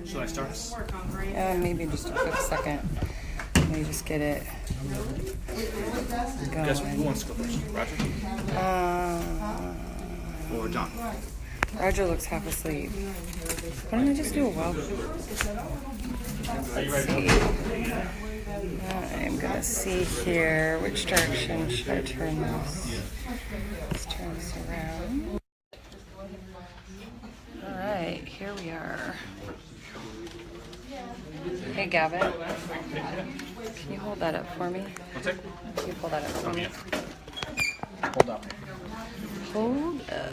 Should I start? Yeah, maybe just a quick second. Let me just get it Guess going. who wants to go first? Roger? Or John? Roger looks half asleep. Why don't I just do a well? Let's see. I'm gonna see here which direction should I turn this. Let's turn this around. All right, here we are. Hey, Gavin. Can you hold that up for me? One sec. Can you pull that up for me? Hold up. Hold up.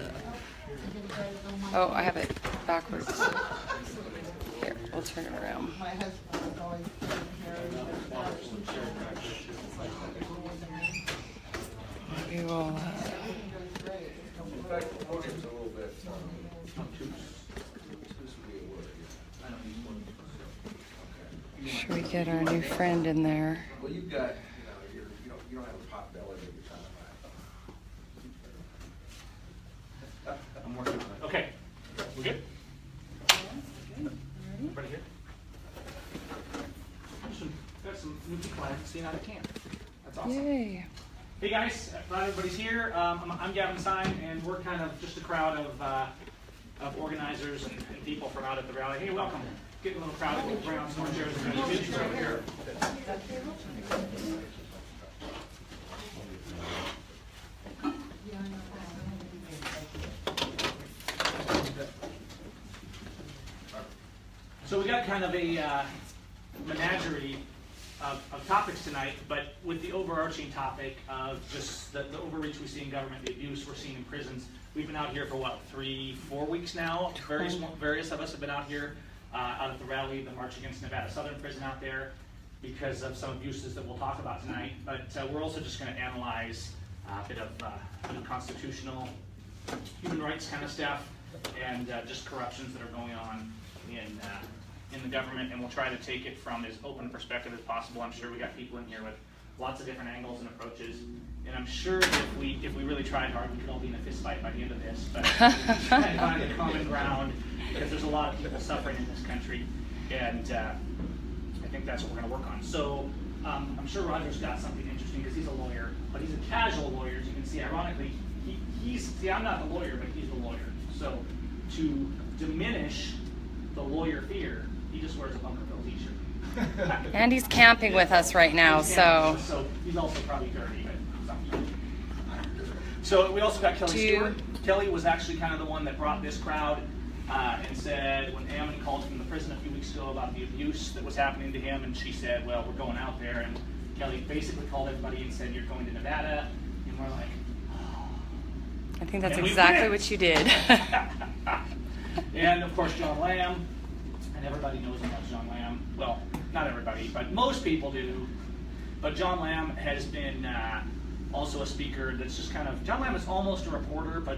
Oh, I have it backwards. Here, we'll turn it around. We will. Should we get our new friend in there? Well, you've got, you don't have a pot belly that you're trying to buy. I'm working on it. Okay. We good? Everybody here? Got some new people I haven't seen out of camp. That's awesome. Yay. Hey guys, glad everybody's here. I'm Gavin Seim, and we're kind of just a crowd of organizers and people from out at the rally. Hey, welcome. Getting a little crowded. We'll bring out some more chairs and musicians over here. So we got kind of a menagerie of topics tonight, but with the overarching topic of just the overreach we see in government, the abuse we're seeing in prisons. We've been out here for what, 3-4 weeks now? Various of us have been out here, out at the rally, the March Against Nevada Southern Prison out there, because of some abuses that we'll talk about tonight. But we're also just going to analyze a bit of constitutional, human rights kind of stuff, and just corruptions that are going on in the government, and we'll try to take it from as open a perspective as possible. I'm sure we got people in here with lots of different angles and approaches, and I'm sure if we really tried hard, we could all be in a fist fight by the end of this, but we're trying to find a common ground, because there's a lot of people suffering in this country, and I think that's what we're going to work on. So I'm sure Roger's got something interesting, because he's a lawyer, but he's a casual lawyer, as you can see. Ironically, see, I'm not the lawyer, but he's the lawyer. So to diminish the lawyer fear, he just wears a Bunkerville t-shirt. And he's camping with us right now, so. So he's also probably dirty, but something. So we also got Kelli Stewart. Kelli was actually kind of the one that brought this crowd and said, when Ammon called from the prison a few weeks ago about the abuse that was happening to him, and she said, well, we're going out there, and Kelli basically called everybody and said, you're going to Nevada, and we're like, oh. I think that's exactly what you did. And of course, John Lamb. And everybody knows about John Lamb. Well, not everybody, but most people do. But John Lamb has been also a speaker that's just kind of, John Lamb is almost a reporter, but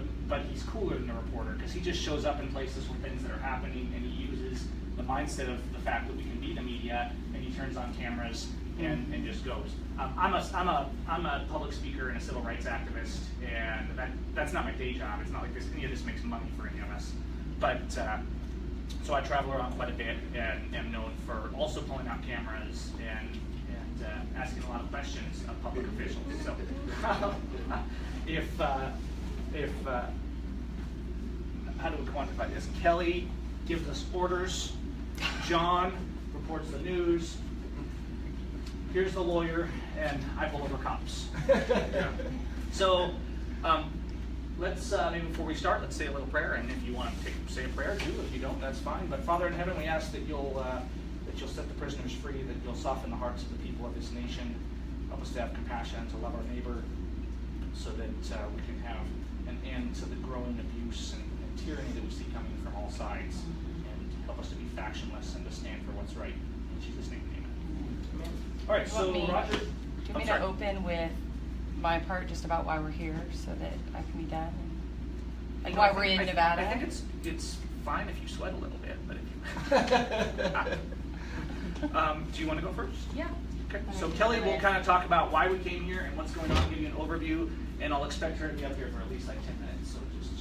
he's cooler than a reporter, because he just shows up in places where things that are happening, and he uses the mindset of the fact that we can be the media, and he turns on cameras and just goes. I'm a public speaker and a civil rights activist, and that's not my day job. It's not like any of this makes money for any of us. But so I travel around quite a bit, and am known for also pulling out cameras and asking a lot of questions of public officials. So if how do we quantify this? Kelli gives us orders. John reports the news. Here's the lawyer, and I pull over cops. So let's maybe before we start, let's say a little prayer, and if you want to say a prayer, do. If you don't, that's fine. But Father in heaven, we ask that you'll set the prisoners free, that you'll soften the hearts of the people of this nation, help us to have compassion, to love our neighbor, so that we can have an end to the growing abuse and tyranny that we see coming from all sides, and help us to be factionless and to stand for what's right. In Jesus' name, amen. All right, so Roger. Do you want me to open with my part just about why we're here, so that I can be done? And why we're in Nevada? I think it's fine if you sweat a little bit, but if you... do you want to go first? Yeah. Okay. So Kelli will kind of talk about why we came here and what's going on, give you an overview, and I'll expect her to be up here for at least like 10 minutes. So just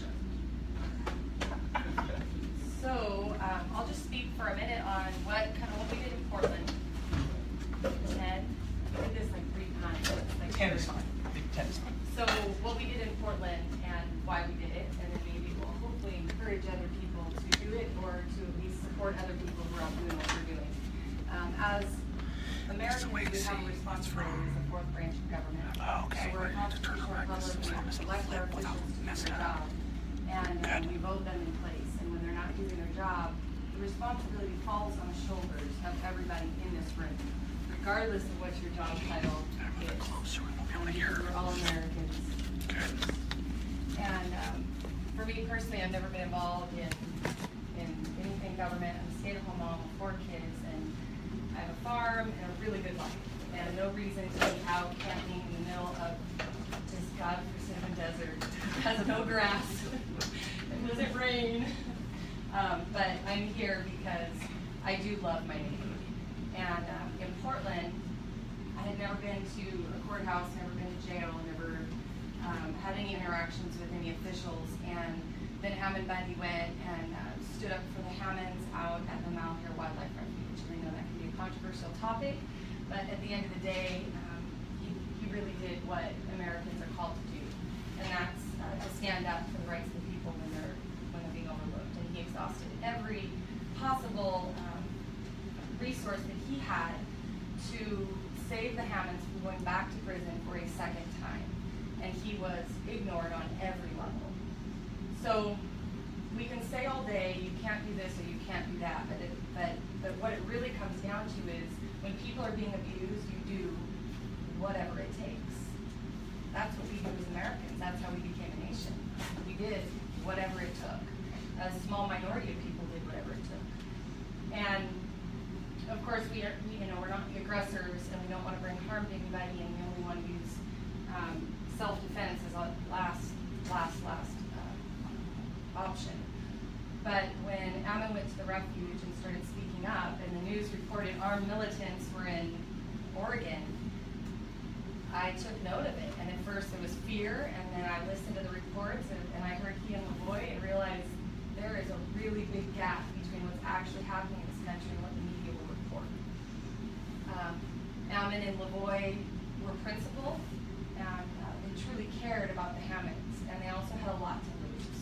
So So I'll just speak for a minute on what we did in Portland. 10. We did this like 3 times. So it's like 10 is fine. I think 10 is fine. So what we did in Portland and why we did it, and then maybe we'll hopefully encourage other people to do it or to at least support other people who are out doing what we're doing. As Americans, we have a responsibility as the 4th branch of government. So we're a constitutional republic, we elect our officials to do their job, and we vote them in place. And when they're not doing their job, the responsibility falls on the shoulders of everybody in this room, regardless of what your job title is. Because we're all Americans. And for me personally, I've never been involved in anything government. I'm a stay-at-home mom with 4 kids, and I have a farm and a really good life. And no reason to be out camping in the middle of this God-forsaken desert. It has no grass. It doesn't rain. But I'm here because I do love my neighborhood. And in Portland, I had never been to a courthouse, never been to jail, never had any interactions with any officials. And then Hammond Bundy went and stood up for the Hammonds out at the Malheur Wildlife Refuge. And I know that can be a controversial topic, but at the end of the day, he really did what Americans are called to do, and that's to stand up for the rights of the people when they're being overlooked. And he exhausted every possible resource that he had to save the Hammonds from going back to prison for a second time, and he was ignored on every level. So we can say all day, you can't do this or you can't do that, but what it really comes down to is when people are being abused, you do whatever it takes. That's what we do as Americans. That's how we became a nation. We did whatever it took. A small minority of people did whatever it took. And of course, we're not the aggressors, and we don't want to bring harm to anybody, and we only want to use self-defense as a last option. But when Ammon went to the refuge and started speaking up, and the news reported armed militants were in Oregon, I took note of it. And at first there was fear, and then I listened to the reports, and I heard he and LaVoy and realized there is a really big gap between what's actually happening in this country and what the media will report. Ammon and LaVoy were principled, and they truly cared about the Hammonds, and they also had a lot to lose.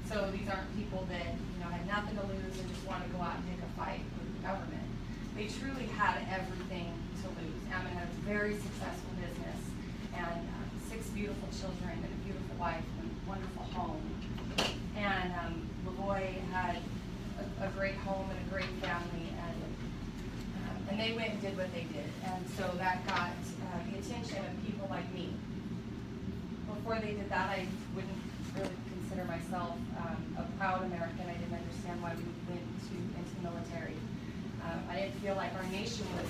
So these aren't people that had nothing to lose and just want to go out and pick a fight with the government. They truly had everything to lose. Ammon had a very successful business and 6 beautiful children and a beautiful wife and a wonderful home. And LaVoy had a great home and a great family, and they went and did what they did. And so that got the attention of people like me. Before they did that, I wouldn't really consider myself a proud American. I didn't understand why we went into the military. I didn't feel like our nation was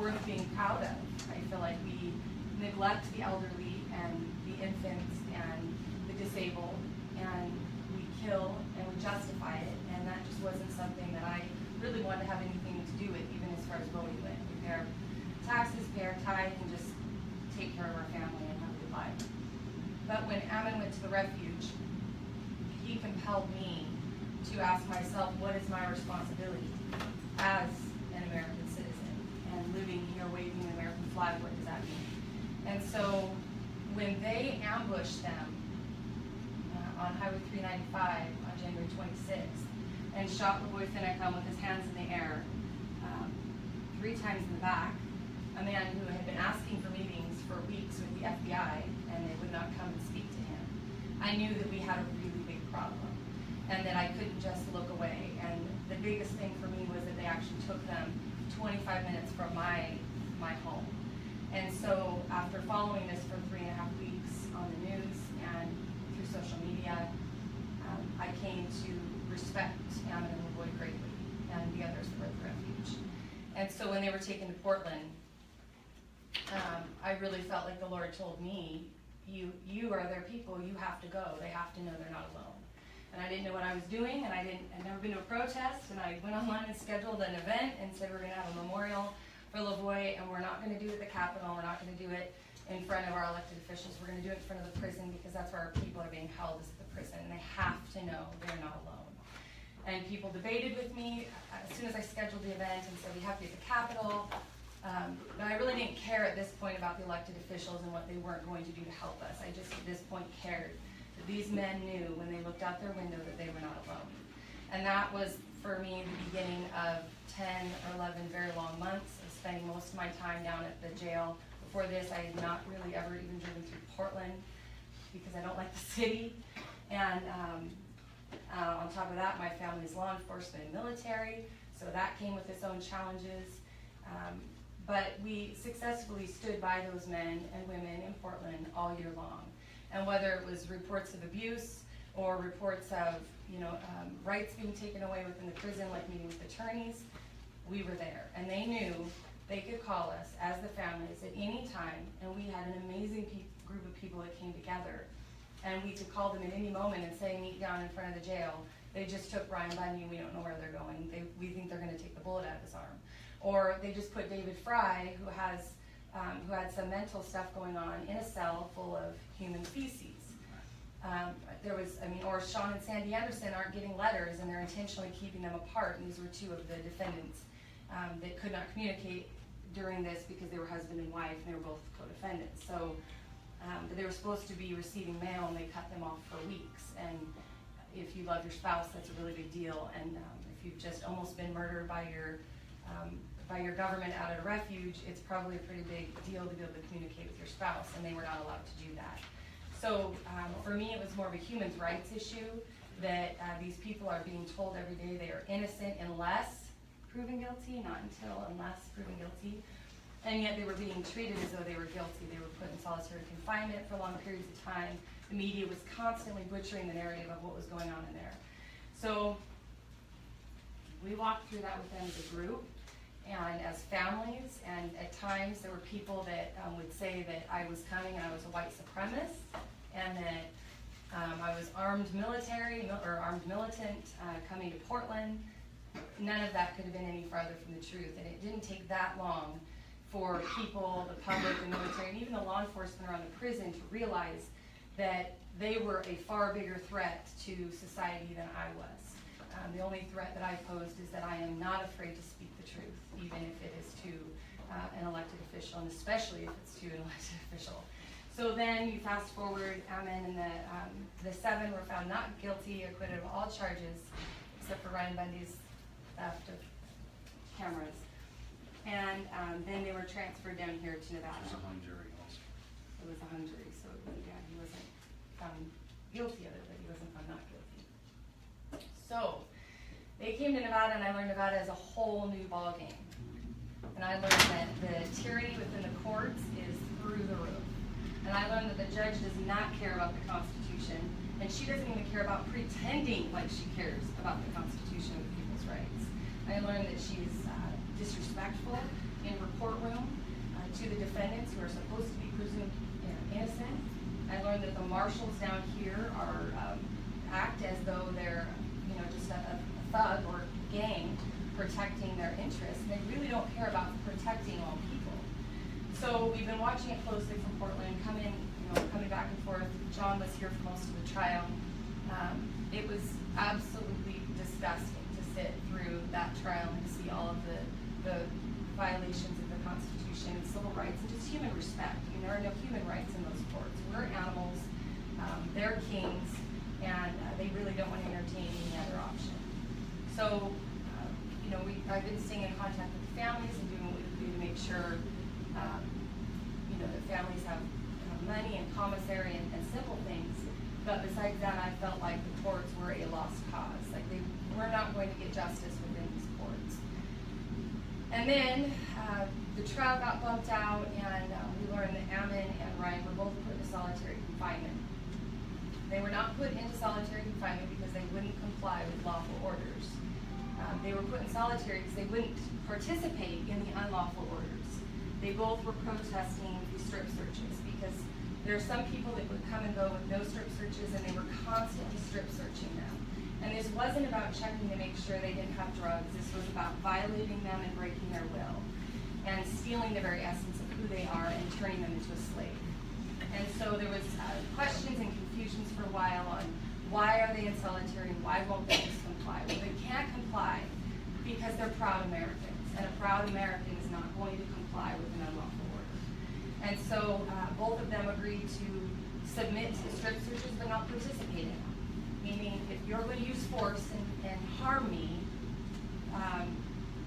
worth being proud of. I feel like we neglect the elderly and the infants and the disabled, and we kill and we justify it, and that just wasn't something that I really wanted to have anything to do with, even as far as voting went. We pay our taxes, pay our tithe, and just take care of our family and have a good life. But when Ammon went to the refuge, he compelled me to ask myself, what is my responsibility as an American citizen and living here waving the American flag? What does that mean? And so when they ambushed them on Highway 395 on January 26th and shot LaVoy Finnecum with his hands in the air 3 times in the back, a man who had been asking for meetings for weeks with the FBI, and they would not come and speak to him, I knew that we had a really big problem and that I couldn't just look away. And the biggest thing for me was that they actually took them 25 minutes from my home. And so after following this for 3.5 weeks on the news and through social media, I came to respect Ammon and LaVoy greatly, and the others were at the refuge. And so when they were taken to Portland, I really felt like the Lord told me, you are their people, you have to go. They have to know they're not alone. And I didn't know what I was doing, and I'd never been to a protest, and I went online and scheduled an event and said we're going to have a memorial for LaVoy, and we're not going to do it at the Capitol, we're not going to do it in front of our elected officials, we're going to do it in front of the prison, because that's where our people are being held, is at the prison, and they have to know they're not alone. And people debated with me as soon as I scheduled the event and said we have to be at the Capitol. But I really didn't care at this point about the elected officials and what they weren't going to do to help us. I just at this point cared that these men knew when they looked out their window that they were not alone. And that was, for me, the beginning of 10 or 11 very long months of spending most of my time down at the jail. Before this, I had not really ever even driven through Portland because I don't like the city. And on top of that, my family's law enforcement and military, so that came with its own challenges. But we successfully stood by those men and women in Portland all year long. And whether it was reports of abuse or reports of rights being taken away within the prison, like meeting with attorneys, we were there. And they knew they could call us as the families at any time, and we had an amazing group of people that came together. And we could call them at any moment and say, meet down in front of the jail. They just took Brian Bundy, we don't know where they're going. We think they're gonna take the bullet out of his arm. Or they just put David Fry, who had some mental stuff going on, in a cell full of human feces. Or Sean and Sandy Anderson aren't getting letters and they're intentionally keeping them apart. And these were two of the defendants that could not communicate during this because they were husband and wife and they were both co-defendants. So but they were supposed to be receiving mail and they cut them off for weeks. And if you love your spouse, that's a really big deal. And if you've just almost been murdered by your government out at a refuge, it's probably a pretty big deal to be able to communicate with your spouse, and they were not allowed to do that. So for me, it was more of a human rights issue that these people are being told every day they are innocent unless proven guilty, not until, unless proven guilty. And yet they were being treated as though they were guilty. They were put in solitary confinement for long periods of time. The media was constantly butchering the narrative of what was going on in there. So we walked through that with them as a group and as families, and at times there were people that would say that I was coming and I was a white supremacist, and that I was armed military or armed militant coming to Portland. None of that could have been any farther from the truth, and it didn't take that long for people, the public, the military, and even the law enforcement around the prison to realize that they were a far bigger threat to society than I was. The only threat that I posed is that I am not afraid to speak the truth, even if it is to an elected official, and especially if it's to an elected official. So then you fast forward, Amen, and the 7 were found not guilty, acquitted of all charges, except for Ryan Bundy's theft of cameras. And then they were transferred down here to Nevada. It was a hung jury also. It was a hung jury, so yeah, he wasn't found guilty of it, but he wasn't found not guilty. So they came to Nevada, and I learned Nevada is a whole new ballgame. And I learned that the tyranny within the courts is through the roof. And I learned that the judge does not care about the Constitution, and she doesn't even care about pretending like she cares about the Constitution and people's rights. I learned that she's disrespectful in her courtroom to the defendants who are supposed to be presumed innocent. I learned that the marshals down here act as though they're just a thug or gang protecting their interests. They really don't care about protecting all people. So we've been watching it closely from Portland, coming back and forth. John was here for most of the trial. It was absolutely disgusting to sit through that trial and to see all of the violations of the Constitution and civil rights and just human respect. I mean, there are no human rights in those courts. We're animals, they're kings, and they really don't want to entertain any other option. So, I've been staying in contact with the families and doing what we can do to make sure, the families have money and commissary and simple things. But besides that, I felt like the courts were a lost cause. Like they were not going to get justice within these courts. And then the trial got bumped out, and we learned that Ammon and Ryan were both put into solitary confinement. They were not put into solitary confinement because they wouldn't comply with lawful orders. They were put in solitary because they wouldn't participate in the unlawful orders. They both were protesting these strip searches because there are some people that would come and go with no strip searches, and they were constantly strip searching them. And this wasn't about checking to make sure they didn't have drugs. This was about violating them and breaking their will and stealing the very essence of who they are and turning them into a slave. And so there was questions and confusions for a while on Why are they in solitary? Why won't they just comply? Well, they can't comply because they're proud Americans, and a proud American is not going to comply with an unlawful order. And so both of them agreed to submit to the strip searches but not participate in them. Meaning, if you're going to use force and harm me,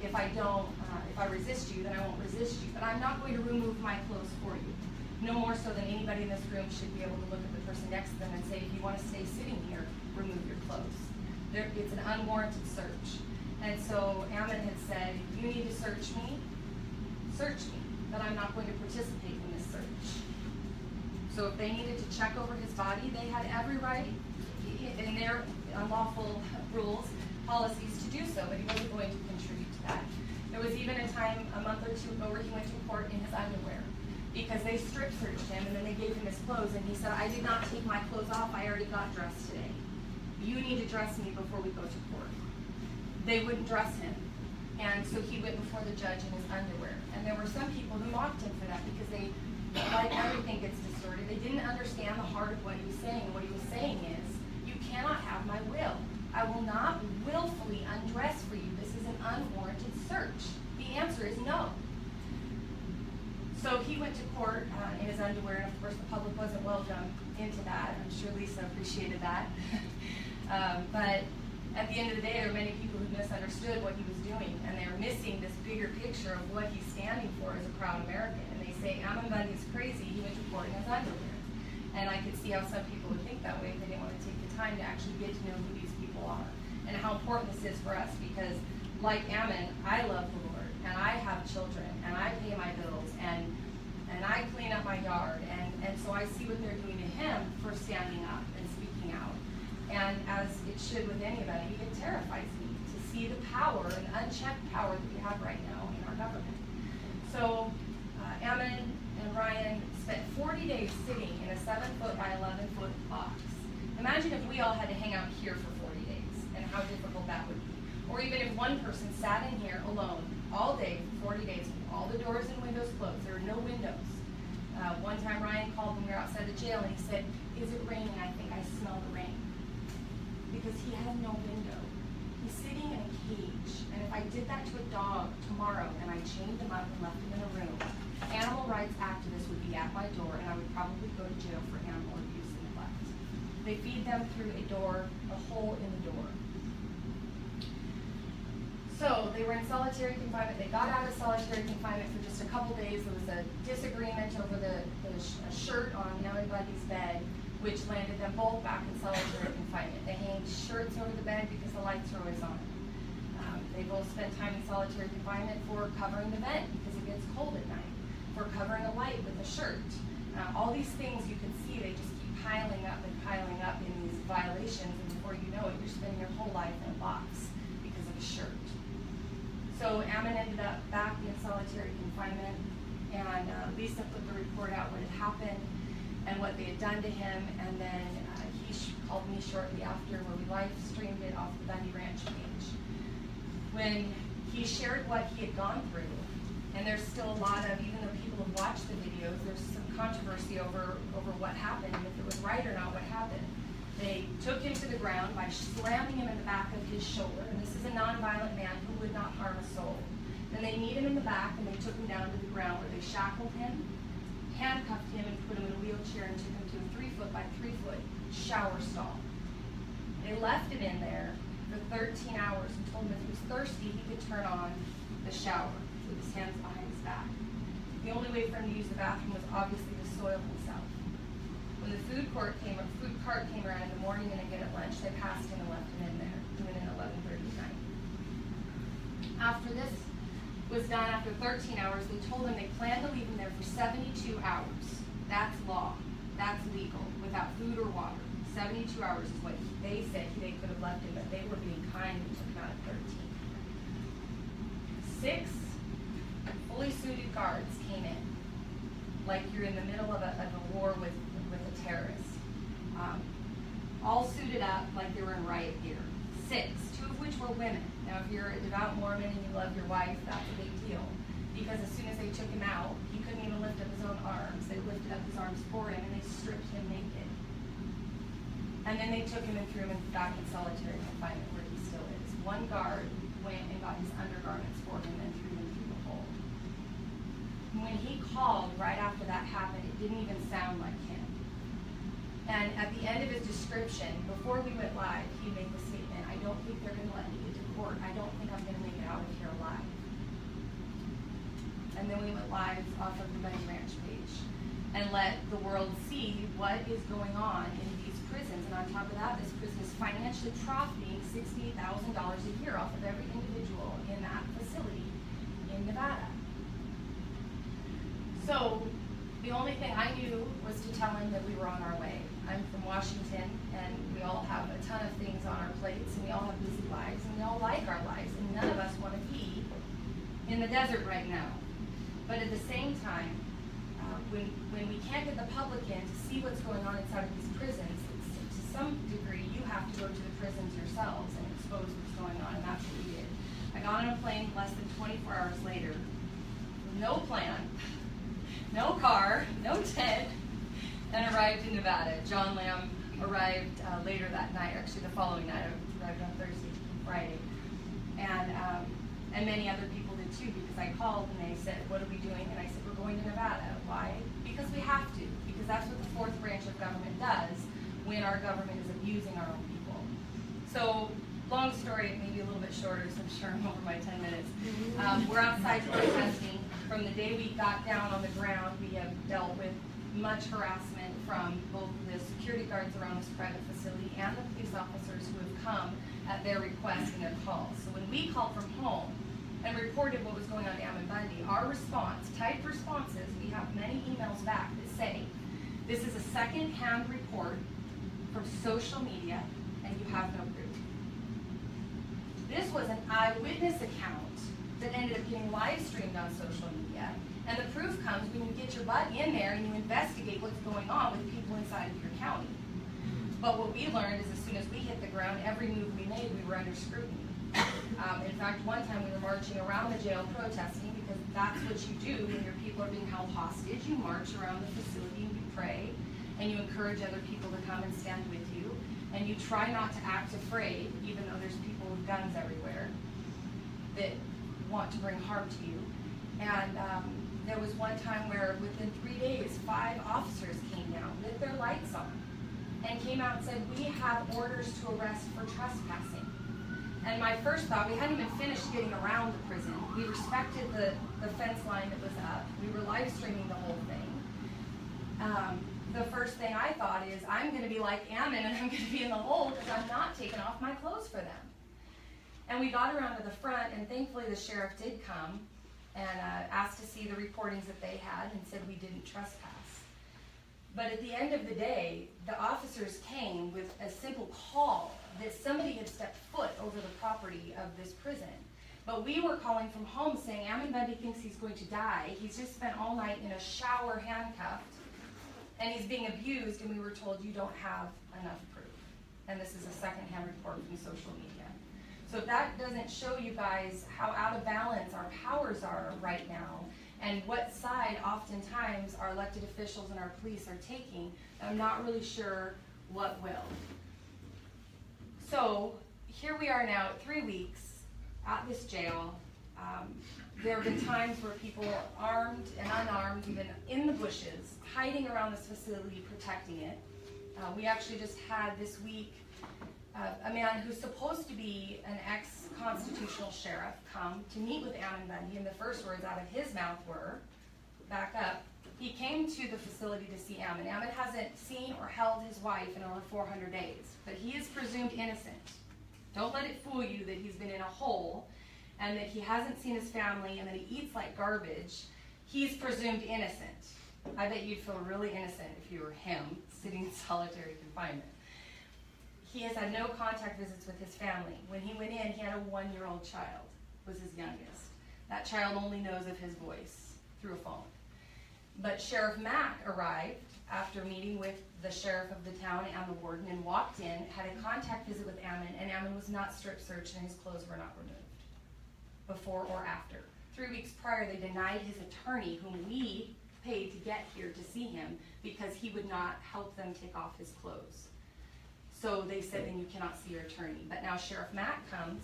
if I resist you, then I won't resist you. But I'm not going to remove my clothes for you. No more so than anybody in this room should be able to look at the person next to them and say, if you want to stay sitting here, remove your clothes. It's an unwarranted search. And so Ammon had said, if you need to search me, but I'm not going to participate in this search. So if they needed to check over his body, they had every right in their unlawful rules, policies to do so, but he wasn't going to contribute to that. There was even a time, a month or two ago, where he went to court in his underwear because they strip searched him and then they gave him his clothes and he said, I did not take my clothes off, I already got dressed today. You need to dress me before we go to court. They wouldn't dress him. And so he went before the judge in his underwear. And there were some people who mocked him for that because they, like everything gets distorted, they didn't understand the heart of what he was saying. And what he was saying is, you cannot have my will. I will not willfully undress for you. This is an unwarranted search. The answer is no. So he went to court in his underwear, and of course the public wasn't welcome into that. I'm sure Lisa appreciated that. But at the end of the day, there were many people who misunderstood what he was doing, and they were missing this bigger picture of what he's standing for as a proud American. And they say, Ammon Bundy's crazy, he went to court in his underwear. And I could see how some people would think that way if they didn't want to take the time to actually get to know who these people are and how important this is for us, because like Ammon, I love the Lord, and I have children, and I pay my bills, and I clean up my yard, and so I see what they're doing to him for standing up and speaking out. And as it should with anybody, it terrifies me to see the power and unchecked power that we have right now in our government. So Ammon and Ryan spent 40 days sitting in a 7-foot by 11-foot box. Imagine if we all had to hang out here for 40 days and how difficult that would be. Or even if one person sat in here alone all day for 40 days with all the doors and windows closed. There were no windows. One time Ryan called when we were outside the jail and he said, is it raining? I think I smell the rain. Because he had no window. He's sitting in a cage. And if I did that to a dog tomorrow and I chained him up and left him in a room, animal rights activists would be at my door and I would probably go to jail for animal abuse and neglect. They feed them through a door, a hole in the door. So they were in solitary confinement. They got out of solitary confinement for just a couple days. There was a disagreement over a shirt on Ammon Bundy's bed, which landed them both back in solitary confinement. They hanged shirts over the bed because the lights were always on. They both spent time in solitary confinement for covering the vent because it gets cold at night, for covering a light with a shirt. All these things you can see, they just keep piling up in these violations, and before you know it, you're spending your whole life in a box because of a shirt. So Ammon ended up back in solitary confinement, and Lisa put the report out what had happened and what they had done to him, and then he called me shortly after where we live streamed it off the Bundy Ranch page. When he shared what he had gone through, and there's still a lot of, even though people have watched the videos, there's some controversy over what happened and if it was right or not what happened. They took him to the ground by slamming him in the back of his shoulder, and this is a nonviolent man who would not harm a soul. Then they kneed him in the back and they took him down to the ground where they shackled him, handcuffed him, and put him in a wheelchair and took him to a 3-foot by 3-foot shower stall. They left him in there for 13 hours and told him if he was thirsty, he could turn on the shower with his hands behind his back. The only way for him to use the bathroom was obviously to soil himself. When the food cart came around in the morning and again at lunch, they passed him and left him in there, doing it at 11:30 at night. After this was done, after 13 hours, they told him they planned to leave him there for 72 hours. That's law. That's legal, without food or water. 72 hours is what they said they could have left him, but they were being kind and took him out at 13. 6 fully suited guards came in, like you're in the middle of a war with a terrorist. All suited up like they were in riot gear. 6, 2 of which were women. Now if you're a devout Mormon and you love your wife, that's a big deal. Because as soon as they took him out, he couldn't even lift up his own arms. They lifted up his arms for him and they stripped him naked. And And then they took him and threw him back in solitary confinement where he still is. One guard went and got his undergarments for him and threw him through the hole. When he called right after that happened, it didn't even sound like him. And at the end of his description, before we went live, he made the statement, I don't think they're going to let me get to court. I don't think I'm going to make it out of here alive. And then we went live off of the Bunny Ranch page and let the world see what is going on in these prisons. And on top of that, this prison is financially profiting $68,000 a year off of every individual in that facility in Nevada. So the only thing I knew was to tell him that we were on our way. I'm from Washington, and we all have a ton of things on our plates, and we all have busy lives, and we all like our lives, and none of us want to be in the desert right now. But at the same time, when we can't get the public in to see what's going on inside of these prisons, to some degree, you have to go to the prisons yourselves and expose what's going on, and that's what we did. I got on a plane less than 24 hours later, with no plan, no car, no tent, and arrived in Nevada. John Lamb arrived later that night, actually the following night. I arrived on Thursday, Friday. And many other people did too, because I called and they said, what are we doing? And I said, we're going to Nevada. Why? Because we have to, because that's what the fourth branch of government does when our government is abusing our own people. So, long story, maybe a little bit shorter, so I'm sure I'm over my 10 minutes. We're outside protesting. From the day we got down on the ground, we have dealt with much harassment from both the security guards around this private facility and the police officers who have come at their request and their calls. So when we called from home and reported what was going on to Ammon Bundy, our response, typed responses, we have many emails back that say, this is a second-hand report from social media and you have no proof. This was an eyewitness account that ended up getting live streamed on social media. And the proof comes when you get your butt in there and you investigate what's going on with people inside of your county. But what we learned is as soon as we hit the ground, every move we made, we were under scrutiny. In fact, one time we were marching around the jail protesting, because that's what you do when your people are being held hostage. You march around the facility and you pray, and you encourage other people to come and stand with you. And you try not to act afraid, even though there's people with guns everywhere that want to bring harm to you. And there was one time where within 3 days, 5 officers came down with their lights on and came out and said, we have orders to arrest for trespassing. And my first thought, we hadn't even finished getting around the prison. We respected the fence line that was up. We were live streaming the whole thing. The first thing I thought is, I'm going to be like Ammon and I'm going to be in the hole because I'm not taking off my clothes for them. And we got around to the front, and thankfully the sheriff did come and asked to see the reportings that they had and said we didn't trespass. But at the end of the day, the officers came with a simple call that somebody had stepped foot over the property of this prison. But we were calling from home saying, Ammon Bundy thinks he's going to die. He's just spent all night in a shower handcuffed, and he's being abused, and we were told you don't have enough proof. And this is a secondhand report from social media. So if that doesn't show you guys how out of balance our powers are right now, and what side oftentimes our elected officials and our police are taking, I'm not really sure what will. So here we are now at 3 weeks at this jail. There have been times where people armed and unarmed, even in the bushes, hiding around this facility, protecting it. We actually just had this week a man who's supposed to be an ex-constitutional sheriff come to meet with Ammon Bundy, and the first words out of his mouth were, back up, he came to the facility to see Ammon. Ammon hasn't seen or held his wife in over 400 days, but he is presumed innocent. Don't let it fool you that he's been in a hole and that he hasn't seen his family and that he eats like garbage. He's presumed innocent. I bet you'd feel really innocent if you were him sitting in solitary confinement. He has had no contact visits with his family. When he went in, he had a 1-year-old child, was his youngest. That child only knows of his voice through a phone. But Sheriff Mack arrived after meeting with the sheriff of the town and the warden, and walked in, had a contact visit with Ammon, and Ammon was not strip searched and his clothes were not removed before or after. 3 weeks prior, they denied his attorney, whom we paid to get here to see him, because he would not help them take off his clothes. So they said, then you cannot see your attorney. But now Sheriff Mack comes,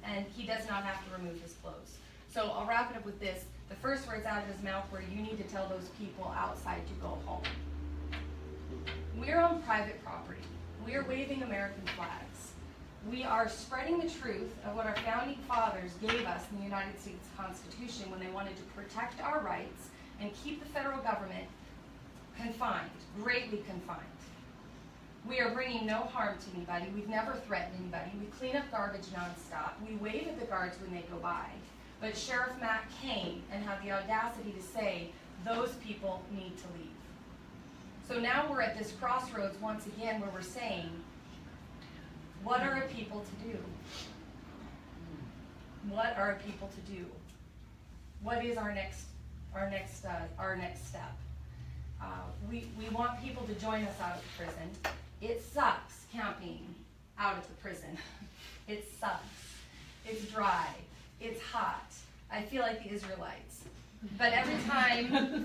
and he does not have to remove his clothes. So I'll wrap it up with this. The first words out of his mouth were, you need to tell those people outside to go home. We're on private property. We are waving American flags. We are spreading the truth of what our founding fathers gave us in the United States Constitution when they wanted to protect our rights and keep the federal government confined, greatly confined. We are bringing no harm to anybody. We've never threatened anybody. We clean up garbage nonstop. We wave at the guards when they go by. But Sheriff Mack came and had the audacity to say, those people need to leave. So now we're at this crossroads once again where we're saying, what are a people to do? What are a people to do? What is our next step? We want people to join us out of prison. It sucks camping out at the prison. It sucks. It's dry. It's hot. I feel like the Israelites. But every time,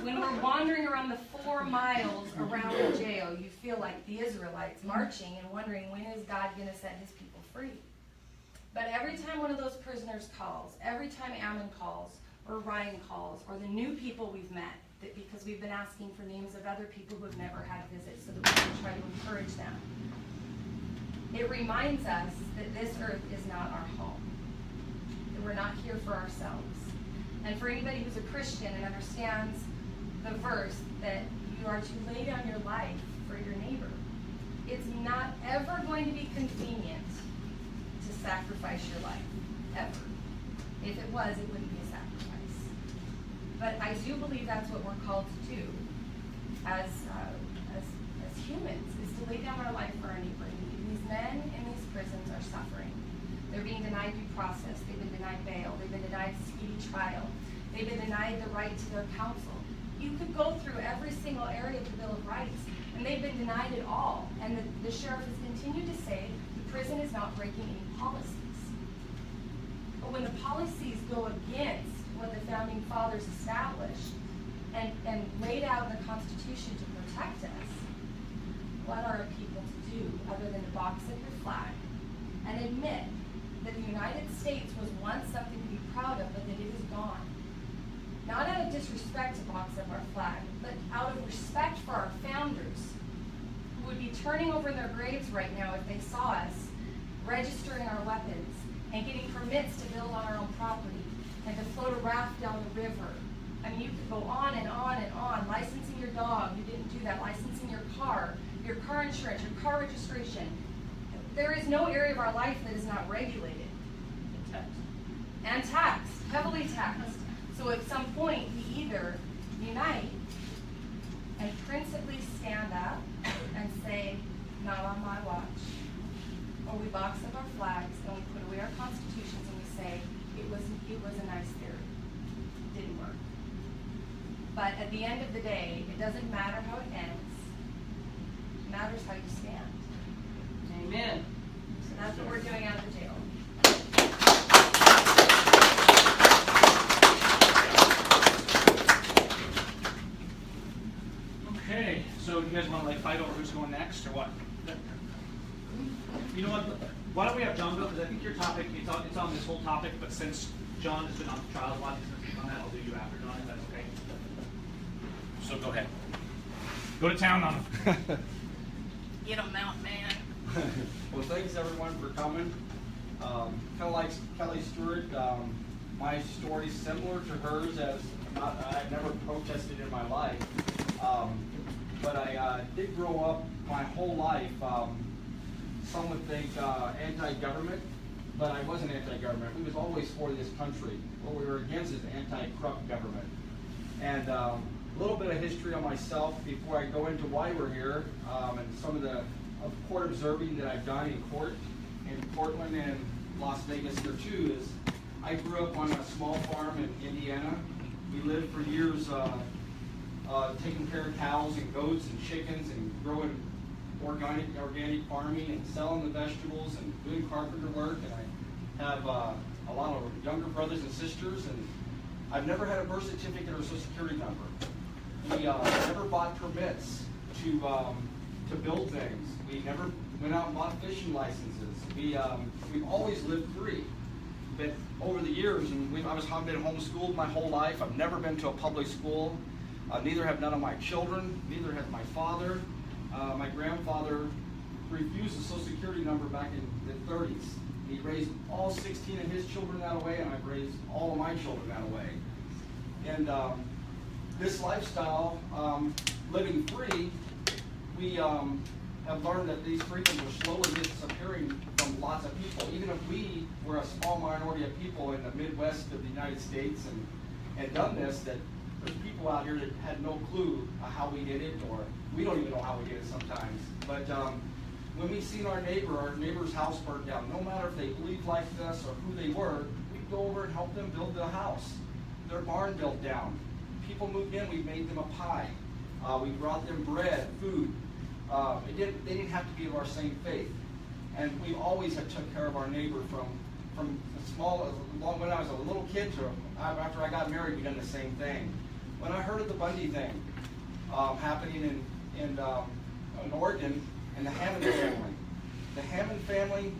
when we're wandering around the 4 miles around the jail, you feel like the Israelites marching and wondering, when is God going to set his people free? But every time one of those prisoners calls, every time Ammon calls, or Ryan calls, or the new people we've met, that because we've been asking for names of other people who have never had a visit so that we can try to encourage them, it reminds us that this earth is not our home, that we're not here for ourselves. And for anybody who's a Christian and understands the verse that you are to lay down your life for your neighbor, it's not ever going to be convenient to sacrifice your life, ever. If it was, it wouldn't be a sacrifice. But I do believe that's what we're called to do as humans, is to lay down our life for our neighbor. These men in these prisons are suffering. They're being denied due process. They've been denied bail. They've been denied speedy trial. They've been denied the right to their counsel. You could go through every single area of the Bill of Rights, and they've been denied it all. And the sheriff has continued to say the prison is not breaking any policies. But when the policies go against what the founding fathers established and laid out in the Constitution to protect us, what are a people to do other than to box up your flag and admit that the United States was once something to be proud of, but that it is gone? Not out of disrespect to box up our flag, but out of respect for our founders, who would be turning over in their graves right now if they saw us registering our weapons and getting permits to build on our own property and to float a raft down the river. I mean, you could go on and on and on. Licensing your dog, you didn't do that. Licensing your car insurance, your car registration. There is no area of our life that is not regulated. And taxed, heavily taxed. So at some point, we either unite and principally stand up and say, not on my watch, or we box up our flags and we put away our constitutions and we say, it was a nice theory. It didn't work. But at the end of the day, it doesn't matter how it ends. It matters how you stand. Amen. So that's what we're doing out of the jail. Okay, so you guys want to fight over who's going next or what? You know what? Why don't we have John go? Because I think your topic, it's on this whole topic, but since John has been on the trial a lot, he's going to speak on that. I'll do you after, John, if that's okay. So go ahead. Go to town on him. Get him out, man. Well, thanks everyone for coming. Kind of like Kelli Stewart, my story is similar to hers, as I've never protested in my life, but I did grow up my whole life. Some would think anti-government, but I wasn't anti-government. We was always for this country. What we were against is anti-corrupt government. And a little bit of history on myself before I go into why we're here, and some of the court observing that I've done in court in Portland and Las Vegas here too. Is I grew up on a small farm in Indiana. We lived for years taking care of cows and goats and chickens and growing organic farming and selling the vegetables and doing carpenter work. And I have a lot of younger brothers and sisters, and I've never had a birth certificate or a social security number. We never bought permits to to build things. We never went out and bought fishing licenses. We've always lived free. But over the years, and I've been homeschooled my whole life. I've never been to a public school. Neither have none of my children. Neither has my father. My grandfather refused the Social Security number back in the 30s. He raised all 16 of his children that way, and I've raised all of my children that way. And this lifestyle, living free, we have learned that these freedoms are slowly disappearing from lots of people. Even if we were a small minority of people in the Midwest of the United States and done this, that there's people out here that had no clue how we did it, or we don't even know how we did it sometimes. But when we seen our neighbor's house burnt down, no matter if they believed like us or who they were, we'd go over and help them build the house. Their barn built down. People moved in, we made them a pie. We brought them bread, food. They didn't have to be of our same faith. And we always have took care of our neighbor from when I was a little kid to after I got married, we done the same thing. When I heard of the Bundy thing happening in Oregon, and the Hammond family,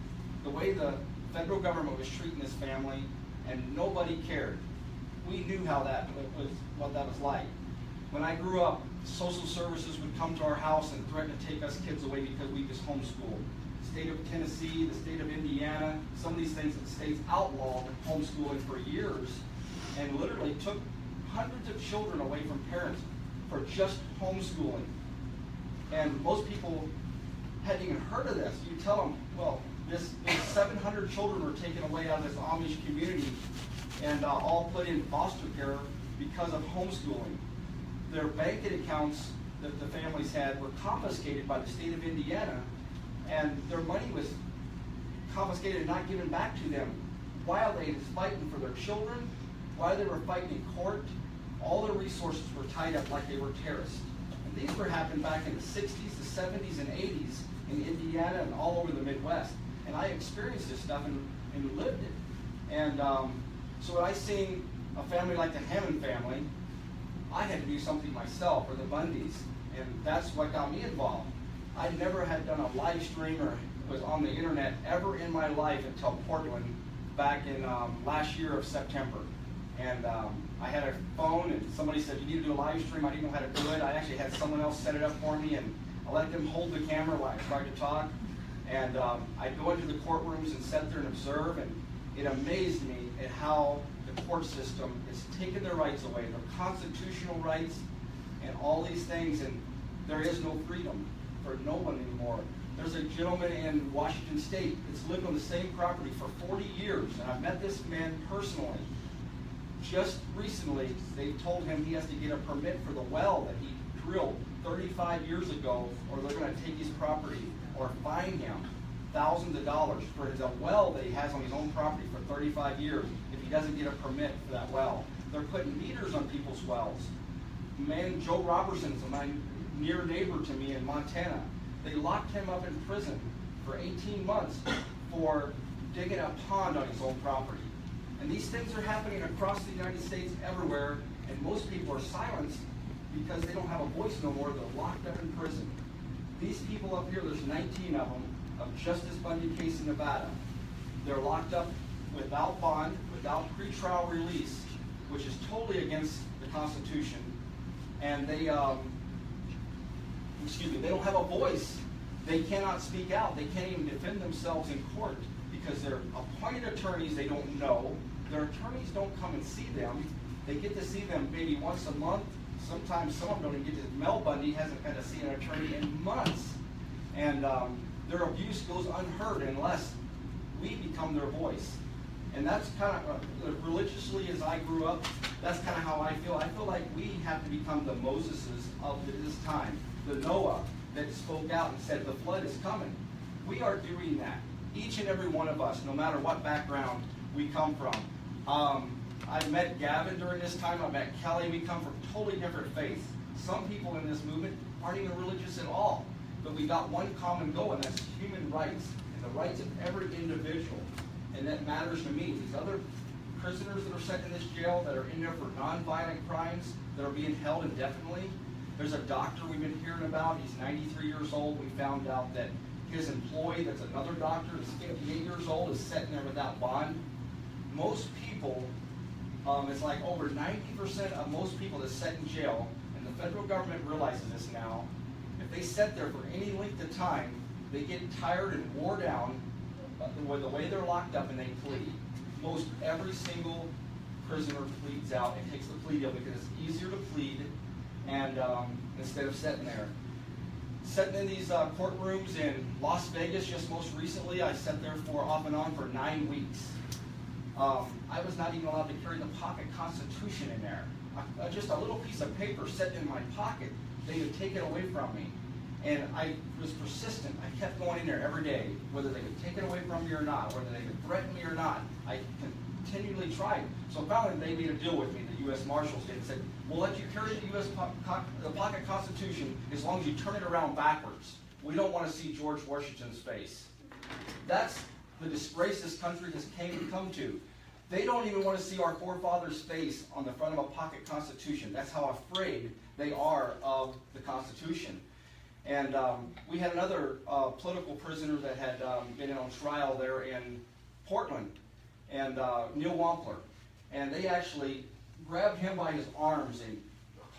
the way the federal government was treating this family, and nobody cared. We knew what that was like. When I grew up, social services would come to our house and threaten to take us kids away because we just homeschooled. The state of Tennessee, the state of Indiana, some of these things that states outlawed homeschooling for years, and literally took hundreds of children away from parents for just homeschooling. And most people hadn't even heard of this. You tell them, well, this 700 children were taken away out of this Amish community and all put in foster care because of homeschooling. Their banking accounts that the families had were confiscated by the state of Indiana, and their money was confiscated and not given back to them while they was fighting for their children, while they were fighting in court. All their resources were tied up like they were terrorists. And these were happening back in the 60s, the 70s, and 80s in Indiana and all over the Midwest. And I experienced this stuff and lived it. And so when I seen a family like the Hammond family, I had to do something myself, or the Bundys, and that's what got me involved. I never had done a live stream or was on the internet ever in my life until Portland back in last year of September. And I had a phone, and somebody said, you need to do a live stream. I didn't know how to do it. I actually had someone else set it up for me, and I let them hold the camera while I tried to talk. And I'd go into the courtrooms and sit there and observe, and it amazed me at how the court system is taking their rights away, their constitutional rights, and all these things, and there is no freedom for no one anymore. There's a gentleman in Washington State that's lived on the same property for 40 years, and I've met this man personally. Just recently, they told him he has to get a permit for the well that he drilled 35 years ago, or they're going to take his property or fine him thousands of dollars for his well that he has on his own property for 35 years if he doesn't get a permit for that well. They're putting meters on people's wells. Man, Joe Robertson's my near neighbor to me in Montana. They locked him up in prison for 18 months for digging a pond on his own property. And these things are happening across the United States everywhere, and most people are silenced because they don't have a voice no more. They're locked up in prison. These people up here, there's 19 of them, of Justice Bundy case in Nevada. They're locked up without bond, without pretrial release, which is totally against the Constitution. And they don't have a voice. They cannot speak out. They can't even defend themselves in court because they're appointed attorneys they don't know. Their attorneys don't come and see them. They get to see them maybe once a month. Sometimes some of them don't even get to. Mel Bundy hasn't had to see an attorney in months. And their abuse goes unheard unless we become their voice. And that's kind of, religiously as I grew up, that's kind of how I feel. I feel like we have to become the Moseses of this time. The Noah that spoke out and said the flood is coming. We are doing that. Each and every one of us, no matter what background we come from. I've met Gavin during this time. I met Kelli. We come from totally different faiths. Some people in this movement aren't even religious at all. But we got one common goal, and that's human rights and the rights of every individual. And that matters to me. These other prisoners that are sent in this jail that are in there for nonviolent crimes that are being held indefinitely, There's a doctor we've been hearing about. He's 93 years old. We found out that his employee, that's another doctor, is 58 years old, is sitting there without bond. Most people, it's like over 90% of most people that sit in jail, and the federal government realizes this now, if they sit there for any length of time, they get tired and wore down with the way they're locked up, and they plead. Most every single prisoner pleads out and takes the plea deal because it's easier to plead and instead of sitting there. Sitting in these courtrooms in Las Vegas just most recently, I sat there for off and on for 9 weeks. I was not even allowed to carry the pocket constitution in there. Just a little piece of paper sitting in my pocket, they would take it away from me. And I was persistent. I kept going in there every day, whether they could take it away from me or not, whether they could threaten me or not. I continually tried. So finally they made a deal with me, the U.S. Marshals did, and said, we'll let you carry the U.S. the pocket constitution as long as you turn it around backwards. We don't want to see George Washington's face. That's the disgrace this country has come to. They don't even want to see our forefathers' face on the front of a pocket constitution. That's how afraid they are of the Constitution. And we had another political prisoner that had been on trial there in Portland, and Neil Wampler. And they actually grabbed him by his arms and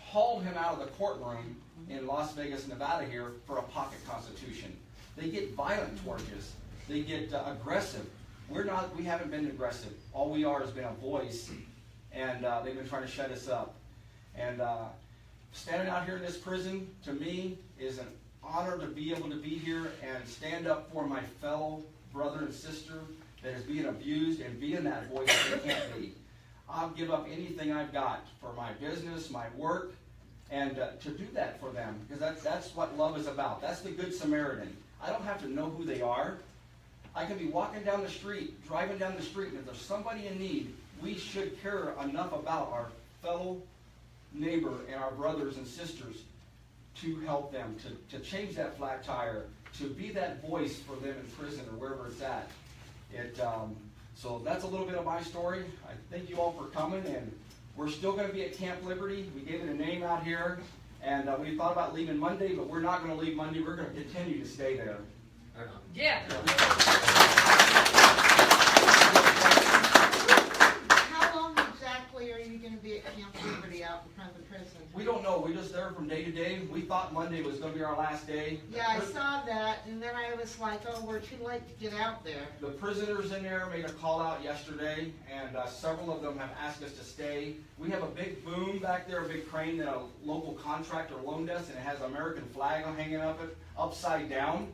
hauled him out of the courtroom in Las Vegas, Nevada here for a pocket constitution. They get violent towards us. They get aggressive. We haven't been aggressive. All we are has been a voice, and they've been trying to shut us up. And standing out here in this prison, to me, is an honor to be able to be here and stand up for my fellow brother and sister that is being abused and being that voice that they can't be. I'll give up anything I've got for my business, my work, and to do that for them, because that's what love is about. That's the Good Samaritan. I don't have to know who they are. I can be walking down the street, driving down the street, and if there's somebody in need, we should care enough about our fellow neighbor and our brothers and sisters to help them, to change that flat tire, to be that voice for them in prison or wherever it's at. So that's a little bit of my story. I thank you all for coming, and we're still going to be at Camp Liberty. We gave it a name out here, and we thought about leaving Monday, but we're not going to leave Monday. We're going to continue to stay there. Yeah. How long exactly are you going to be at Camp Liberty out in front of the prison? We don't know. We're just there from day to day. We thought Monday was going to be our last day. Yeah, I saw that, and then I was like, oh, we're too late to get out there. The prisoners in there made a call out yesterday, and several of them have asked us to stay. We have a big boom back there, a big crane that a local contractor loaned us, and it has an American flag hanging up it, upside down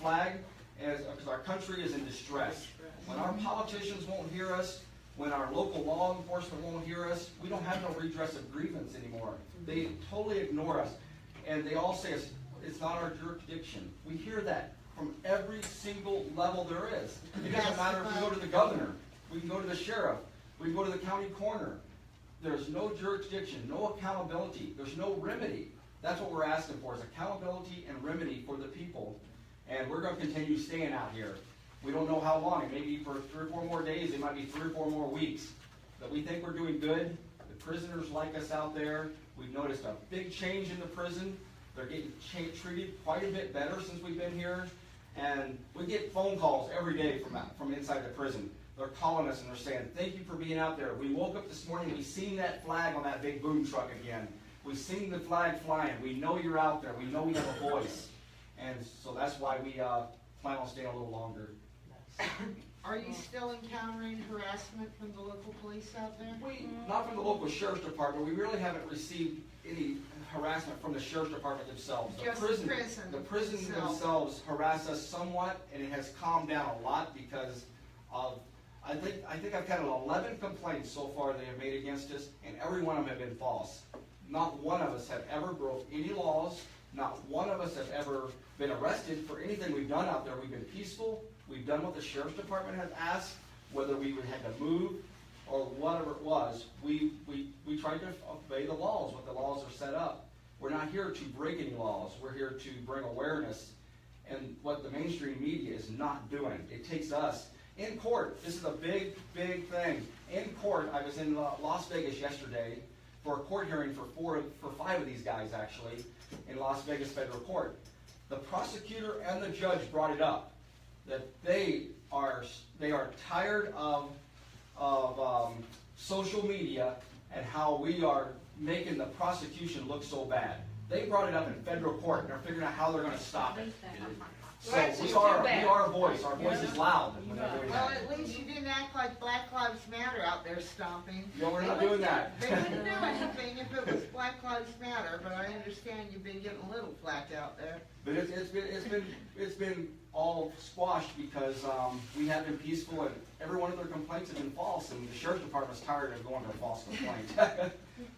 flag, because our country is in distress. When our politicians won't hear us, when our local law enforcement won't hear us, we don't have no redress of grievance anymore. They totally ignore us, and they all say it's not our jurisdiction. We hear that from every single level there is. It doesn't matter if we go to the governor, we can go to the sheriff, we can go to the county coroner. There's no jurisdiction, no accountability, there's no remedy. That's what we're asking for, is accountability and remedy for the people. And we're going to continue staying out here. We don't know how long. It may be for 3 or 4 more days. It might be 3 or 4 more weeks. But we think we're doing good. The prisoners like us out there. We've noticed a big change in the prison. They're getting treated quite a bit better since we've been here. And we get phone calls every day from inside the prison. They're calling us and they're saying, thank you for being out there. We woke up this morning, we seen that flag on that big boom truck again. We seen the flag flying. We know you're out there. We know we have a voice. And so that's why we plan on staying a little longer. Are you still encountering harassment from the local police out there? Not from the local sheriff's department. We really haven't received any harassment from the sheriff's department themselves. Just The prison themselves harass us somewhat, and it has calmed down a lot because of, I think I've had 11 complaints so far they have made against us, and every one of them have been false. Not one of us have ever broke any laws. Not one of us have ever been arrested for anything we've done out there. We've been peaceful. We've done what the sheriff's department has asked, whether we would have to move or whatever it was. We tried to obey the laws, what the laws are set up. We're not here to break any laws. We're here to bring awareness, and what the mainstream media is not doing. It takes us in court. This is a big, big thing. In court, I was in Las Vegas yesterday. for a court hearing for 5 of these guys actually in Las Vegas federal court. The prosecutor and the judge brought it up that they are tired of social media and how we are making the prosecution look so bad. They brought it up in federal court and they're figuring out how they're going to stop it. So Right, we so are too bad. a voice. Our voice is loud when they're doing Well, that. at least you didn't act like Black Lives Matter out there stomping. No, we're not doing that. They wouldn't do anything if it was Black Lives Matter, but I understand you've been getting a little flack out there. But it's been all squashed because we have been peaceful and every one of their complaints have been false, and the sheriff's department's tired of going to a false complaint.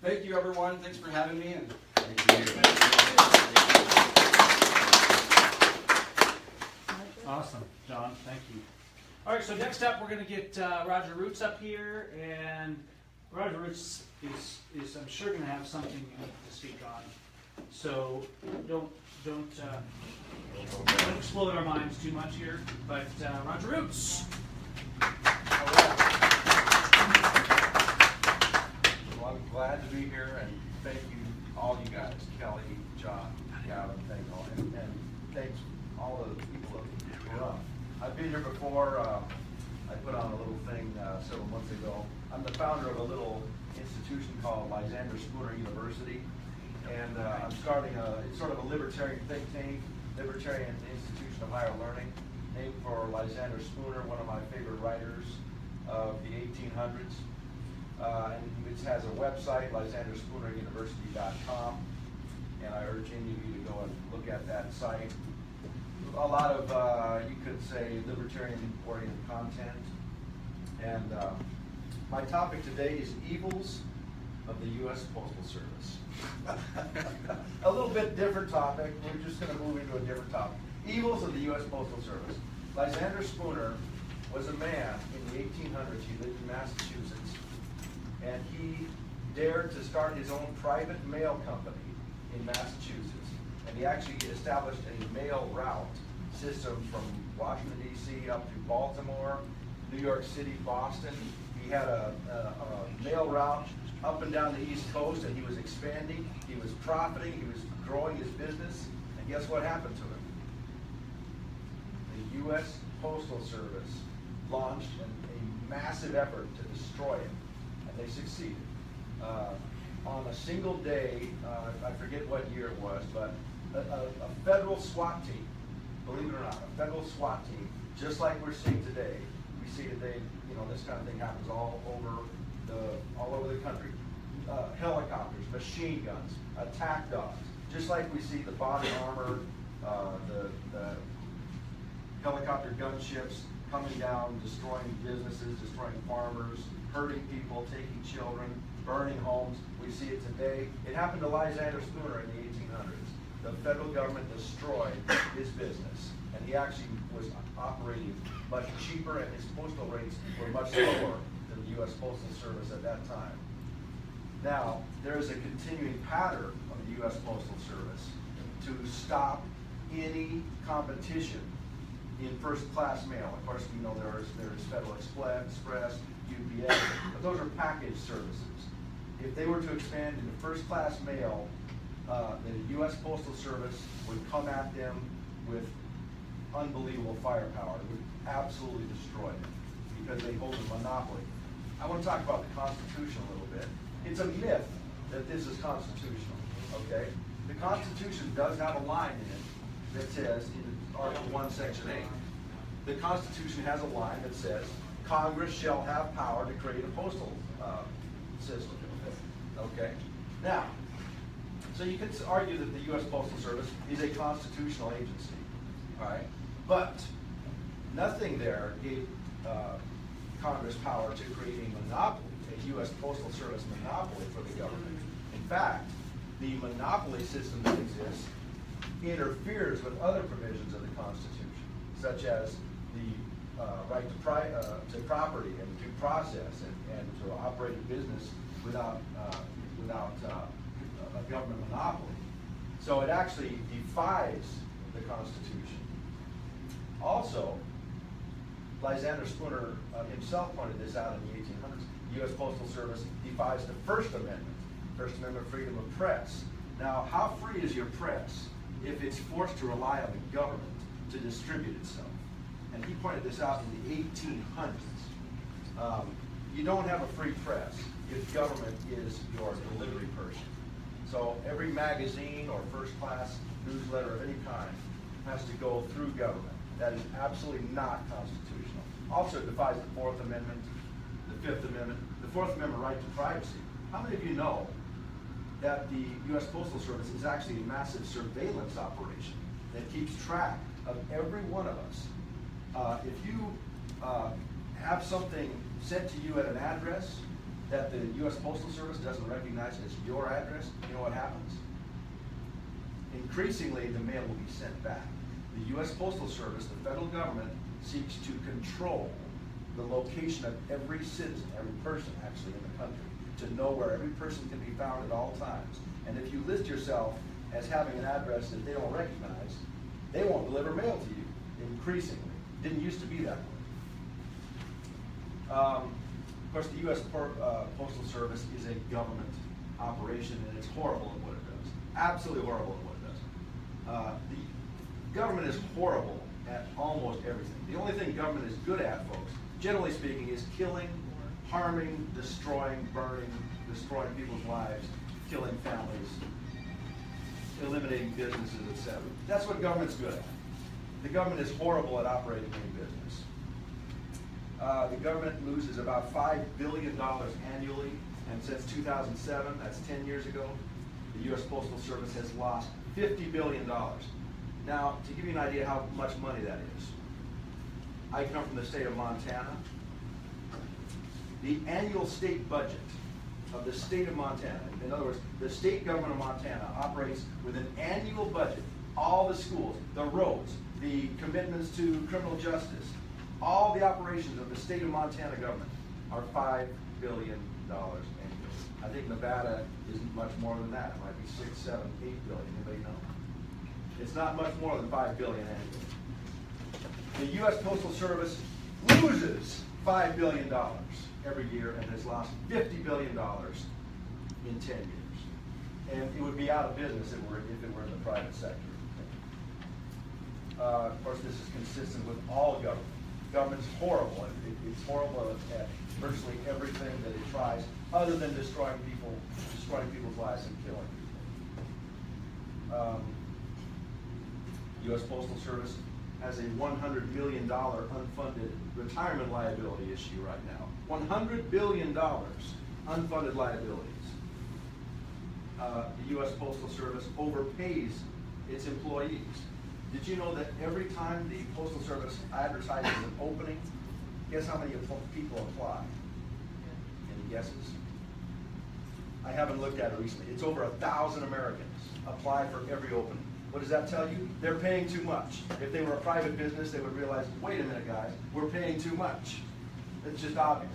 Thank you, everyone. Thanks for having me. And thank you. Awesome, John, thank you. All right, so next up, we're gonna get Roger Roots up here, and Roger Roots is I'm sure gonna have something unique to speak on. So don't explode our minds too much here, but Roger Roots. Well, I'm glad to be here, and thank you, all you guys, Kelly, John, Gavin, and thanks all of the people that showed up. I've been here before. I put on a little thing several months ago. I'm the founder of a little institution called Lysander Spooner University, and I'm starting it's sort of a libertarian think tank, libertarian institution of higher learning, named for Lysander Spooner, one of my favorite writers of the 1800s. And it has a website, lysanderspooneruniversity.com, and I urge any of you to go and look at that site. A lot of, you could say, libertarian-oriented content. And my topic today is evils of the U.S. Postal Service. A little bit different topic. We're just going to move into a different topic. Evils of the U.S. Postal Service. Lysander Spooner was a man in the 1800s. He lived in Massachusetts. And he dared to start his own private mail company in Massachusetts. And he actually established a mail route system from Washington, D.C. up to Baltimore, New York City, Boston. He had a mail route up and down the East Coast, and he was expanding. He was profiting. He was growing his business. And guess what happened to him? The U.S. Postal Service launched a massive effort to destroy him, and they succeeded. On a single day, I forget what year it was, but a federal SWAT team, believe it or not, a federal SWAT team, just like we're seeing today. We see today, this kind of thing happens all over the country. Helicopters, machine guns, attack dogs, just like we see the body armor, the helicopter gunships coming down, destroying businesses, destroying farmers, hurting people, taking children, burning homes. We see it today. It happened to Lysander Spooner in the 1800s. The federal government destroyed his business, and he actually was operating much cheaper, and his postal rates were much lower than the U.S. Postal Service at that time. Now, there is a continuing pattern of the U.S. Postal Service to stop any competition in first-class mail. Of course, we know there's Federal Express, UPS, but those are package services. If they were to expand into first-class mail, the U.S. Postal Service would come at them with unbelievable firepower. It would absolutely destroy them because they hold a monopoly. I want to talk about the Constitution a little bit. It's a myth that this is constitutional, okay? The Constitution does have a line in it that says, in Article 1, Section 8, the Constitution has a line that says, Congress shall have power to create a postal system, okay? Now, so you could argue that the U.S. Postal Service is a constitutional agency, all right? But nothing there gave Congress power to create a monopoly, a U.S. Postal Service monopoly for the government. In fact, the monopoly system that exists interferes with other provisions of the Constitution, such as the right to property and due process and to operate a business without a government monopoly. So it actually defies the Constitution. Also, Lysander Spooner himself pointed this out in the 1800s. The U.S. Postal Service defies the First Amendment. First Amendment freedom of press. Now, how free is your press if it's forced to rely on the government to distribute itself? And he pointed this out in the 1800s. You don't have a free press if government is your delivery person. So every magazine or first-class newsletter of any kind has to go through government. That is absolutely not constitutional. Also, it defies the Fourth Amendment, the Fifth Amendment, the Fourth Amendment right to privacy. How many of you know that the U.S. Postal Service is actually a massive surveillance operation that keeps track of every one of us? If you have something sent to you at an address that the U.S. Postal Service doesn't recognize as your address, you know what happens? Increasingly, the mail will be sent back. The U.S. Postal Service, the federal government, seeks to control the location of every citizen, every person actually in the country, to know where every person can be found at all times. And if you list yourself as having an address that they don't recognize, they won't deliver mail to you, increasingly. Didn't used to be that way. Of course, the U.S. Postal Service is a government operation, and it's horrible at what it does. Absolutely horrible at what it does. The government is horrible at almost everything. The only thing government is good at, folks, generally speaking, is killing, harming, destroying, burning, destroying people's lives, killing families, eliminating businesses, etc. That's what government's good at. The government is horrible at operating any business. The government loses about $5 billion annually, and since 2007, that's 10 years ago, the U.S. Postal Service has lost $50 billion. Now, to give you an idea how much money that is, I come from the state of Montana. The annual state budget of the state of Montana, in other words, the state government of Montana operates with an annual budget, all the schools, the roads, the commitments to criminal justice, all the operations of the state of Montana government are $5 billion annually. I think Nevada isn't much more than that. It might be 6, 7, 8 billion. Anybody know? It's not much more than $5 billion annually. The U.S. Postal Service loses $5 billion every year and has lost $50 billion in 10 years. And it would be out of business if it were in the private sector. Of course, this is consistent with all government. Government's horrible. It's horrible at virtually everything that it tries, other than destroying people's lives and killing people. U.S. Postal Service has a $100 million unfunded retirement liability issue right now. $100 billion unfunded liabilities. The U.S. Postal Service overpays its employees. Did you know that every time the Postal Service advertises an opening, guess how many people apply? Any guesses? I haven't looked at it recently. It's over 1,000 Americans apply for every opening. What does that tell you? They're paying too much. If they were a private business, they would realize, wait a minute, guys, we're paying too much. It's just obvious.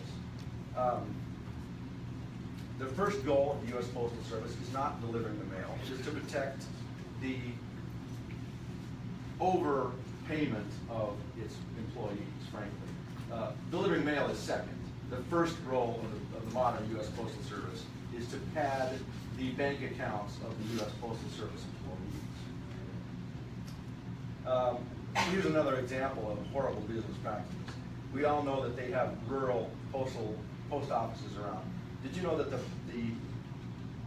The first goal of the U.S. Postal Service is not delivering the mail. It is to protect the overpayment of its employees, frankly. Delivering mail is second. The first role of the modern U.S. Postal Service is to pad the bank accounts of the U.S. Postal Service employees. Here's another example of horrible business practices. We all know that they have rural post offices around. Did you know that the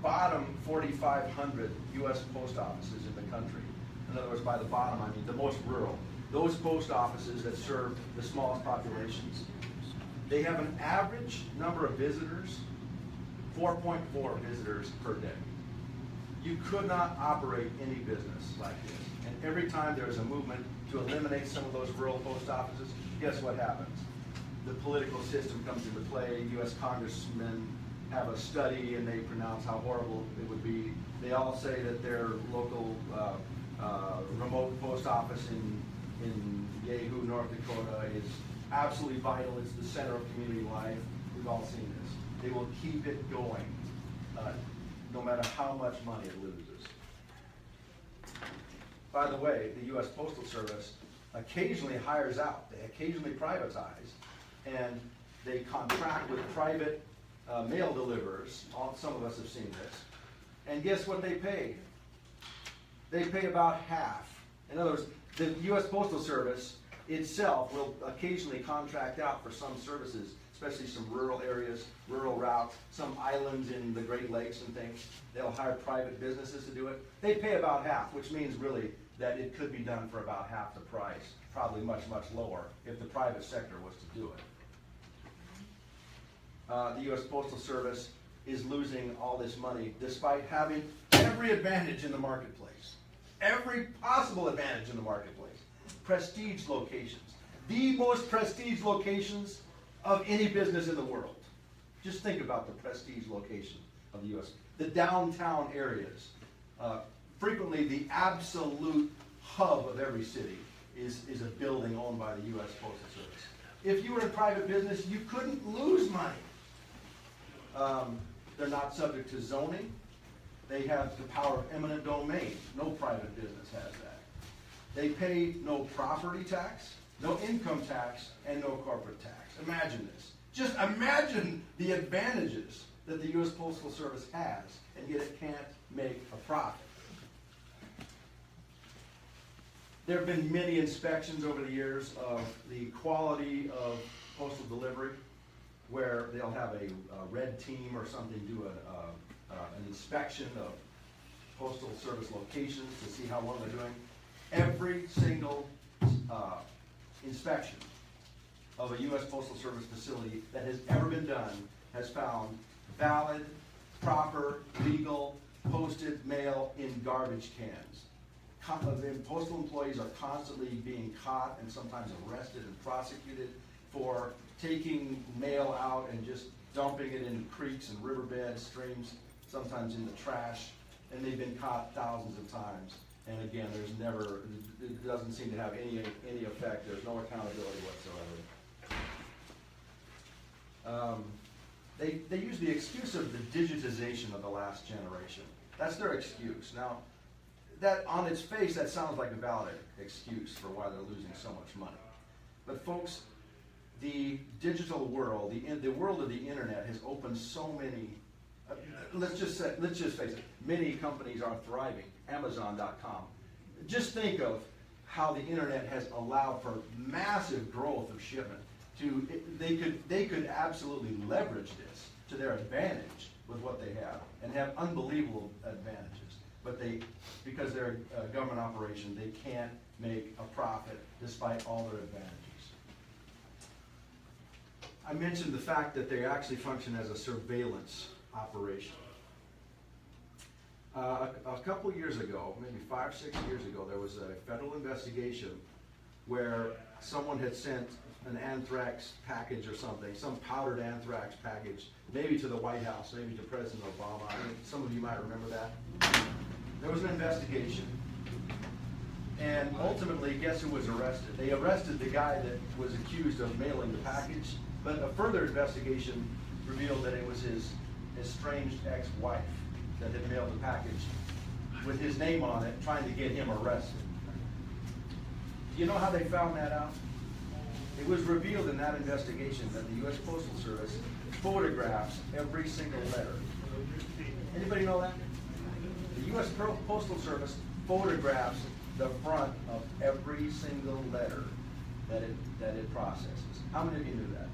bottom 4,500 U.S. post offices in the country, in other words, by the bottom, I mean the most rural, those post offices that serve the smallest populations, they have an average number of visitors, 4.4 visitors per day. You could not operate any business like this. And every time there is a movement to eliminate some of those rural post offices, guess what happens? The political system comes into play. U.S. congressmen have a study and they pronounce how horrible it would be. They all say that their local remote post office in Yahoo, North Dakota is absolutely vital. It's the center of community life. We've all seen this. They will keep it going no matter how much money it loses. By the way, the U.S. Postal Service occasionally hires out. They occasionally privatize, and they contract with private mail deliverers. Some of us have seen this. And guess what they pay? They pay about half. In other words, the U.S. Postal Service itself will occasionally contract out for some services, especially some rural areas, rural routes, some islands in the Great Lakes and things. They'll hire private businesses to do it. They pay about half, which means really that it could be done for about half the price, probably much, much lower if the private sector was to do it. The U.S. Postal Service is losing all this money despite having every advantage in the marketplace. Every possible advantage in the marketplace. Prestige locations. The most prestige locations of any business in the world. Just think about the prestige location of the U.S. The downtown areas. Frequently the absolute hub of every city is a building owned by the U.S. Postal Service. If you were in private business, you couldn't lose money. They're not subject to zoning. They have the power of eminent domain. No private business has that. They pay no property tax, no income tax, and no corporate tax. Imagine this. Just imagine the advantages that the U.S. Postal Service has, and yet it can't make a profit. There have been many inspections over the years of the quality of postal delivery, where they'll have a red team or something do an inspection of postal service locations to see how well they're doing. Every single inspection of a U.S. Postal Service facility that has ever been done has found valid, proper, legal, posted mail in garbage cans. Postal employees are constantly being caught and sometimes arrested and prosecuted for taking mail out and just dumping it in creeks and riverbeds, streams, sometimes in the trash, and they've been caught thousands of times. And again, it doesn't seem to have any effect. There's no accountability whatsoever. They use the excuse of the digitization of the last generation. That's their excuse. Now, that on its face, that sounds like a valid excuse for why they're losing so much money. But folks, the digital world, the world of the internet has opened so many, let's just face it, many companies are thriving. Amazon.com. Just think of how the internet has allowed for massive growth of shipment. They could absolutely leverage this to their advantage with what they have and have unbelievable advantages. But because they're a government operation, they can't make a profit despite all their advantages. I mentioned the fact that they actually function as a surveillance operation. A couple years ago, maybe 5, 6 years ago, there was a federal investigation where someone had sent an anthrax package or something, some powdered anthrax package, maybe to the White House, maybe to President Obama. I mean, some of you might remember that. There was an investigation, and ultimately, guess who was arrested? They arrested the guy that was accused of mailing the package, but a further investigation revealed that it was his estranged ex-wife that had mailed the package with his name on it, trying to get him arrested. Do you know how they found that out? It was revealed in that investigation that the U.S. Postal Service photographs every single letter. Anybody know that? The U.S. Postal Service photographs the front of every single letter that it processes. How many of you knew that?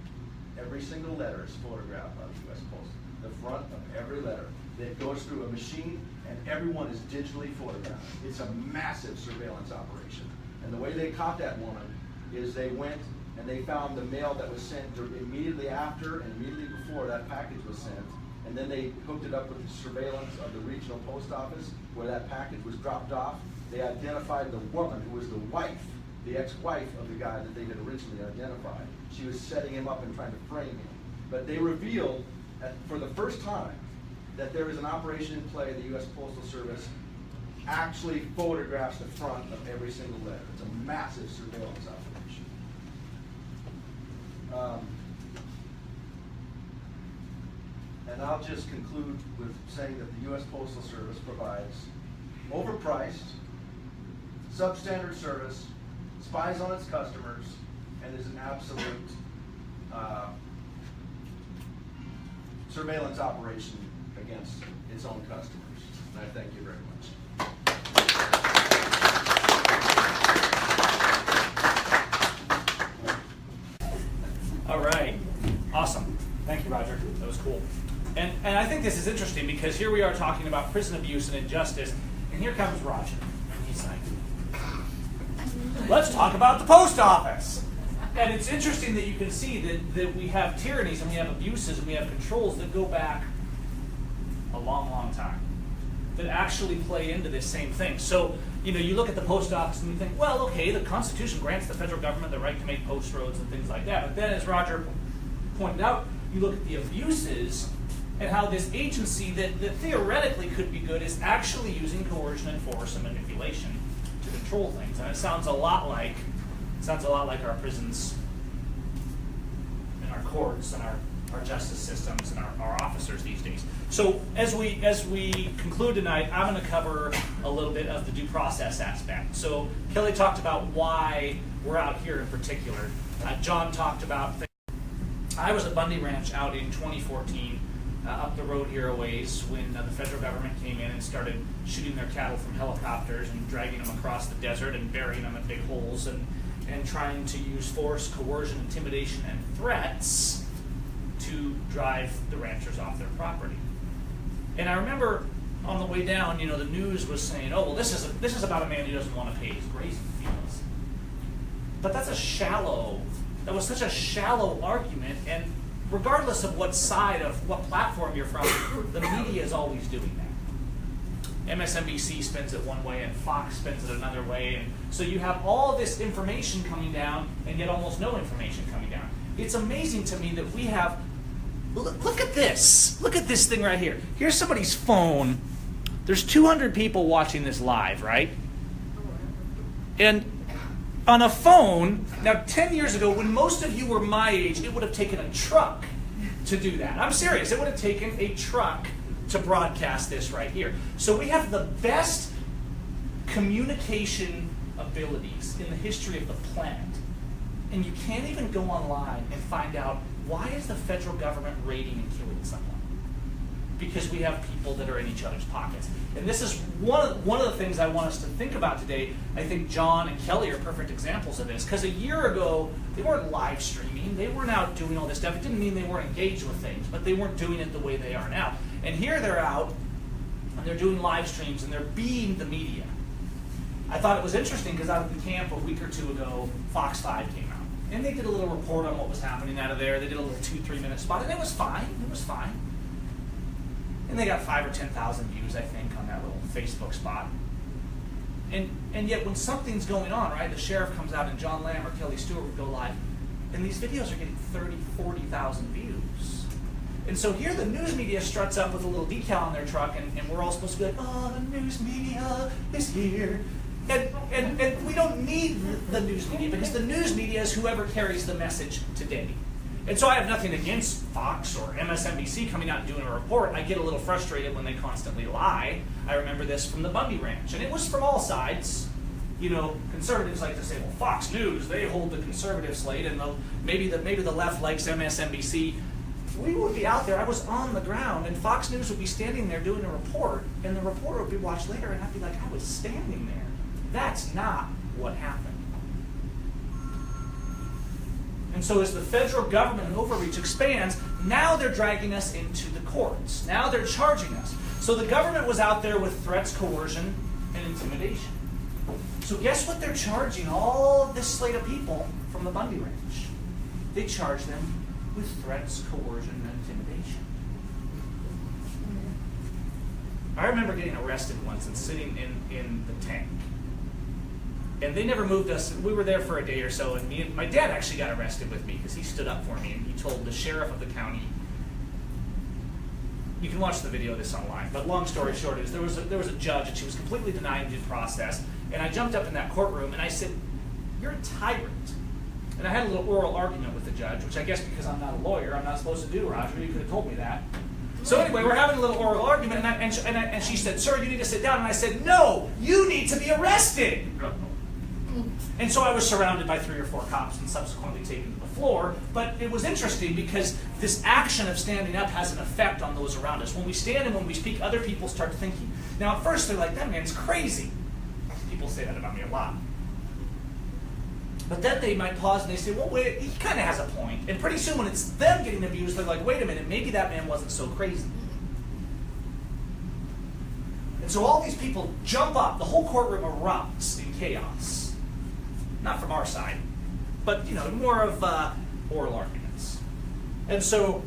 Every single letter is photographed by the U.S. Postal. The front of every letter that goes through a machine, and everyone is digitally photographed. It's a massive surveillance operation. And the way they caught that woman is they went and they found the mail that was sent immediately after and immediately before that package was sent. And then they hooked it up with the surveillance of the regional post office where that package was dropped off. They identified the woman who was the wife, the ex-wife of the guy that they had originally identified. She was setting him up and trying to frame him. But they revealed for the first time that there is an operation in play. The U.S. Postal Service actually photographs the front of every single letter. It's a massive surveillance operation. And I'll just conclude with saying that the U.S. Postal Service provides overpriced, substandard service, spies on its customers, and is an absolute surveillance operation against its own customers. And I thank you very much. All right, awesome. Thank you, Roger. That was cool. And I think this is interesting because here we are talking about prison abuse and injustice, and here comes Roger. And he's like, let's talk about the post office. And it's interesting that you can see that we have tyrannies and we have abuses and we have controls that go back a long, long time that actually play into this same thing. So, you know, you look at the post office and you think, well, okay, the Constitution grants the federal government the right to make post roads and things like that. But then, as Roger pointed out, you look at the abuses and how this agency that theoretically could be good is actually using coercion and force and manipulation to control things. And it sounds a lot like our prisons and our courts and our justice systems and our officers these days. So as we conclude tonight, I'm going to cover a little bit of the due process aspect. So Kelly talked about why we're out here in particular. John talked about things. I was at Bundy Ranch out in 2014, up the road here a ways, when the federal government came in and started shooting their cattle from helicopters and dragging them across the desert and burying them in big holes and trying to use force, coercion, intimidation, and threats to drive the ranchers off their property. And I remember on the way down, you know, the news was saying, oh, well, this is about a man who doesn't want to pay his grazing fees. But that was such a shallow argument, and regardless of what side of what platform you're from, the media is always doing that. MSNBC spins it one way and Fox spins it another way, and so you have all this information coming down and yet almost no information coming down. It's amazing to me that we have, look at this thing right here. Here's somebody's phone. There's 200 people watching this live, right? And on a phone, now 10 years ago, when most of you were my age, it would have taken a truck to do that. I'm serious, it would have taken a truck to broadcast this right here. So we have the best communication abilities in the history of the planet. And you can't even go online and find out, why is the federal government raiding and killing someone? Because we have people that are in each other's pockets. And this is one of the things I want us to think about today. I think John and Kelly are perfect examples of this. Because a year ago, they weren't live streaming. They weren't out doing all this stuff. It didn't mean they weren't engaged with things, but they weren't doing it the way they are now. And here they're out, and they're doing live streams, and they're being the media. I thought it was interesting because out of the camp a week or two ago, Fox 5 came out. And they did a little report on what was happening out of there. They did a little 2-3 minute spot, and it was fine. It was fine. And they got 5,000 or 10,000 views, I think, on that little Facebook spot. And yet when something's going on, right, the sheriff comes out and John Lamb or Kelli Stewart would go live, and these videos are getting 30,000, 40,000 views. And so here the news media struts up with a little decal on their truck, and we're all supposed to be like, oh, the news media is here. And we don't need the news media, because the news media is whoever carries the message today. And so I have nothing against Fox or MSNBC coming out and doing a report. I get a little frustrated when they constantly lie. I remember this from the Bundy Ranch, and it was from all sides. You know, conservatives like to say, well, Fox News, they hold the conservative slate, and maybe the left likes MSNBC. We would be out there, I was on the ground, and Fox News would be standing there doing a report, and the reporter would be watched later, and I'd be like, I was standing there. That's not what happened. And so as the federal government and overreach expands, now they're dragging us into the courts. Now they're charging us. So the government was out there with threats, coercion, and intimidation. So guess what they're charging all of this slate of people from the Bundy Ranch? They charge them with threats, coercion, and intimidation. I remember getting arrested once and sitting in the tank. And they never moved us. We were there for a day or so, and my dad actually got arrested with me because he stood up for me, and he told the sheriff of the county. You can watch the video of this online, but long story short is there was a judge, and she was completely denying due process. And I jumped up in that courtroom, and I said, "You're a tyrant." And I had a little oral argument with the judge, which I guess because I'm not a lawyer, I'm not supposed to do, Roger. You could have told me that. So anyway, we're having a little oral argument, and she said, "Sir, you need to sit down." And I said, "No, you need to be arrested." And so I was surrounded by 3 or 4 cops and subsequently taken to the floor. But it was interesting because this action of standing up has an effect on those around us. When we stand and when we speak, other people start thinking. Now at first they're like, that man's crazy. People say that about me a lot. But then they might pause and they say, well, wait, he kind of has a point. And pretty soon when it's them getting abused, they're like, wait a minute, maybe that man wasn't so crazy. And so all these people jump up. The whole courtroom erupts in chaos. Not from our side, but more of oral arguments. And so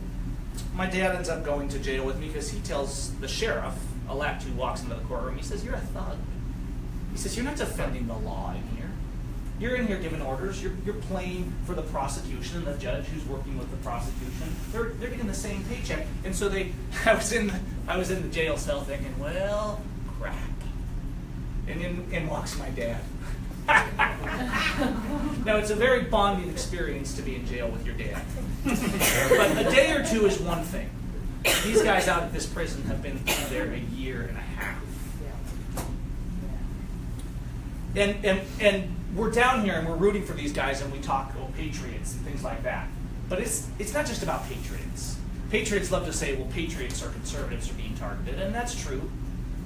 my dad ends up going to jail with me because he tells the sheriff, elect, who walks into the courtroom, he says, you're a thug. He says, you're not defending the law in here. You're in here giving orders. You're playing for the prosecution and the judge who's working with the prosecution. They're getting the same paycheck. And so I was in the jail cell thinking, well, crap. And in walks my dad. Now, it's a very bonding experience to be in jail with your dad. But a day or two is one thing. These guys out at this prison have been in there a year and a half. And we're down here and we're rooting for these guys and we talk patriots and things like that. But it's not just about patriots. Patriots love to say, well, patriots or conservatives are being targeted, and that's true.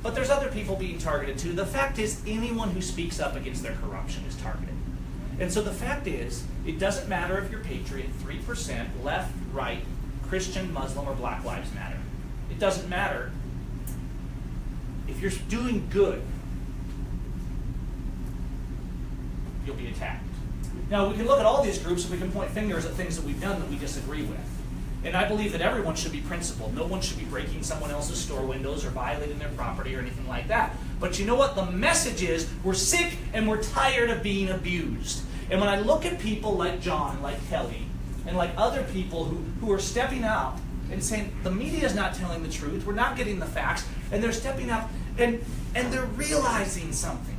But there's other people being targeted too. The fact is, anyone who speaks up against their corruption is targeted. And so the fact is, it doesn't matter if you're patriot, 3%, left, right, Christian, Muslim, or Black Lives Matter. It doesn't matter. If you're doing good, you'll be attacked. Now, we can look at all these groups and we can point fingers at things that we've done that we disagree with. And I believe that everyone should be principled. No one should be breaking someone else's store windows or violating their property or anything like that. But you know what? The message is we're sick and we're tired of being abused. And when I look at people like John, like Kelly, and like other people who are stepping up and saying, the media is not telling the truth, we're not getting the facts, and they're stepping up and they're realizing something.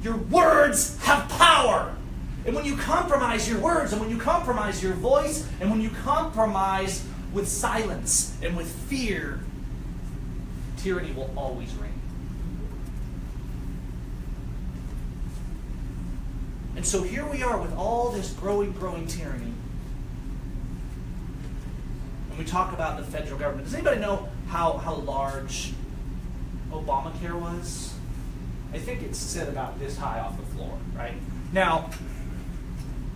Your words have power. And when you compromise your words, and when you compromise your voice, and when you compromise with silence and with fear, tyranny will always reign. And so here we are with all this growing tyranny. And we talk about the federal government. Does anybody know how large Obamacare was? I think it's set about this high off the floor, right? Now,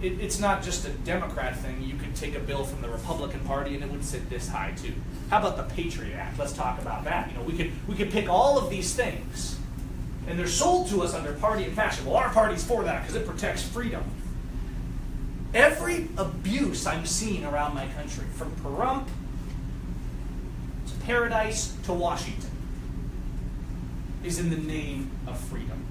it's not just a Democrat thing. You could take a bill from the Republican Party and it would sit this high too. How about the Patriot Act? Let's talk about that. We could pick all of these things, and they're sold to us under party and faction. Well, our party's for that because it protects freedom. Every abuse I'm seeing around my country, from Pahrump to Paradise to Washington, is in the name of freedom.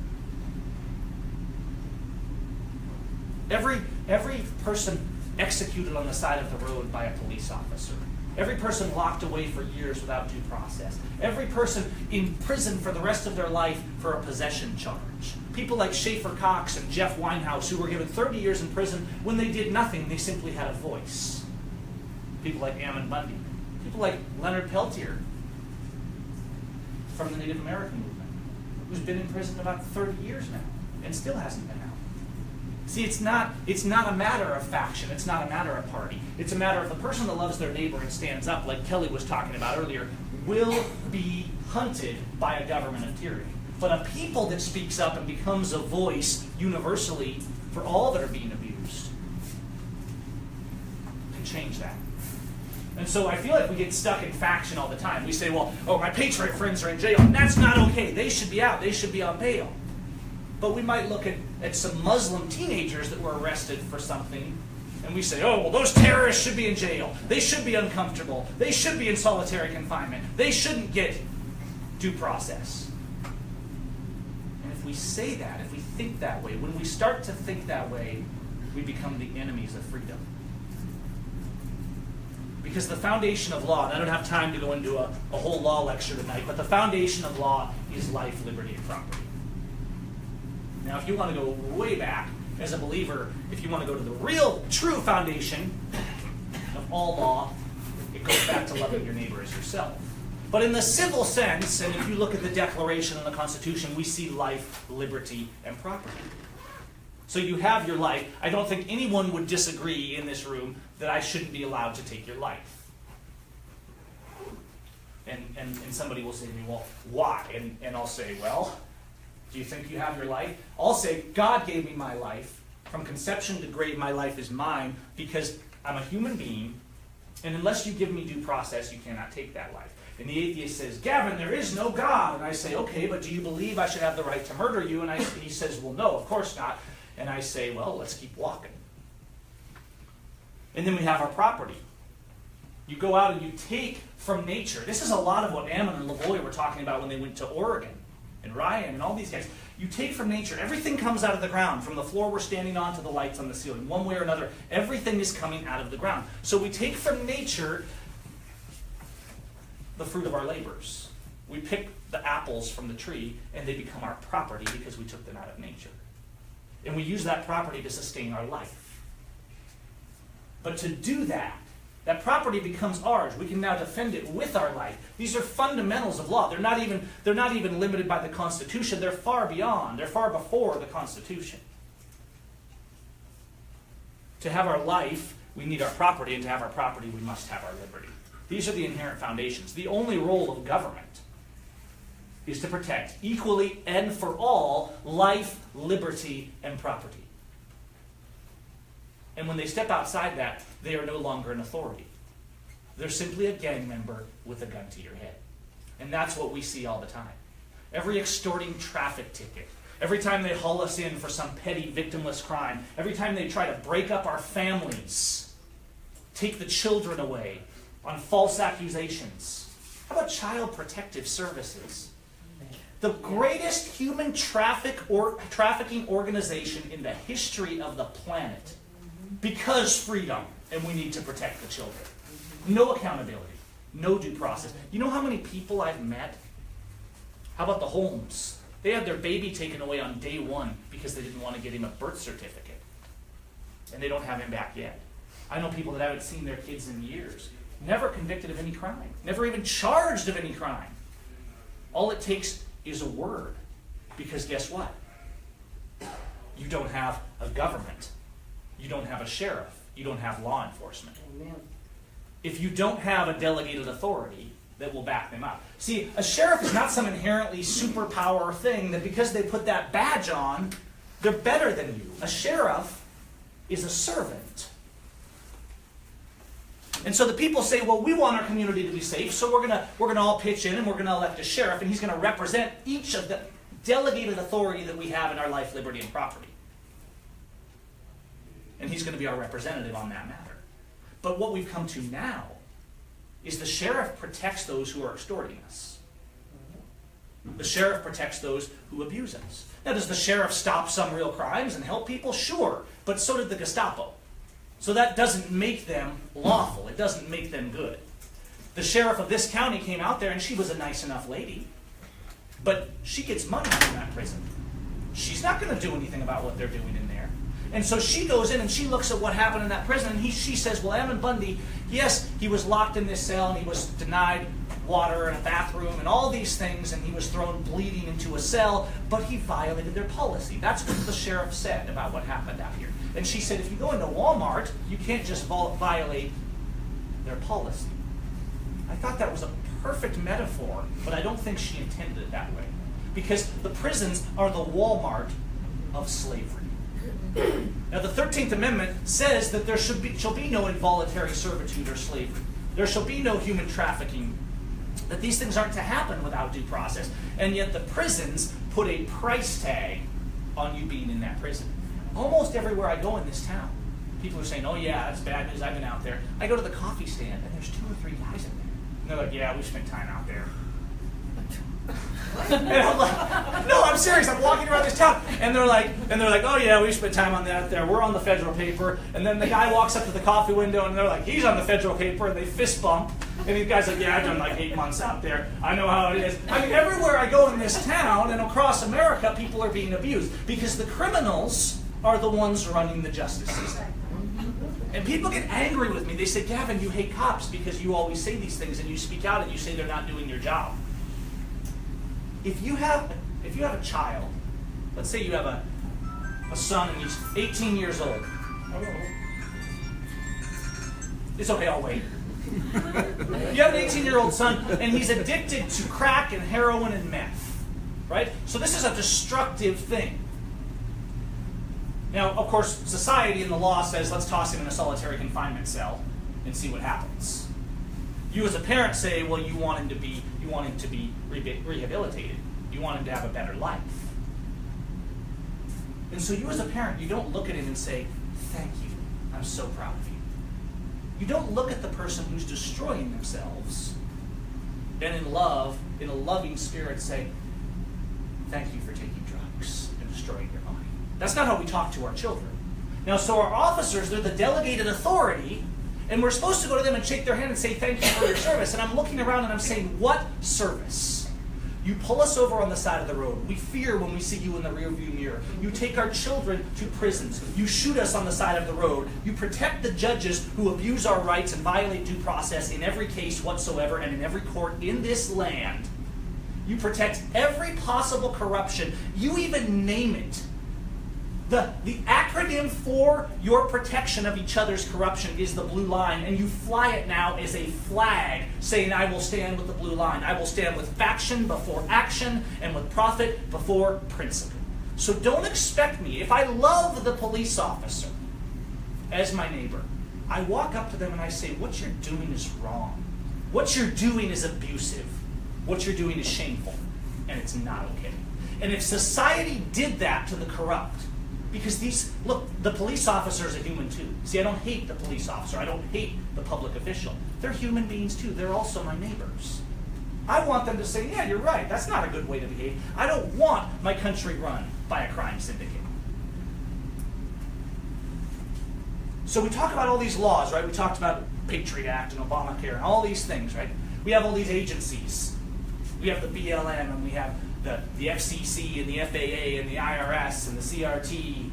Every person executed on the side of the road by a police officer. Every person locked away for years without due process. Every person in prison for the rest of their life for a possession charge. People like Schaefer Cox and Jeff Winehouse, who were given 30 years in prison when they did nothing, they simply had a voice. People like Ammon Bundy. People like Leonard Peltier from the Native American movement, who's been in prison about 30 years now and still hasn't been out. See, it's not a matter of faction. It's not a matter of party. It's a matter of the person that loves their neighbor and stands up, like Kelly was talking about earlier, will be hunted by a government of tyranny. But a people that speaks up and becomes a voice universally for all that are being abused can change that. And so I feel like we get stuck in faction all the time. We say, well, my patriot friends are in jail. And that's not okay. They should be out. They should be on bail. But we might look at some Muslim teenagers that were arrested for something, and we say, those terrorists should be in jail. They should be uncomfortable. They should be in solitary confinement. They shouldn't get due process. And if we say that, if we think that way, when we start to think that way, we become the enemies of freedom. Because the foundation of law, and I don't have time to go into a whole law lecture tonight, but the foundation of law is life, liberty, and property. Now, if you want to go way back as a believer, if you want to go to the real, true foundation of all law, it goes back to loving your neighbor as yourself. But in the civil sense, and if you look at the Declaration and the Constitution, we see life, liberty, and property. So you have your life. I don't think anyone would disagree in this room that I shouldn't be allowed to take your life. And somebody will say to me, well, why? And I'll say, well, do you think you have your life? I'll say, God gave me my life. From conception to grave, my life is mine because I'm a human being, and unless you give me due process, you cannot take that life. And the atheist says, Gavin, there is no God. And I say, okay, but do you believe I should have the right to murder you? And he says, well, no, of course not. And I say, well, let's keep walking. And then we have our property. You go out and you take from nature. This is a lot of what Ammon and Lavoie were talking about when they went to Oregon and Ryan and all these guys. You take from nature. Everything comes out of the ground, from the floor we're standing on to the lights on the ceiling. One way or another, everything is coming out of the ground. So we take from nature the fruit of our labors. We pick the apples from the tree, and they become our property because we took them out of nature. And we use that property to sustain our life. But to do that, that property becomes ours. We can now defend it with our life. These are fundamentals of law. They're not even limited by the Constitution. They're far beyond. They're far before the Constitution. To have our life, we need our property, and to have our property, we must have our liberty. These are the inherent foundations. The only role of government is to protect equally and for all life, liberty, and property. And when they step outside that, they are no longer an authority. They're simply a gang member with a gun to your head. And that's what we see all the time. Every extorting traffic ticket, every time they haul us in for some petty victimless crime, every time they try to break up our families, take the children away on false accusations. How about child protective services? The greatest human trafficking organization in the history of the planet. Because freedom, and we need to protect the children. No accountability, no due process. You know how many people I've met? How about the Holmes? They had their baby taken away on day one because they didn't want to get him a birth certificate. And they don't have him back yet. I know people that haven't seen their kids in years. Never convicted of any crime. Never even charged of any crime. All it takes is a word. Because guess what? You don't have a government. You don't have a sheriff. You don't have law enforcement. Amen. If you don't have a delegated authority that will back them up. See, a sheriff is not some inherently superpower thing that because they put that badge on, they're better than you. A sheriff is a servant. And so the people say, well, we want our community to be safe, so we're gonna all pitch in and we're going to elect a sheriff, and he's going to represent each of the delegated authority that we have in our life, liberty, and property. And he's going to be our representative on that matter. But what we've come to now is the sheriff protects those who are extorting us. The sheriff protects those who abuse us. Now, does the sheriff stop some real crimes and help people? Sure. But so did the Gestapo. So that doesn't make them lawful. It doesn't make them good. The sheriff of this county came out there, and she was a nice enough lady. But she gets money from that prison. She's not going to do anything about what they're doing in there. And so she goes in and she looks at what happened in that prison, and she says, well, Ammon Bundy, yes, he was locked in this cell, and he was denied water and a bathroom and all these things, and he was thrown bleeding into a cell, but he violated their policy. That's what the sheriff said about what happened out here. And she said, if you go into Walmart, you can't just violate their policy. I thought that was a perfect metaphor, but I don't think she intended it that way. Because the prisons are the Walmart of slavery. Now, the 13th Amendment says that there shall be no involuntary servitude or slavery. There shall be no human trafficking. That these things aren't to happen without due process. And yet the prisons put a price tag on you being in that prison. Almost everywhere I go in this town, people are saying, oh yeah, that's bad news, I've been out there. I go to the coffee stand, and there's 2 or 3 guys in there. And they're like, yeah, we spent time out there. And I'm like, no, I'm serious. I'm walking around this town, and they're like, oh yeah, we spent time on that there. We're on the federal paper. And then the guy walks up to the coffee window, and they're like, he's on the federal paper, and they fist bump. And the guy's like, yeah, I've done like 8 months out there. I know how it is. I mean, everywhere I go in this town and across America, people are being abused because the criminals are the ones running the justice system. And people get angry with me. They say, Gavin, you hate cops because you always say these things and you speak out and you say they're not doing your job. If you have a child, let's say you have a a son, and he's 18 years old. It's okay, I'll wait. You have an 18-year-old son, and he's addicted to crack and heroin and meth, right? So this is a destructive thing. Now, of course, society and the law says, let's toss him in a solitary confinement cell and see what happens. You as a parent say, well, you want him to be rehabilitated. You want him to have a better life. And so you as a parent, you don't look at him and say, thank you, I'm so proud of you. You don't look at the person who's destroying themselves and in love, in a loving spirit, say, thank you for taking drugs and destroying your mind. That's not how we talk to our children. Now, so our officers, they're the delegated authority, and we're supposed to go to them and shake their hand and say, thank you for your service. And I'm looking around and I'm saying, what service? You pull us over on the side of the road. We fear when we see you in the rearview mirror. You take our children to prisons. You shoot us on the side of the road. You protect the judges who abuse our rights and violate due process in every case whatsoever and in every court in this land. You protect every possible corruption. You even name it. The acronym for your protection of each other's corruption is the blue line, and you fly it now as a flag, saying, I will stand with the blue line. I will stand with faction before action and with profit before principle. So don't expect me, if I love the police officer as my neighbor, I walk up to them and I say, what you're doing is wrong. What you're doing is abusive. What you're doing is shameful, and it's not okay. And if society did that to the corrupt, because the police officers are human too. See, I don't hate the police officer. I don't hate the public official. They're human beings too. They're also my neighbors. I want them to say, yeah, you're right. That's not a good way to behave. I don't want my country run by a crime syndicate. So we talk about all these laws, right? We talked about Patriot Act and Obamacare and all these things, right? We have all these agencies. We have the BLM and we have the FCC and the FAA and the IRS and the CRT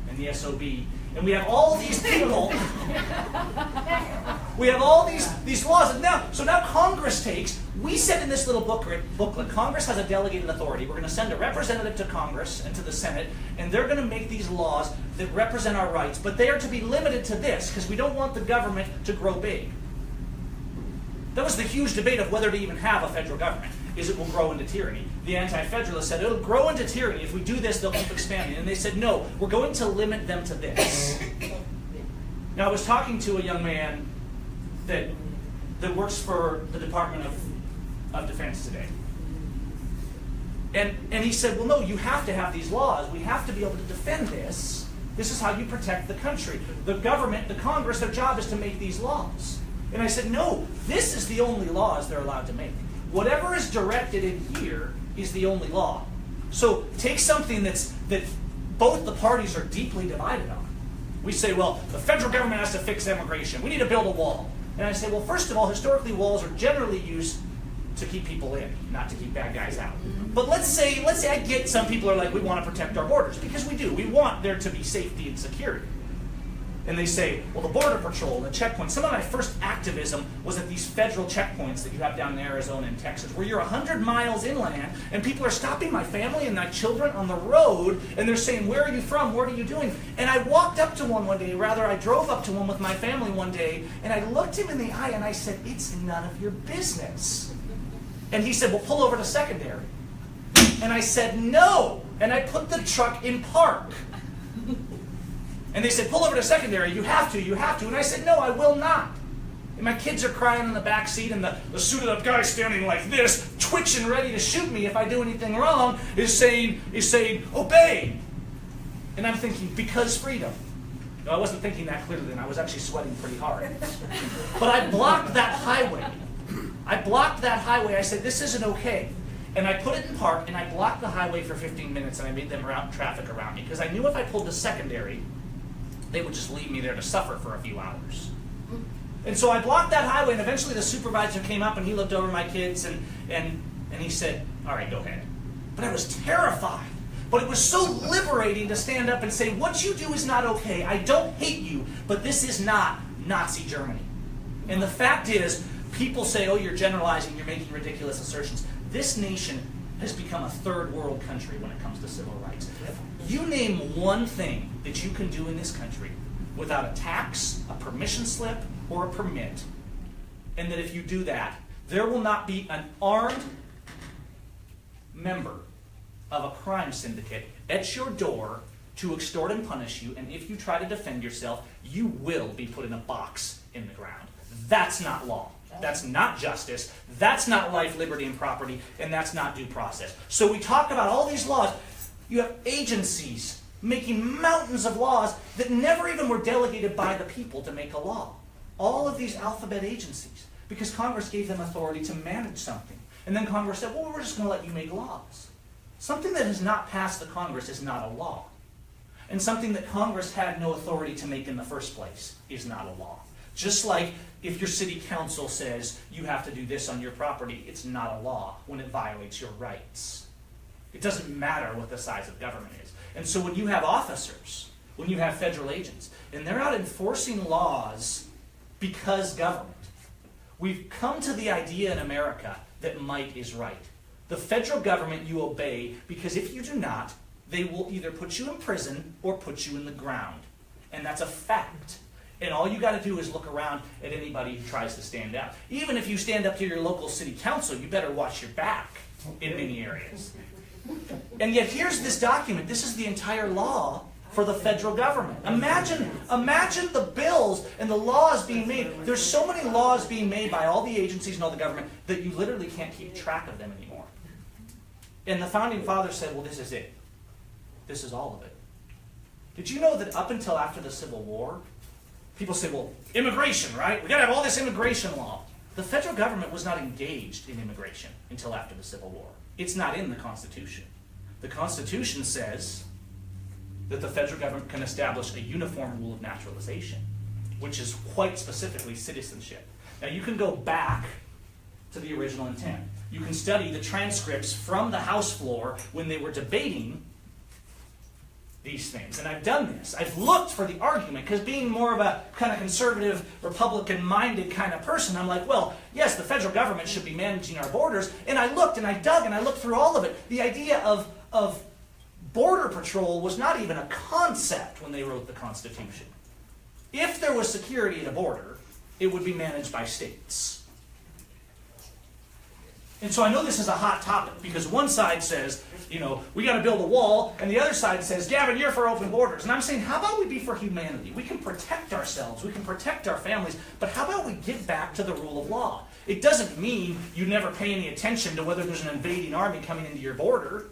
and the SOB. And we have all these people. We have all these laws. And now Congress we said in this little booklet, Congress has a delegated authority. We're going to send a representative to Congress and to the Senate, and they're going to make these laws that represent our rights. But they are to be limited to this, because we don't want the government to grow big. That was the huge debate of whether to even have a federal government. Is it will grow into tyranny. The anti-federalists said it'll grow into tyranny. If we do this, they'll keep expanding. And they said, no, we're going to limit them to this. Now, I was talking to a young man that works for the Department of Defense today. And he said, well, no, you have to have these laws. We have to be able to defend this. This is how you protect the country. The government, the Congress, their job is to make these laws. And I said, no, this is the only laws they're allowed to make. Whatever is directed in here is the only law. So take something that both the parties are deeply divided on. We say, well, the federal government has to fix immigration. We need to build a wall. And I say, well, first of all, historically walls are generally used to keep people in, not to keep bad guys out. But let's say I get some people are like, we want to protect our borders, because we do. We want there to be safety and security. And they say, well, the Border Patrol, the checkpoints. Some of my first activism was at these federal checkpoints that you have down in Arizona and Texas, where you're 100 miles inland, and people are stopping my family and my children on the road, and they're saying, where are you from? What are you doing? And I walked up to one day, I drove up to one with my family one day, and I looked him in the eye, and I said, it's none of your business. And he said, well, pull over to secondary. And I said, no. And I put the truck in park. And they said, pull over to secondary, you have to. And I said, no, I will not. And my kids are crying in the back seat, and the suited up guy standing like this, twitching, ready to shoot me if I do anything wrong, is saying, obey. And I'm thinking, because freedom. No, I wasn't thinking that clearly then. I was actually sweating pretty hard. But I blocked that highway. I said, this isn't okay. And I put it in park, and I blocked the highway for 15 minutes, and I made them route traffic around me, because I knew if I pulled to secondary, they would just leave me there to suffer for a few hours. And so I blocked that highway, and eventually the supervisor came up, and he looked over my kids, and he said, all right, go ahead. But I was terrified. But it was so liberating to stand up and say, what you do is not okay. I don't hate you, but this is not Nazi Germany. And the fact is, people say, oh, you're generalizing, you're making ridiculous assertions. This nation has become a third world country when it comes to civil rights. You name one thing that you can do in this country without a tax, a permission slip, or a permit, and that if you do that, there will not be an armed member of a crime syndicate at your door to extort and punish you, and if you try to defend yourself, you will be put in a box in the ground. That's not law. That's not justice. That's not life, liberty, and property, and that's not due process. So we talk about all these laws. You have agencies making mountains of laws that never even were delegated by the people to make a law. All of these alphabet agencies, because Congress gave them authority to manage something. And then Congress said, well, we're just going to let you make laws. Something that has not passed the Congress is not a law. And something that Congress had no authority to make in the first place is not a law. Just like if your city council says you have to do this on your property, it's not a law when it violates your rights. It doesn't matter what the size of government is. And so when you have officers, when you have federal agents, and they're out enforcing laws because government, we've come to the idea in America that might is right. The federal government you obey because if you do not, they will either put you in prison or put you in the ground. And that's a fact. And all you got to do is look around at anybody who tries to stand up. Even if you stand up to your local city council, you better watch your back in many areas. And yet here's this document. This is the entire law for the federal government. Imagine the bills and the laws being made. There's so many laws being made by all the agencies and all the government that you literally can't keep track of them anymore. And the Founding Fathers said, well, this is it. This is all of it. Did you know that up until after the Civil War, people say, well, immigration, right? We got to have all this immigration law. The federal government was not engaged in immigration until after the Civil War. It's not in the Constitution. The Constitution says that the federal government can establish a uniform rule of naturalization, which is quite specifically citizenship. Now you can go back to the original intent. You can study the transcripts from the House floor when they were debating these things. And I've done this. I've looked for the argument, because being more of a kind of conservative, Republican-minded kind of person, I'm like, well, yes, the federal government should be managing our borders. And I looked and I dug and I looked through all of it. The idea of border patrol was not even a concept when they wrote the Constitution. If there was security at a border, it would be managed by states. And so I know this is a hot topic, because one side says, you know, we got to build a wall, and the other side says, Gavin, you're for open borders. And I'm saying, how about we be for humanity? We can protect ourselves, we can protect our families, but how about we get back to the rule of law? It doesn't mean you never pay any attention to whether there's an invading army coming into your border.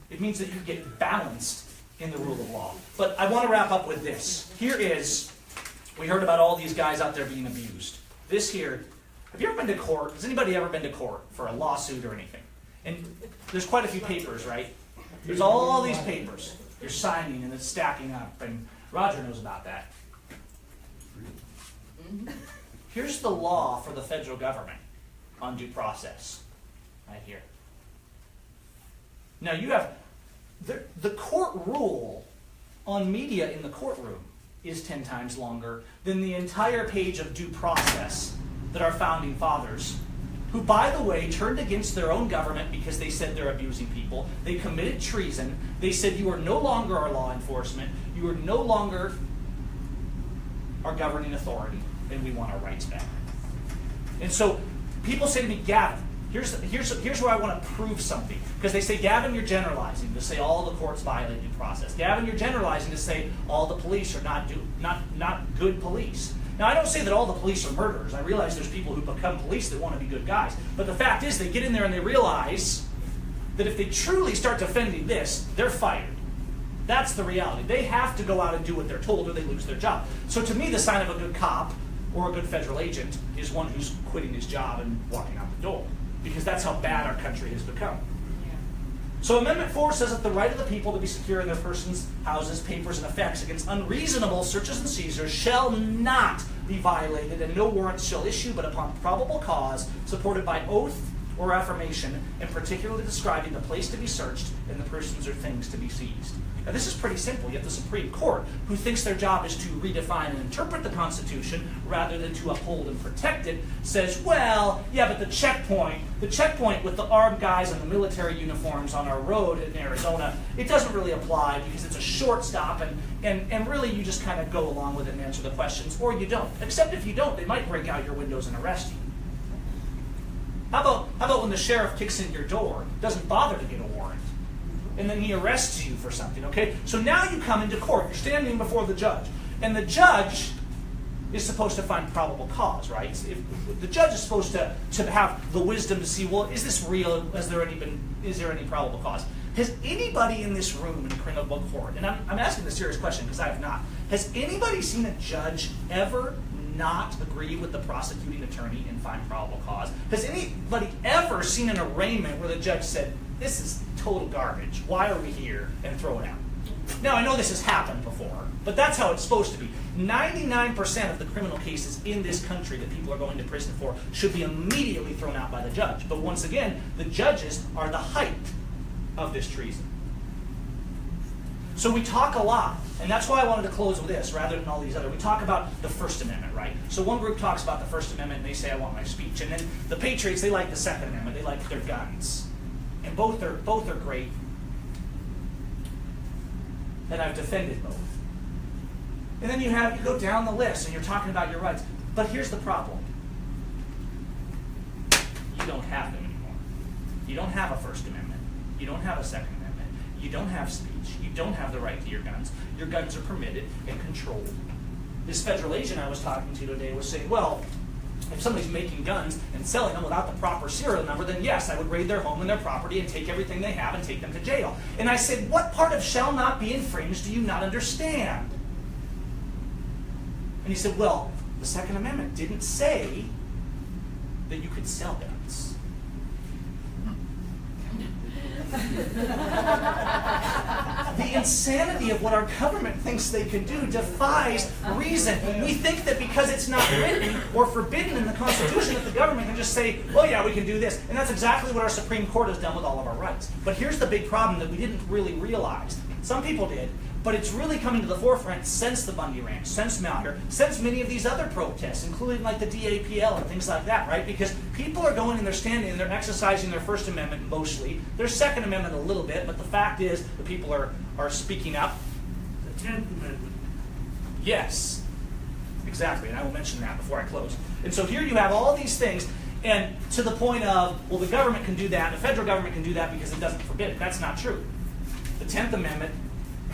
It means that you get balanced in the rule of law. But I want to wrap up with this. Here is, we heard about all these guys out there being abused. This here, have you ever been to court? Has anybody ever been to court for a lawsuit or anything? And there's quite a few papers, right? There's all these papers. You're signing and it's stacking up, and Roger knows about that. Here's the law for the federal government on due process, right here. Now you have, the court rule on media in the courtroom is 10 times longer than the entire page of due process that our founding fathers, who, by the way, turned against their own government because they said they're abusing people. They committed treason. They said, you are no longer our law enforcement. You are no longer our governing authority, and we want our rights back. And so people say to me, Gavin, here's where I want to prove something. Because they say, Gavin, you're generalizing to say all the courts violate due process. Gavin, you're generalizing to say all the police are not good police. Now, I don't say that all the police are murderers. I realize there's people who become police that want to be good guys. But the fact is, they get in there and they realize that if they truly start defending this, they're fired. That's the reality. They have to go out and do what they're told or they lose their job. So to me, the sign of a good cop or a good federal agent is one who's quitting his job and walking out the door. Because that's how bad our country has become. So Amendment 4 says that the right of the people to be secure in their persons, houses, papers, and effects against unreasonable searches and seizures shall not be violated, and no warrant shall issue but upon probable cause, supported by oath or affirmation, and particularly describing the place to be searched and the persons or things to be seized. Now, this is pretty simple. Yet the Supreme Court, who thinks their job is to redefine and interpret the Constitution rather than to uphold and protect it, says, well, yeah, but the checkpoint with the armed guys in the military uniforms on our road in Arizona, it doesn't really apply because it's a short stop, and really you just kind of go along with it and answer the questions, or you don't. Except if you don't, they might break out your windows and arrest you. How about when the sheriff kicks in your door, doesn't bother to get a warrant, and then he arrests you for something, okay? So now you come into court, you're standing before the judge, and the judge is supposed to find probable cause, right? If the judge is supposed to have the wisdom to see, well, is this real? Is there any probable cause? Has anybody in this room in a criminal court, and I'm asking a serious question because I have not, has anybody seen a judge ever not agree with the prosecuting attorney and find probable cause? Has anybody ever seen an arraignment where the judge said, this is total garbage, why are we here, and throw it out? Now, I know this has happened before, but that's how it's supposed to be. 99% of the criminal cases in this country that people are going to prison for should be immediately thrown out by the judge. But once again, the judges are the height of this treason. So we talk a lot, and that's why I wanted to close with this rather than all these other. We talk about the First Amendment, right? So one group talks about the First Amendment and they say, I want my speech. And then the Patriots, they like the Second Amendment. They like their guns. And both are great. And I've defended both. And then you go down the list and you're talking about your rights. But here's the problem. You don't have them anymore. You don't have a First Amendment. You don't have a Second Amendment. You don't have speech. You don't have the right to your guns. Your guns are permitted and controlled. This federal agent I was talking to today was saying, well, if somebody's making guns and selling them without the proper serial number, then yes, I would raid their home and their property and take everything they have and take them to jail. And I said, what part of shall not be infringed do you not understand? And he said, well, the Second Amendment didn't say that you could sell guns. The insanity of what our government thinks they can do defies reason. We think that because it's not written or forbidden in the Constitution that the government can just say, well, yeah, we can do this. And that's exactly what our Supreme Court has done with all of our rights. But here's the big problem that we didn't really realize. Some people did, but it's really coming to the forefront since the Bundy Ranch, since Malheur, since many of these other protests, including like the DAPL and things like that, right? Because people are going and they're standing and they're exercising their First Amendment mostly, their Second Amendment a little bit, but the fact is the people are speaking up. The 10th Amendment. Yes, exactly, and I will mention that before I close. And so here you have all these things, and to the point of, well, the government can do that, the federal government can do that because it doesn't forbid it. That's not true. The 10th Amendment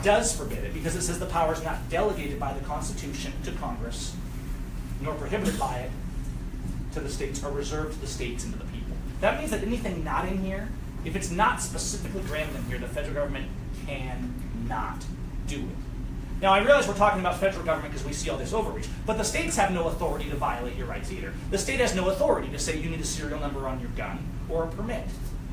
does forbid it because it says the power is not delegated by the Constitution to Congress, nor prohibited by it to the states, or reserved to the states and to the people. That means that anything not in here, if it's not specifically granted in here, the federal government cannot do it. Now, I realize we're talking about federal government because we see all this overreach, but the states have no authority to violate your rights either. The state has no authority to say you need a serial number on your gun or a permit.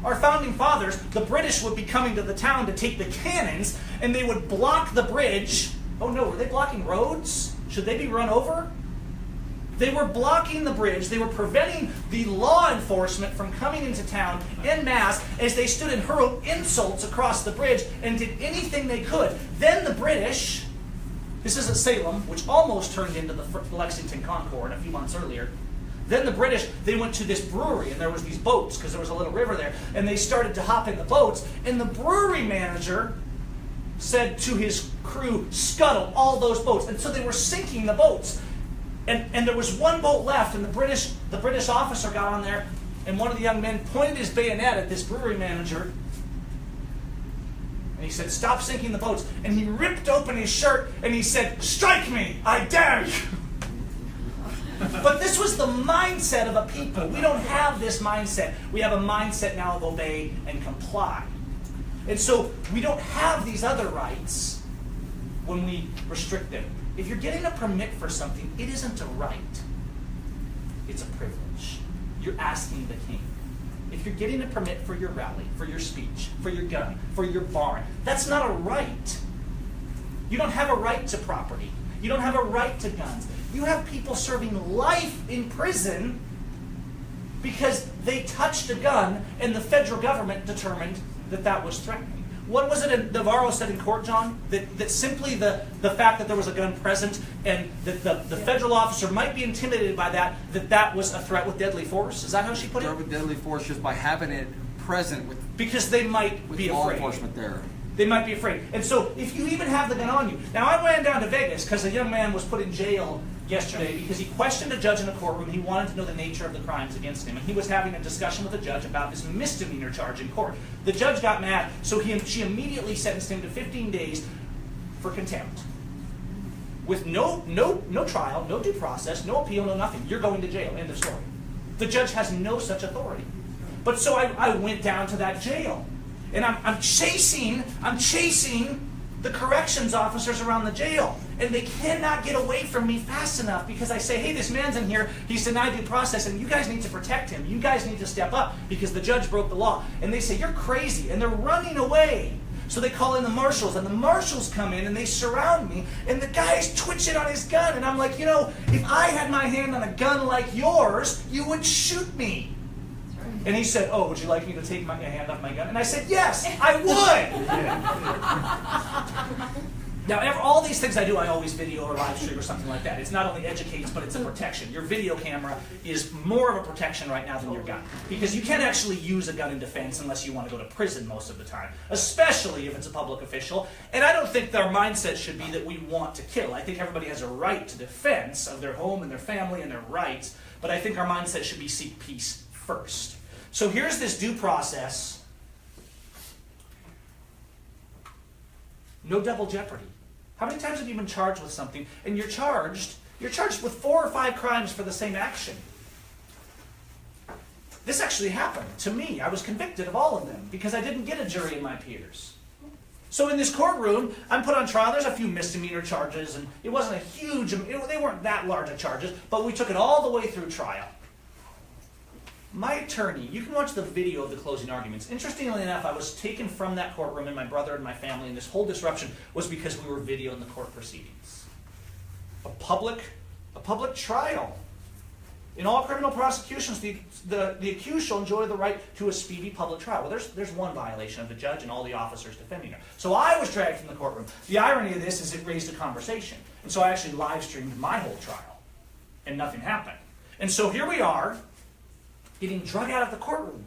Our founding fathers, the British would be coming to the town to take the cannons, and they would block the bridge. Oh no, were they blocking roads? Should they be run over? They were blocking the bridge. They were preventing the law enforcement from coming into town en masse as they stood and hurled insults across the bridge and did anything they could. Then the British, this is at Salem, which almost turned into the Lexington Concord a few months earlier. Then the British, they went to this brewery, and there was these boats, because there was a little river there, and they started to hop in the boats, and the brewery manager said to his crew, scuttle all those boats. And so they were sinking the boats. And there was one boat left, and the British officer got on there, and one of the young men pointed his bayonet at this brewery manager, and he said, stop sinking the boats. And he ripped open his shirt, and he said, strike me, I dare you. But this was the mindset of a people. We don't have this mindset. We have a mindset now of obey and comply. And so we don't have these other rights when we restrict them. If you're getting a permit for something, it isn't a right. It's a privilege. You're asking the king. If you're getting a permit for your rally, for your speech, for your gun, for your barn, that's not a right. You don't have a right to property. You don't have a right to guns. You have people serving life in prison because they touched a gun and the federal government determined that that was threatening. What was it that Navarro said in court, John? That simply the fact that there was a gun present and that the federal officer might be intimidated by that was a threat with deadly force? Is that how she put it? Threat with deadly force just by having it present with because they might be law afraid. enforcement there. They might be afraid. And so if you even have the gun on you. Now I went down to Vegas because a young man was put in jail yesterday because he questioned a judge in a courtroom. He wanted to know the nature of the crimes against him. And he was having a discussion with the judge about this misdemeanor charge in court. The judge got mad, so she immediately sentenced him to 15 days for contempt. With no trial, no due process, no appeal, no nothing. You're going to jail. End of story. The judge has no such authority. But so I went down to that jail. And I'm chasing the corrections officers around the jail. And they cannot get away from me fast enough because I say, hey, this man's in here, he's denied due process, and you guys need to protect him. You guys need to step up because the judge broke the law. And they say, you're crazy, and they're running away. So they call in the marshals, and the marshals come in, and they surround me, and the guy's twitching on his gun. And I'm like, if I had my hand on a gun like yours, you would shoot me. And he said, oh, would you like me to take my hand off my gun? And I said, yes, I would. Now, all these things I do, I always video or live stream or something like that. It's not only educates, but it's a protection. Your video camera is more of a protection right now than your gun. Because you can't actually use a gun in defense unless you want to go to prison most of the time, especially if it's a public official. And I don't think their mindset should be that we want to kill. I think everybody has a right to defense of their home and their family and their rights, but I think our mindset should be seek peace first. So here's this due process. No double jeopardy. How many times have you been charged with something and you're charged with 4 or 5 crimes for the same action? This actually happened to me. I was convicted of all of them because I didn't get a jury in my peers. So in this courtroom, I'm put on trial. There's a few misdemeanor charges, and it wasn't a huge, they weren't that large of charges, but we took it all the way through trial. My attorney, you can watch the video of the closing arguments. Interestingly enough, I was taken from that courtroom, and my brother and my family, and this whole disruption was because we were videoing the court proceedings. A public trial. In all criminal prosecutions, the accused shall enjoy the right to a speedy public trial. Well, there's one violation of the judge and all the officers defending her. So I was dragged from the courtroom. The irony of this is it raised a conversation. And so I actually live streamed my whole trial, and nothing happened. And so here we are, getting drug out of the courtroom.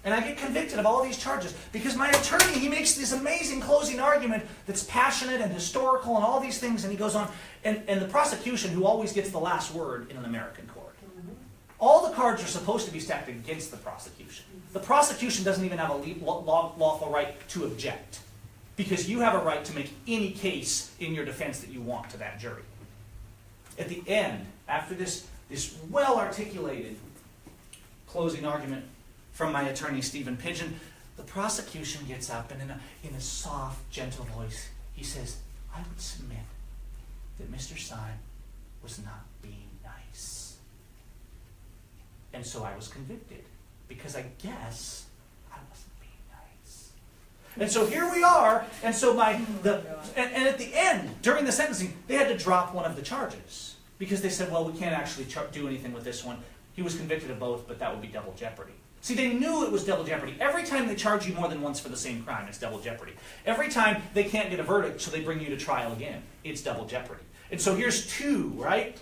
And I get convicted of all these charges because my attorney, he makes this amazing closing argument that's passionate and historical and all these things, and he goes on, and the prosecution, who always gets the last word in an American court, all the cards are supposed to be stacked against the prosecution. The prosecution doesn't even have a lawful right to object because you have a right to make any case in your defense that you want to that jury. At the end, after this well-articulated closing argument from my attorney, Stephen Pidgeon, the prosecution gets up and in a soft, gentle voice, he says, I would submit that Mr. Seim was not being nice. And so I was convicted because I guess I wasn't being nice. And so here we are, and so and at the end, during the sentencing, they had to drop one of the charges. Because they said, well, we can't actually do anything with this one. He was convicted of both, but that would be double jeopardy. See, they knew it was double jeopardy. Every time they charge you more than once for the same crime, it's double jeopardy. Every time they can't get a verdict, so they bring you to trial again, it's double jeopardy. And so here's 2, right?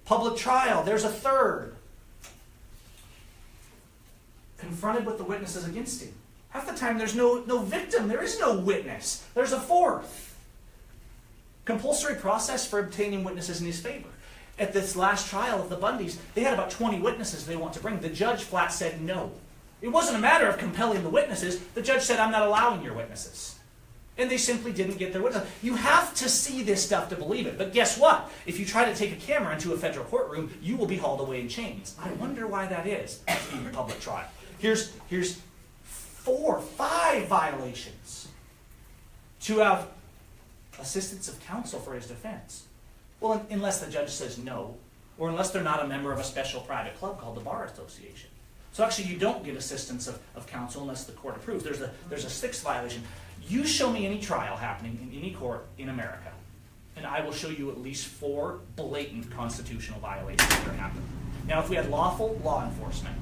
Public trial, there's a 3rd. Confronted with the witnesses against him. Half the time there's no victim, there is no witness. There's a 4th. Compulsory process for obtaining witnesses in his favor. At this last trial of the Bundys, they had about 20 witnesses they want to bring. The judge flat said no. It wasn't a matter of compelling the witnesses. The judge said, I'm not allowing your witnesses. And they simply didn't get their witnesses. You have to see this stuff to believe it. But guess what? If you try to take a camera into a federal courtroom, you will be hauled away in chains. I wonder why that is in a public trial. Here's 4, 5 violations. To have assistance of counsel for his defense. Well, unless the judge says no, or unless they're not a member of a special private club called the Bar Association. So actually you don't get assistance of counsel unless the court approves. There's a 6th violation. You show me any trial happening in any court in America, and I will show you at least 4 blatant constitutional violations that are happening. Now, if we had lawful law enforcement,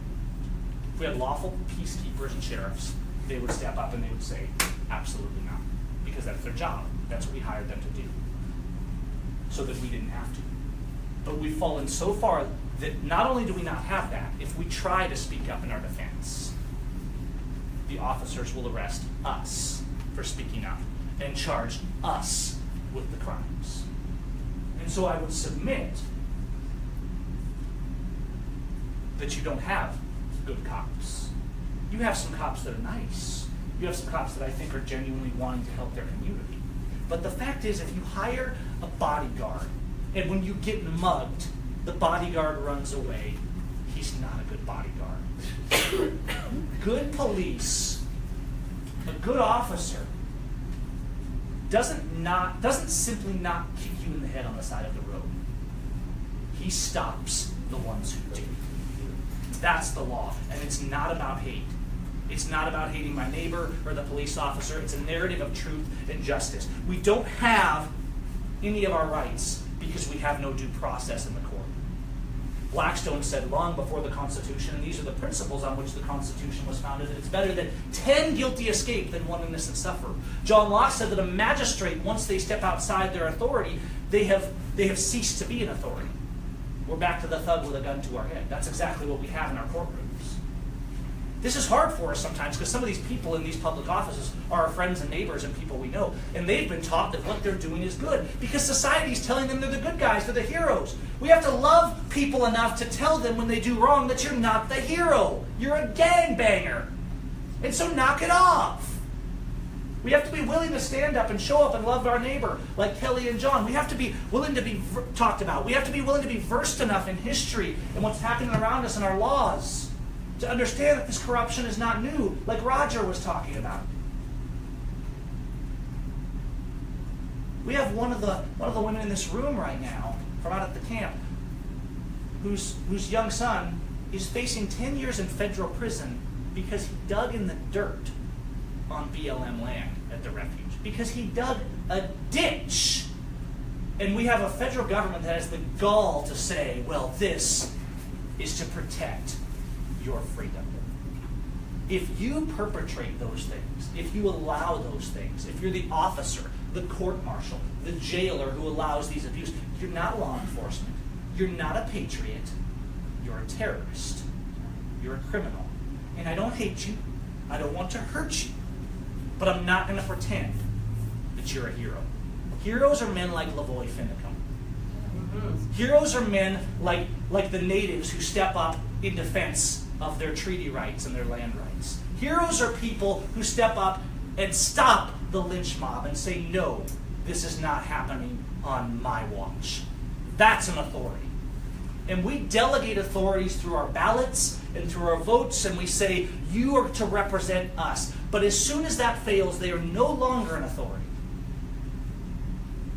if we had lawful peacekeepers and sheriffs, they would step up and they would say, absolutely not, because that's their job. That's what we hired them to do, so that we didn't have to. But we've fallen so far that not only do we not have that, if we try to speak up in our defense, the officers will arrest us for speaking up and charge us with the crimes. And so I would submit that you don't have good cops. You have some cops that are nice. You have some cops that I think are genuinely wanting to help their community. But the fact is, if you hire a bodyguard, and when you get mugged, the bodyguard runs away, he's not a good bodyguard. Good police, a good officer, doesn't simply not kick you in the head on the side of the road. He stops the ones who do. That's the law, and it's not about hate. It's not about hating my neighbor or the police officer. It's a narrative of truth and justice. We don't have any of our rights because we have no due process in the court. Blackstone said long before the Constitution, and these are the principles on which the Constitution was founded, that it's better that 10 guilty escape than one innocent suffer. John Locke said that a magistrate, once they step outside their authority, they have ceased to be an authority. We're back to the thug with a gun to our head. That's exactly what we have in our courtrooms. This is hard for us sometimes because some of these people in these public offices are our friends and neighbors and people we know. And they've been taught that what they're doing is good because society's telling them they're the good guys, they're the heroes. We have to love people enough to tell them when they do wrong that you're not the hero. You're a gangbanger. And so knock it off. We have to be willing to stand up and show up and love our neighbor, like Kelli and John. We have to be willing to be talked about. We have to be willing to be versed enough in history and what's happening around us and our laws to understand that this corruption is not new, like Roger was talking about. We have one of the women in this room right now from out at the camp whose young son is facing 10 years in federal prison because he dug in the dirt on BLM land at the refuge, because he dug a ditch. And we have a federal government that has the gall to say, well, this is to protect your freedom. If you perpetrate those things, if you allow those things, if you're the officer, the court marshal, the jailer who allows these abuses, you're not law enforcement. You're not a patriot. You're a terrorist. You're a criminal. And I don't hate you. I don't want to hurt you. But I'm not going to pretend that you're a hero. Heroes are men like Lavoy Finicum. Heroes are men like the natives who step up in defense of their treaty rights and their land rights. Heroes are people who step up and stop the lynch mob and say, no, this is not happening on my watch. That's an authority. And we delegate authorities through our ballots and through our votes, and we say, you are to represent us. But as soon as that fails, they are no longer an authority.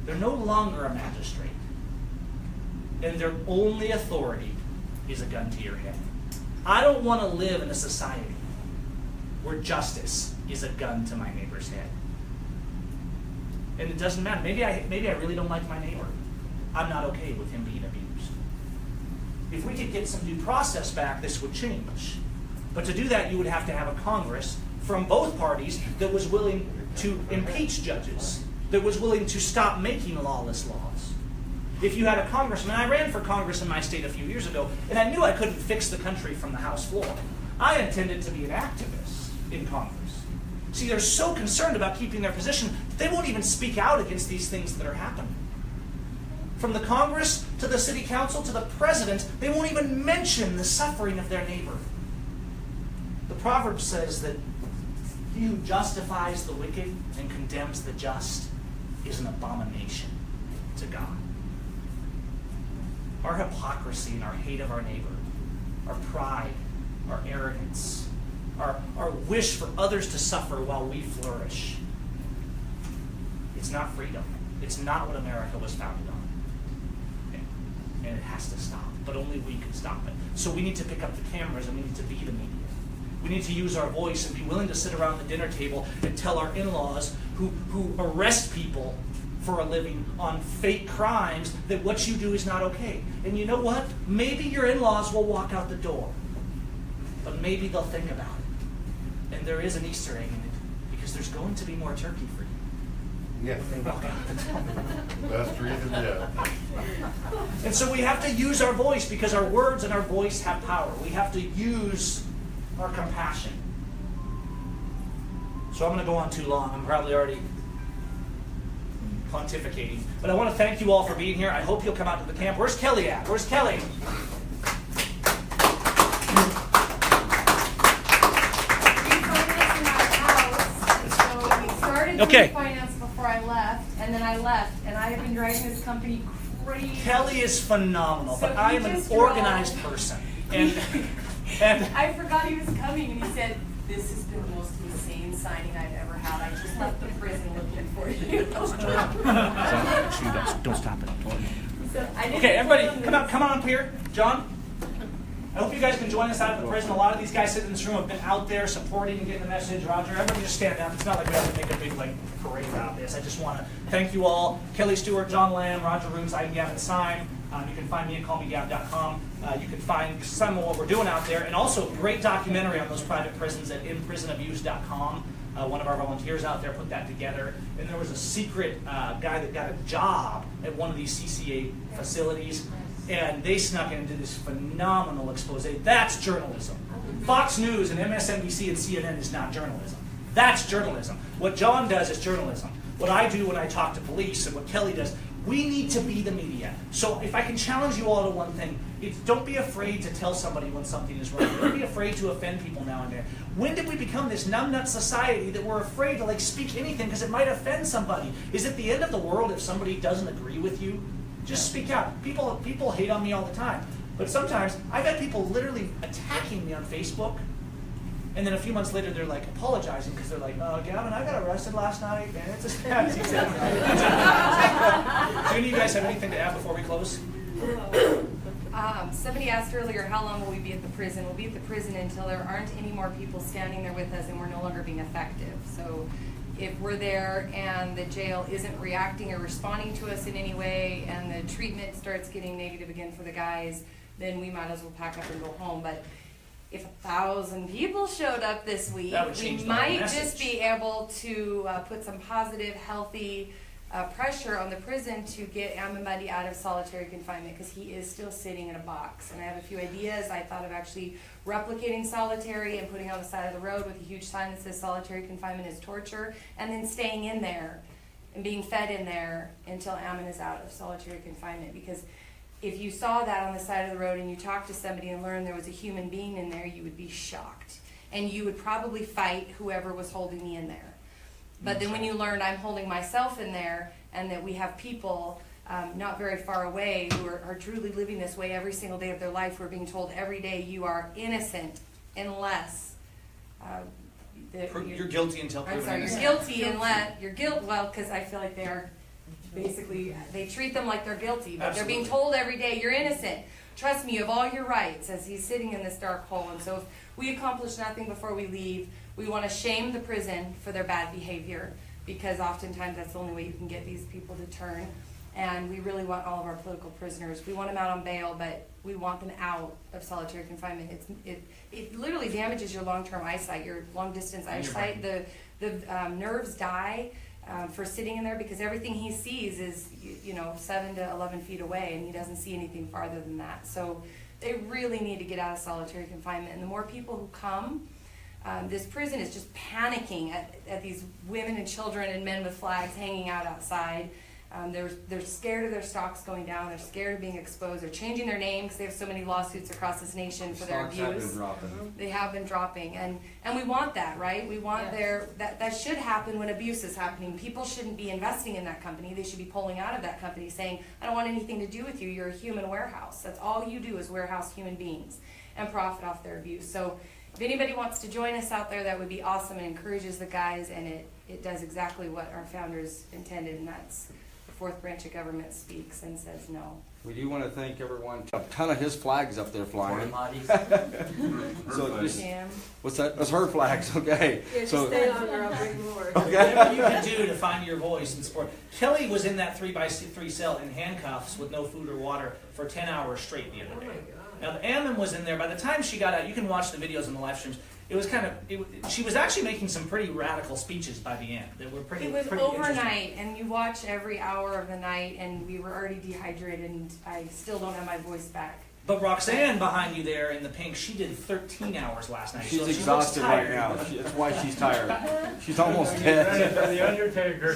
They're no longer a magistrate. And their only authority is a gun to your head. I don't want to live in a society where justice is a gun to my neighbor's head. And it doesn't matter. Maybe I really don't like my neighbor. I'm not okay with him being abused. If we could get some due process back, this would change. But to do that, you would have to have a Congress from both parties that was willing to impeach judges, that was willing to stop making lawless laws. If you had a congressman, I ran for Congress in my state a few years ago, and I knew I couldn't fix the country from the House floor. I intended to be an activist in Congress. See, they're so concerned about keeping their position, they won't even speak out against these things that are happening. From the Congress to the city council to the president, they won't even mention the suffering of their neighbor. The proverb says that he who justifies the wicked and condemns the just is an abomination to God. Our hypocrisy and our hate of our neighbor, our pride, our arrogance, our wish for others to suffer while we flourish, it's not freedom. It's not what America was founded on. And it has to stop, but only we can stop it. So we need to pick up the cameras and we need to be the media. We need to use our voice and be willing to sit around the dinner table and tell our in-laws who arrest people for a living on fake crimes, that what you do is not okay. And you know what? Maybe your in-laws will walk out the door, but maybe they'll think about it. And there is an Easter egg in it, because there's going to be more turkey for you. Yes. When they walk out the door. Best reason yet. And so we have to use our voice, because our words and our voice have power. We have to use our compassion. So I'm going to go on too long. I'm probably already pontificating. But I want to thank you all for being here. I hope you'll come out to the camp. Where's Kelly at? Where's Kelly? Okay. Finance before I left, and then I left, and I have been driving this company crazy. Kelly is phenomenal, So but I he am an just organized drove. person. And I forgot he was coming, and he said, "This has been the most insane signing I've ever had. I just left the prison looking for you." don't stop it. So I didn't Okay, everybody, tell him come on up here. John, I hope you guys can join us out of the prison. A lot of these guys sitting in this room have been out there supporting and getting the message. Roger, everybody just stand up. It's not like we have to make a big parade about this. I just want to thank you all. Kelli Stewart, John Lamb, Roger Roots, I'm Gavin Seim. You can find me at callmegav.com. You can find some of what we're doing out there, and also great documentary on those private prisons at inprisonabuse.com. One of our volunteers out there put that together. And there was a secret guy that got a job at one of these CCA facilities, and they snuck in and did this phenomenal expose. That's journalism. Fox News and MSNBC and CNN is not journalism. That's journalism. What John does is journalism. What I do when I talk to police and what Kelly does, we need to be the media. So if I can challenge you all to one thing, it's don't be afraid to tell somebody when something is wrong. Don't be afraid to offend people now and then. When did we become this numbnut society that we're afraid to speak anything because it might offend somebody? Is it the end of the world if somebody doesn't agree with you? Just speak out. People hate on me all the time. But sometimes I've had people literally attacking me on Facebook, and then a few months later they're apologizing because they're like, Gavin, I got arrested last night, and it's a bad. Do any of you guys have anything to add before we close? Somebody asked earlier, how long will we be at the prison? We'll be at the prison until there aren't any more people standing there with us and we're no longer being effective. So if we're there and the jail isn't reacting or responding to us in any way, and the treatment starts getting negative again for the guys, then we might as well pack up and go home. But if 1,000 people showed up this week, That would change we the whole might message. just be able to put some positive, healthy pressure on the prison to get Ammon Buddy out of solitary confinement, because he is still sitting in a box. And I have a few ideas. I thought of actually replicating solitary and putting on the side of the road with a huge sign that says solitary confinement is torture, and then staying in there and being fed in there until Ammon is out of solitary confinement. Because if you saw that on the side of the road and you talked to somebody and learned there was a human being in there, you would be shocked. And you would probably fight whoever was holding me in there. But then when you learned I'm holding myself in there, and that we have people not very far away who are truly living this way every single day of their life, we're being told every day you are innocent unless You're guilty until I'm proven sorry, innocent. you're guilty unless you're guilt. Well, because I feel like they're basically, they treat them like they're guilty, but they're being Absolutely. told every day you're innocent. Trust me, you have all your rights, as he's sitting in this dark hole. And so if we accomplish nothing before we leave, we want to shame the prison for their bad behavior, because oftentimes that's the only way you can get these people to turn. And we really want all of our political prisoners. We want them out on bail, but we want them out of solitary confinement. It literally damages your long-term eyesight, your long-distance eyesight. The nerves die for sitting in there, because everything he sees is 7 to 11 feet away, and he doesn't see anything farther than that. So they really need to get out of solitary confinement. And the more people who come, this prison is just panicking at these women and children and men with flags hanging out outside. They're scared of their stocks going down. They're scared of being exposed. They're changing their name because they have so many lawsuits across this nation for their Stocks have abuse. been dropping. They have been dropping, and we want that, right? We want that should happen when abuse is happening. People shouldn't be investing in that company. They should be pulling out of that company, saying, "I don't want anything to do with you. You're a human warehouse. That's all you do is warehouse human beings and profit off their abuse." So if anybody wants to join us out there, that would be awesome. It encourages the guys, and it does exactly what our founders intended, and that's fourth branch of government speaks and says no. We do want to thank everyone. A ton of his flags up there flying. So just, Jim? what's that? That's her flags. Okay. Yeah, So stay on or I'll bring more. Whatever you can do to find your voice and support. Kelly was in that 3x3 cell in handcuffs with no food or water for 10 hours straight the other day. Now, Ammon was in there. By the time she got out, you can watch the videos and the live streams. It was kind of, she was actually making some pretty radical speeches by the end that were pretty It was pretty interesting. overnight, and you watch every hour of the night, and we were already dehydrated, and I still don't have my voice back. But Roxanne behind you there in the pink, she did 13 hours last night. she's so she looks exhausted right tired. now. That's why she's tired. She's almost dead. The Undertaker.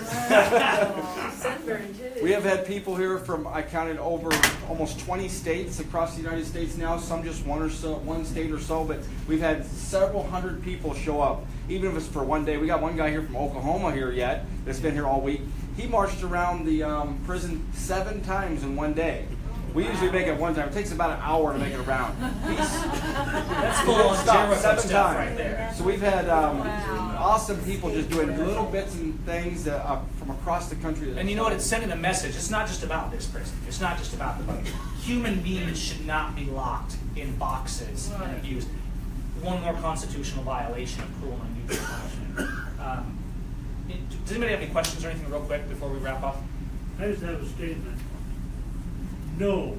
Sunburn too. We have had people here from, I counted over almost 20 states across the United States now, some just one state or so, but we've had several hundred people show up, even if it's for one day. We got one guy here from Oklahoma here yet that's been here all week. He marched around the prison 7 times in one day. We usually make it one time. It takes about an hour to make it around. That's full on Jericho 7 stuff times. right there. So we've had awesome people just doing little bits and things from across the country. And you know what? It's sending a message. It's not just about this prison. It's not just about the money. Human beings should not be locked in boxes and abused. One more constitutional violation of cruel and unusual punishment. Does anybody have any questions or anything real quick before we wrap up? I just have a statement. No.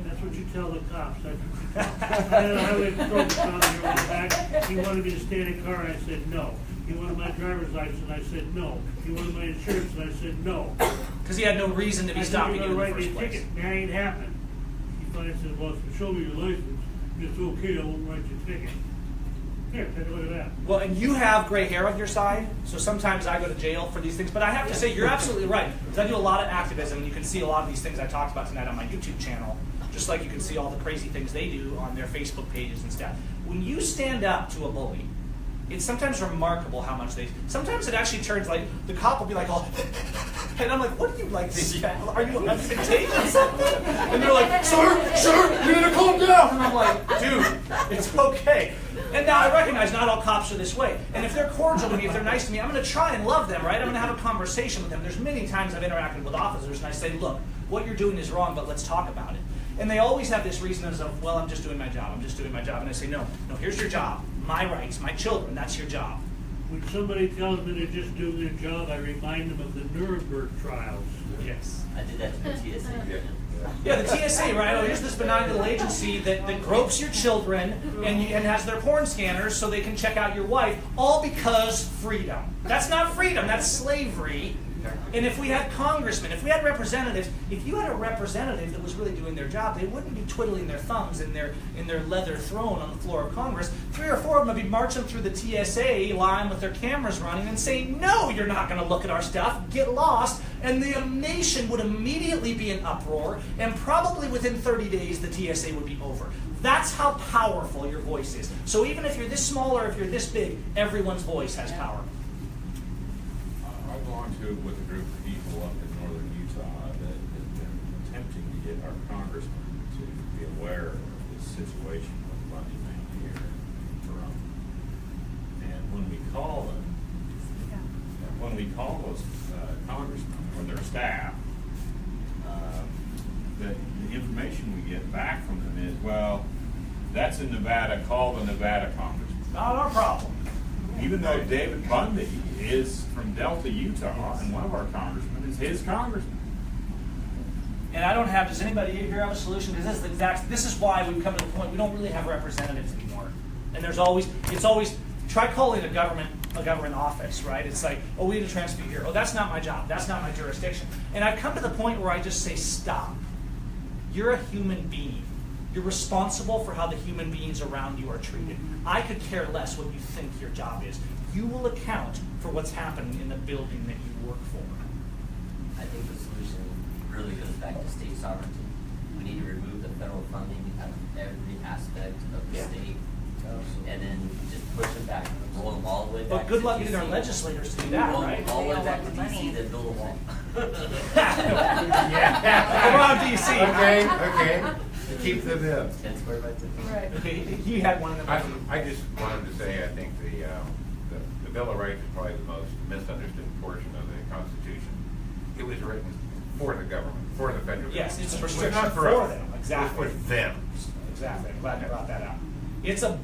That's what you tell the cops. That's what you tell them. I had a highway patrol down here on the back. He wanted me to stay in a car, and I said no. He wanted my driver's license, and I said no. He wanted my insurance, and I said no. Because he had no reason to be stopping you in the write first me a place. ticket. That ain't happened. He finally said, well, if you show me your license, it's okay, I won't write you a ticket. Here, take a look at that. Well, and you have gray hair on your side, so sometimes I go to jail for these things. But I have to say, you're absolutely right. Because I do a lot of activism, and you can see a lot of these things I talked about tonight on my YouTube channel, just like you can see all the crazy things they do on their Facebook pages and stuff. When you stand up to a bully, it's sometimes remarkable how much they... Sometimes it actually turns like, the cop will be like, oh... And I'm like, what are you like? Are you contagious? And they're like, sir, you need to calm down. And I'm like, dude, it's okay. And now I recognize not all cops are this way. And if they're cordial to me, if they're nice to me, I'm going to try and love them, right? I'm going to have a conversation with them. There's many times I've interacted with officers and I say, look, what you're doing is wrong, but let's talk about it. And they always have this reason of, well, I'm just doing my job. I'm just doing my job. And I say, no, here's your job. My rights, my children, that's your job. When somebody tells me they're just doing their job, I remind them of the Nuremberg trials. Yes. I did that to the TSA. Yeah, the TSA, right? Oh, here's this benign little agency that gropes your children and has their porn scanners so they can check out your wife, all because freedom. That's not freedom, that's slavery. And if we had congressmen, if we had representatives, if you had a representative that was really doing their job, they wouldn't be twiddling their thumbs in their leather throne on the floor of Congress. 3 or 4 of them would be marching through the TSA line with their cameras running and saying, no, you're not going to look at our stuff, get lost. And the nation would immediately be in uproar, and probably within 30 days the TSA would be over. That's how powerful your voice is. So even if you're this small or if you're this big, everyone's voice has power. I belong to with a group of people up in northern Utah that has been attempting to get our congressman to be aware of this situation with Bundy family here in Pahrump. And when we call them, when we call those congressmen or their staff, the information we get back from them is, well, that's in Nevada, call the Nevada congressman. Not our problem. Even though David Bundy is from Delta, Utah, and one of our congressmen is his congressman. And I don't have, does anybody here have a solution? Because this is why we've come to the point we don't really have representatives anymore. And it's always, try calling a government office, right? It's like, oh, we need to transfer you here. Oh, that's not my job. That's not my jurisdiction. And I've come to the point where I just say, stop. You're a human being. You're responsible for how the human beings around you are treated. I could care less what you think your job is. You will account for what's happening in the building that you work for. I think the solution really goes back to state sovereignty. We need to remove the federal funding out of every aspect of the state, and then just push them back, roll them all the way back. But good luck to getting our DC. legislators to do that, Roll right? them all the way They back all to want DC, money. then build a wall. Around DC. Okay. Keep them in. 10 square by 10. Right. Okay, he had one of them. I just wanted to say, I think the Bill of Rights is probably the most misunderstood portion of the Constitution. it was written for the government, for the federal government. Yes, it's a It was restriction not for us. them, exactly. It was for them. Exactly, I'm glad you brought that out. It's an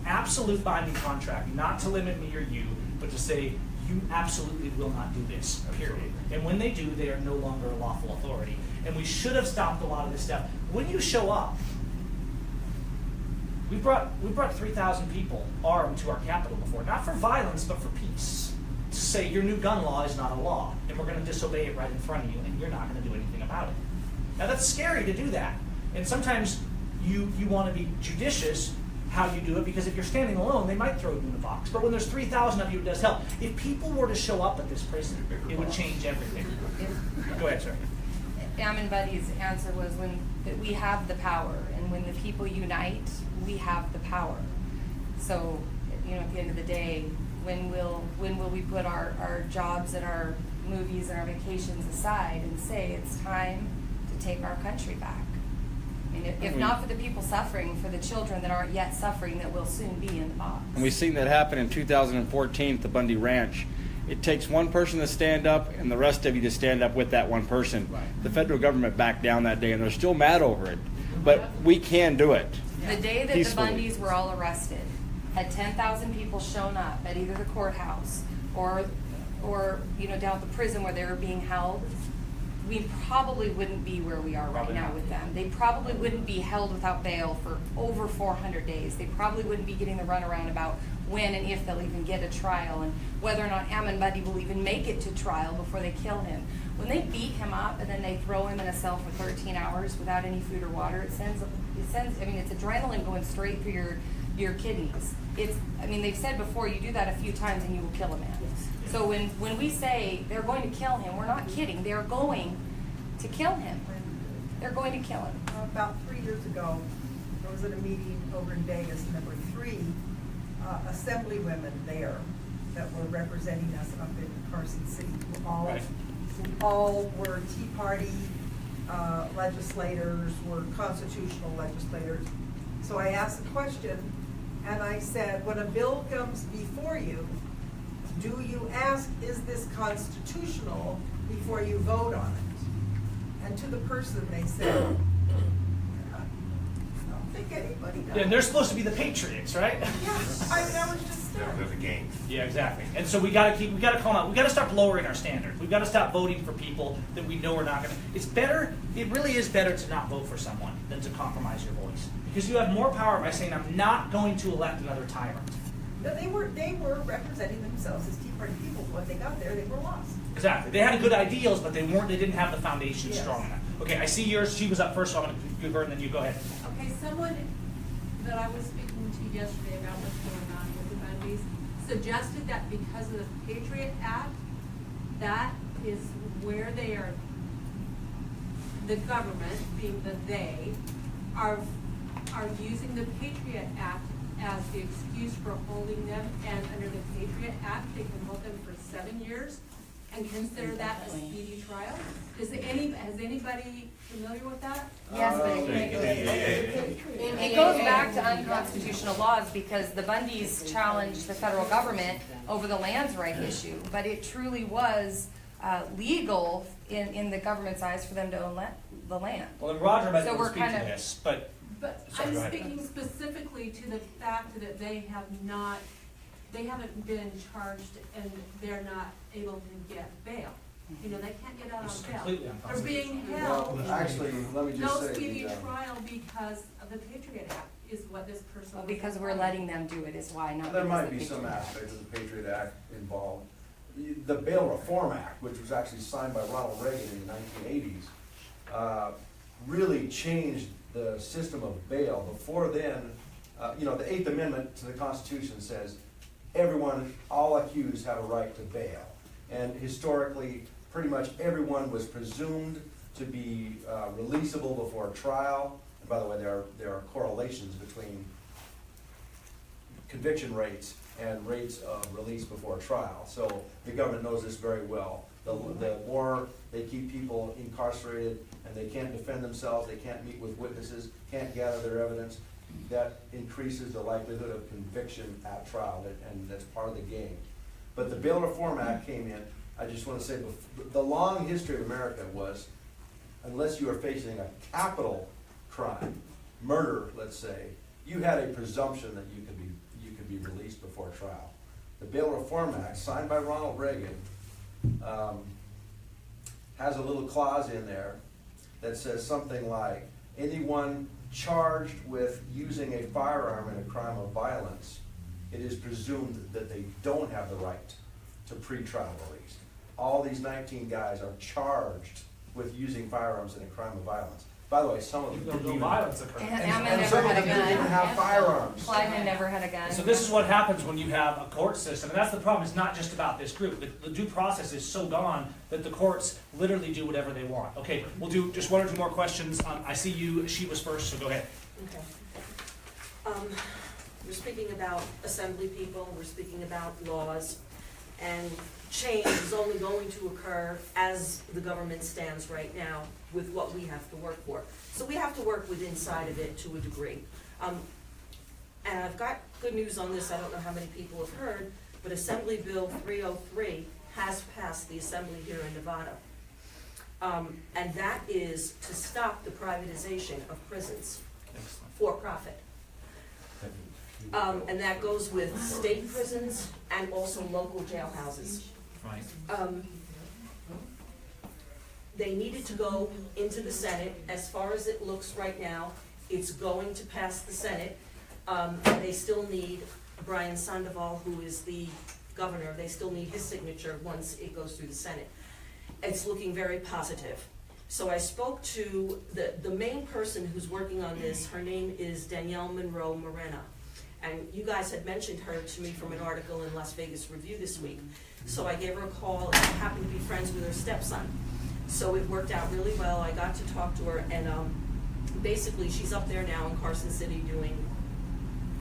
absolute binding contract, not to limit me or you, but to say, you absolutely will not do this, period. And when they do, they are no longer a lawful authority. And we should have stopped a lot of this stuff. When you show up, we brought 3,000 people armed to our Capitol before, not for violence, but for peace. To say your new gun law is not a law, and we're going to disobey it right in front of you, and you're not going to do anything about it. Now that's scary to do that. And sometimes you want to be judicious how you do it, because if you're standing alone, they might throw you in a box. But when there's 3,000 of you, it does help. If people were to show up at this prison, it would change everything. Go ahead, sir. Ammon Buddy's answer was that we have the power, and when the people unite, we have the power. So, at the end of the day, when will we put our jobs and our movies and our vacations aside and say it's time to take our country back? I mean, if not for the people suffering, for the children that aren't yet suffering that will soon be in the box. And we've seen that happen in 2014 at the Bundy Ranch. It takes one person to stand up and the rest of you to stand up with that one person. Right. The federal government backed down that day and they're still mad over it. But we can do it. The day that Peacefully. the Bundys were all arrested, had 10,000 people shown up at either the courthouse or down at the prison where they were being held, we probably wouldn't be where we are right now with them. They probably wouldn't be held without bail for over 400 days. They probably wouldn't be getting the runaround about when and if they'll even get a trial, and whether or not Ammon Buddy will even make it to trial before they kill him. When they beat him up and then they throw him in a cell for 13 hours without any food or water, it's adrenaline going straight through your kidneys. They've said before, you do that a few times and you will kill a man. So when we say they're going to kill him, we're not kidding. They're going to kill him. They're going to kill him. About 3 years ago, I was at a meeting over in Vegas, and there were 3 assemblywomen there that were representing us up in Carson City, who all were Tea Party legislators, were constitutional legislators. So I asked the question, and I said, when a bill comes before you, do you ask, is this constitutional, before you vote on it? And to the person they said, I don't think anybody does. Yeah, and they're supposed to be the patriots, right? Yeah, I was just They're the game. Yeah, exactly. And so we got to call out. We got to start lowering our standards. We've got to stop voting for people that we know are not going to. It's better. It really is better to not vote for someone than to compromise your voice, because you have more power by saying, I'm not going to elect another tyrant. No, they were representing themselves as Tea Party people. When they got there, they were lost. Exactly. They had good ideals, but they didn't have the foundation Yes. strong enough. Okay, I see yours. She was up first, so I'm going to give her, and then you go ahead. Okay, someone that I was speaking to yesterday about what's going on with the Bundys suggested that because of the Patriot Act, that is where they are, the government, being the they, are using the Patriot Act as the excuse for holding them, and under the Patriot Act, they can hold them for 7 years and consider that a speedy trial. Has anybody familiar with that? Yes, but it goes back to unconstitutional laws, because the Bundys challenged the federal government over the lands right issue, but it truly was legal in the government's eyes for them to own the land. Well, then Roger might So be able to we're speak to kind of- this, but But Sorry, I'm go ahead. speaking specifically to the fact that they haven't been charged and they're not able to get bail. They can't get out It's on bail. completely They're being unconstitutional. held. Actually, let me No just say. speedy the, trial because of the Patriot Act is what this person. Well, was because we're saying. letting them do it is why, not There because might of the be some Patriot Act. aspects of the Patriot Act involved. The Bail Reform Act, which was actually signed by Ronald Reagan in the 1980s, really changed the system of bail. Before then, the 8th Amendment to the Constitution says everyone, all accused have a right to bail. And historically, pretty much everyone was presumed to be releasable before trial. And by the way, there are correlations between conviction rates and rates of release before trial. So the government knows this very well. The more they keep people incarcerated and they can't defend themselves, they can't meet with witnesses, can't gather their evidence, that increases the likelihood of conviction at trial, and that's part of the game. But the Bail Reform Act came in I just want to say, the long history of America was, unless you are facing a capital crime, murder, let's say, you had a presumption that you could be released before trial. The Bail Reform Act, signed by Ronald Reagan, has a little clause in there that says something like, anyone charged with using a firearm in a crime of violence, it is presumed that they don't have the right to pretrial release. All these 19 guys are charged with using firearms in a crime of violence. By the way, some of them didn't even violence occurred. And some never of had them a didn't even gun. have firearms. Clive never had a gun. So this is what happens when you have a court system, and that's the problem. It's not just about this group. The due process is so gone that the courts literally do whatever they want. Okay, we'll do just one or two more questions. I see you, she was first, so go ahead. Okay. We're speaking about assembly people, we're speaking about laws, and change is only going to occur as the government stands right now with what we have to work for. So we have to work with inside of it to a degree. And I've got good news on this, I don't know how many people have heard, but Assembly Bill 303 has passed the Assembly here in Nevada. And that is to stop the privatization of prisons for profit. And that goes with state prisons and also local jailhouses. Right. They needed to go into the Senate. As far as it looks right now, it's going to pass the Senate. They still need Brian Sandoval, who is the governor, they still need his signature once it goes through the Senate. It's looking very positive. So I spoke to the main person who's working on this. Her name is Danielle Monroe Morena. And you guys had mentioned her to me from an article in Las Vegas Review this week. So I gave her a call, and I happened to be friends with her stepson. So it worked out really well. I got to talk to her, and basically she's up there now in Carson City doing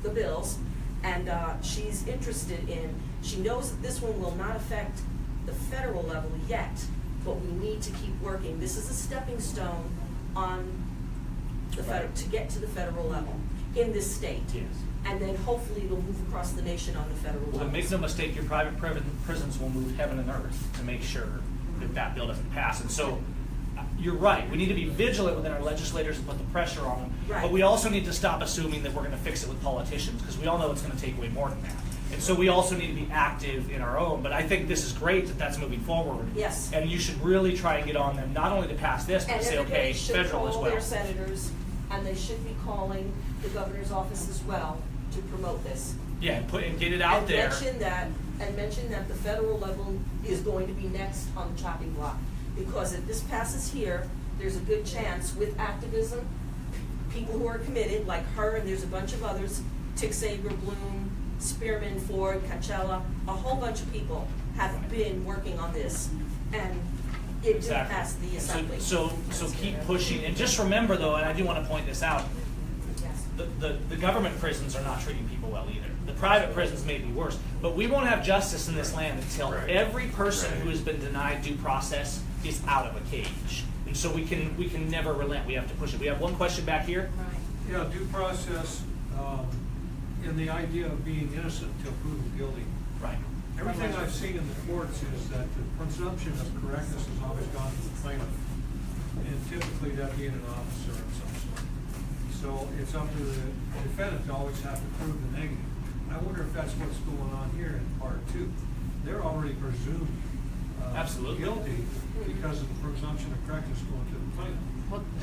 the bills, and she's interested in, she knows that this one will not affect the federal level yet, but we need to keep working. This is a stepping stone on the federal, to get to the federal level in this state. Yes. And then hopefully it'll move across the nation on the federal level. Well, make no mistake, your private prisons will move heaven and earth to make sure that that bill doesn't pass. And so, you're right, we need to be vigilant within our legislators and put the pressure on them. Right. But we also need to stop assuming that we're going to fix it with politicians, because we all know it's going to take way more than that. And so we also need to be active in our own. But I think this is great that that's moving forward. Yes. And you should really try and get on them, not only to pass this, but And to say, okay, everybody should federal as call well. their senators, and they should be calling the governor's office as well to promote this. Yeah, and get it out And there. mention that the federal level is going to be next on the chopping block. Because if this passes here, there's a good chance with activism, people who are committed, like her, and there's a bunch of others, Tick Saber, Bloom, Spearman, Ford, Coachella, a whole bunch of people have been working on this. And it did pass the assembly. So keep pushing. And just remember, though, and I do want to point this out, the government prisons are not treating people well either. The private prisons may be worse, but we won't have justice in this land until every person who has been denied due process is out of a cage. And so we can never relent. We have to push it. We have one question back here. Yeah, due process, in the idea of being innocent until proven guilty. Right. Everything I've seen in the courts is that the presumption of correctness has always gone to the plaintiff, and typically that being an officer of some sort. So it's up to the defendant to always have to prove the negative. I wonder if that's what's going on here in part 2. They're already presumed Absolutely guilty because of the presumption of correctness going to the plaintiff.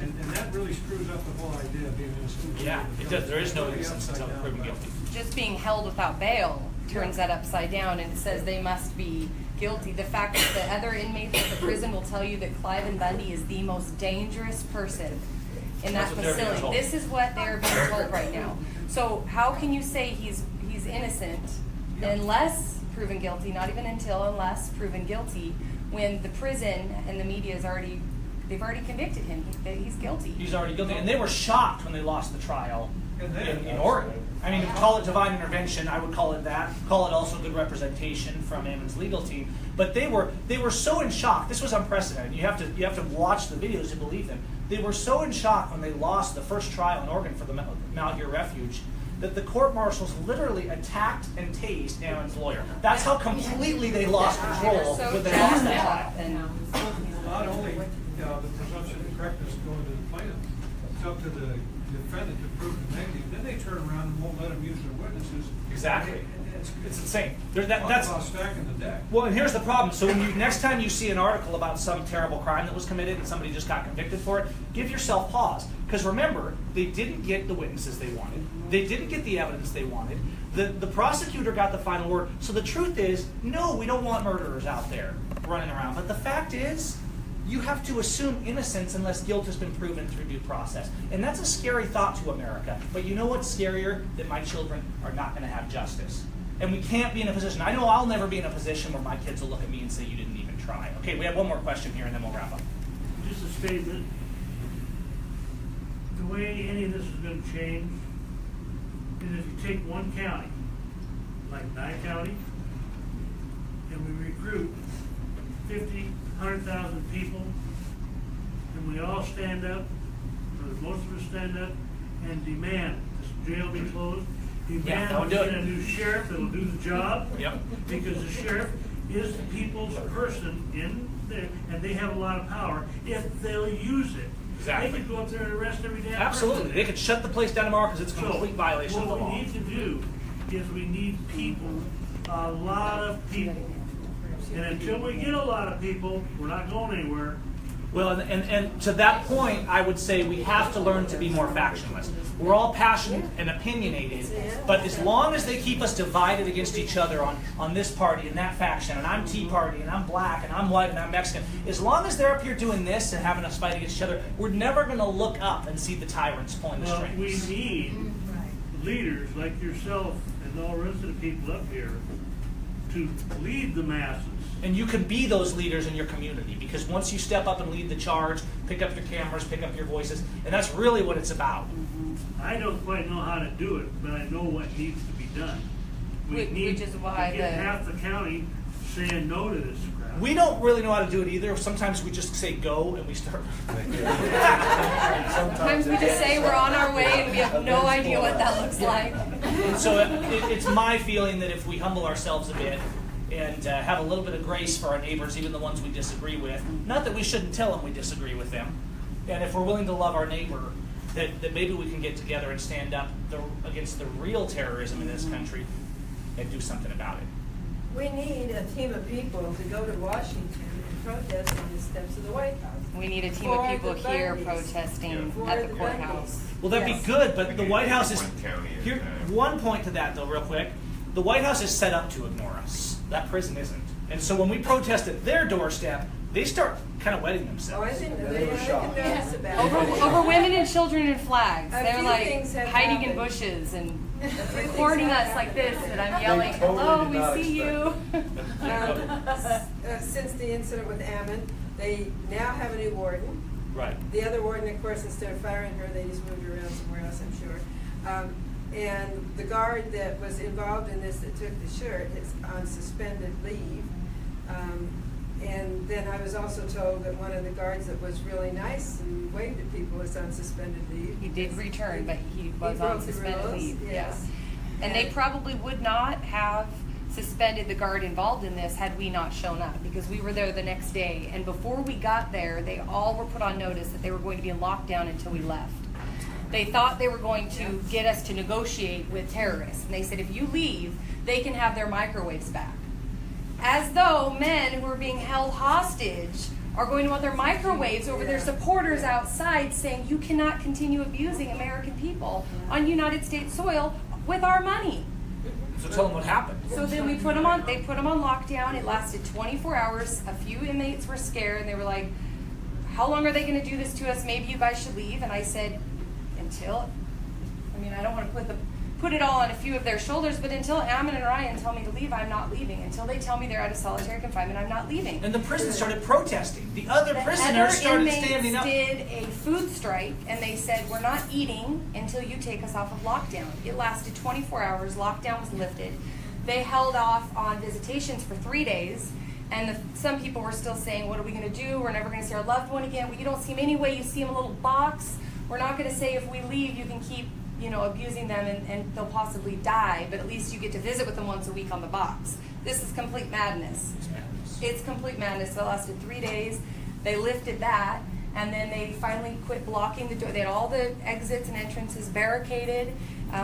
And that really screws up the whole idea of being innocent. Yeah, it does. There is no innocence until proven guilty. Just being held without bail turns that upside down, and it says they must be guilty. The fact that the other inmates at the prison will tell you that Clive Bundy is the most dangerous person in that facility. This is what they're being told right now. So how can you say he's innocent unless proven guilty, not even until, unless proven guilty, when the prison and the media is already, they've already convicted him, he's guilty. He's already guilty, and they were shocked when they lost the trial in Oregon. I mean, call it divine intervention, I would call it that. Call it also good representation from Ammon's legal team. But they were so in shock. This was unprecedented. You have to watch the videos to believe them. They were so in shock when they lost the first trial in Oregon for the Malheur Refuge that the court marshals literally attacked and tased Ammon's lawyer. That's how completely they lost control when they lost that trial. Not only, the presumption of correctness going to the plaintiff, it's up to the defendant to prove the negative, then they turn around and won't let them use their witnesses. Exactly. It's insane. That's Talk about stacking the deck. well, and here's the problem. So when next time you see an article about some terrible crime that was committed and somebody just got convicted for it, give yourself pause. Because remember, they didn't get the witnesses they wanted. They didn't get the evidence they wanted. The prosecutor got the final word. So the truth is, no, we don't want murderers out there running around. But the fact is, you have to assume innocence unless guilt has been proven through due process. And that's a scary thought to America. But you know what's scarier? That my children are not going to have justice. And we can't be in a position, I know I'll never be in a position where my kids will look at me and say, you didn't even try. Okay, we have one more question here and then we'll wrap up. Just a statement. The way any of this is going to change is if you take one county, like Nye County, and we recruit 50, 100,000 people, and we all stand up, or most of us stand up, and demand this jail be closed. Demand we get a new sheriff that'll do the job. Yep. Because the sheriff is the people's person in there, and they have a lot of power if they'll use it. Exactly. They could go up there and arrest every damn Absolutely. person. They could shut the place down tomorrow because it's a complete violation of the law. What we need to do is we need people, a lot of people. And until we get a lot of people, we're not going anywhere. Well, and to that point, I would say we have to learn to be more factionless. We're all passionate and opinionated, but as long as they keep us divided against each other on this party and that faction, and I'm Tea Party, and I'm black, and I'm white, and I'm Mexican, as long as they're up here doing this and having us fight against each other, we're never going to look up and see the tyrants pulling the strings. We need leaders like yourself and all the rest of the people up here to lead the masses. And you can be those leaders in your community, because once you step up and lead the charge, pick up your cameras, pick up your voices, and that's really what it's about. I don't quite know how to do it, but I know what needs to be done. We need which is why to get half the county saying no to this crap. We don't really know how to do it either. Sometimes we just say go and we start. Sometimes we just say we're on our way and we have no idea what that looks like. And so it's my feeling that if we humble ourselves a bit and have a little bit of grace for our neighbors, even the ones we disagree with, not that we shouldn't tell them we disagree with them, and if we're willing to love our neighbor, that maybe we can get together and stand up against the real terrorism in this country and do something about it. We need a team of people to go to Washington and protest on the steps of the White House. We need a team of people here protesting at the courthouse. Well, that'd be good, but the White House is... Here, one point to that, though, real quick. The White House is set up to ignore us. That prison isn't. And so when we protest at their doorstep, they start kind of wetting themselves. Oh, I think they can notice about it. Over women and children and flags. A They're few like things have hiding in happened. bushes and recording us like this, and I'm yelling, hello, we see you. Since the incident with Ammon, they now have a new warden. Right. The other warden, of course, instead of firing her, they just moved her around somewhere else, I'm sure. And the guard that was involved in this that took the shirt is on suspended leave. And then I was also told that one of the guards that was really nice and waved at people was on suspended leave. He did return, but he was on broke the suspended rules, leave. yes. And they probably would not have suspended the guard involved in this had we not shown up, because we were there the next day. And before we got there, they all were put on notice that they were going to be in lockdown until we left. They thought they were going to get us to negotiate with terrorists. And they said, if you leave, they can have their microwaves back. As though men who are being held hostage are going to want their microwaves over their supporters outside, saying you cannot continue abusing American people on United States soil with our money. So tell them what happened. So then they put them on lockdown. It lasted 24 hours. A few inmates were scared, and they were like, how long are they going to do this to us? Maybe you guys should leave. And I said, I don't want to put it all on a few of their shoulders, but until Ammon and Ryan tell me to leave, I'm not leaving. Until they tell me they're out of solitary confinement, I'm not leaving. And the prison started protesting. The other prisoners started standing up. The other inmates did a food strike, and they said, we're not eating until you take us off of lockdown. It lasted 24 hours. Lockdown was lifted. They held off on visitations for 3 days, and some people were still saying, what are we going to do? We're never going to see our loved one again. Well, you don't see him anyway. You see him in a little box. We're not going to say if we leave, you can keep, abusing them and they'll possibly die, but at least you get to visit with them once a week on the box. This is complete madness. It's complete madness. It lasted 3 days. They lifted that, and then they finally quit blocking the door. They had all the exits and entrances barricaded.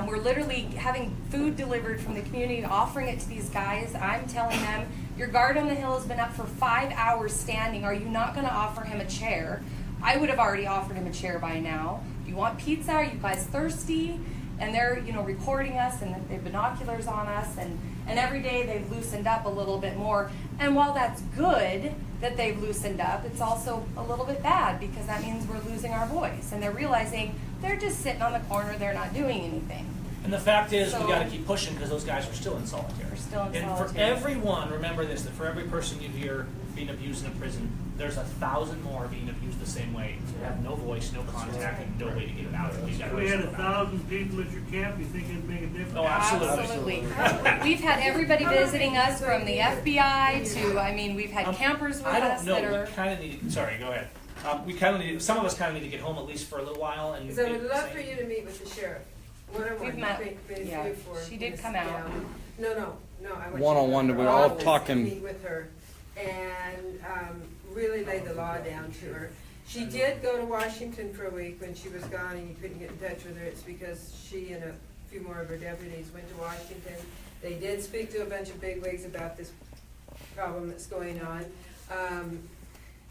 We're literally having food delivered from the community and offering it to these guys. I'm telling them, your guard on the hill has been up for 5 hours standing. Are you not going to offer him a chair? I would have already offered him a chair by now. Do you want pizza? Are you guys thirsty? And they're, recording us, and they have binoculars on us, and every day they've loosened up a little bit more. And while that's good that they've loosened up, it's also a little bit bad because that means we're losing our voice. And they're realizing they're just sitting on the corner, they're not doing anything. And the fact is, we So- got to keep pushing because those guys are still in solitary. We're still in And for solitary. everyone, remember this, that for every person you hear being abused in a prison, there's 1,000 more being abused the same way. They have no voice, no contact, and no way to get it out. You gotta If we do had something about it. 1,000 people at your camp, you think it'd make a difference? Oh, absolutely. Absolutely. We've had everybody visiting us from the FBI to, we've had campers with I us don't that know. are. We kind of need. Sorry, go ahead. We kind of need. Some of us kind of need to get home at least for a little while. And Because I would love for you to meet with the sheriff. One-on-one. We've met, yeah. Before She did Miss come out. Down. No, I want you One-on-one, to go to we're her all office talking. and meet with her and really lay the law down to her. She did go to Washington for a week when she was gone and you couldn't get in touch with her. It's because she and a few more of her deputies went to Washington. They did speak to a bunch of bigwigs about this problem that's going on.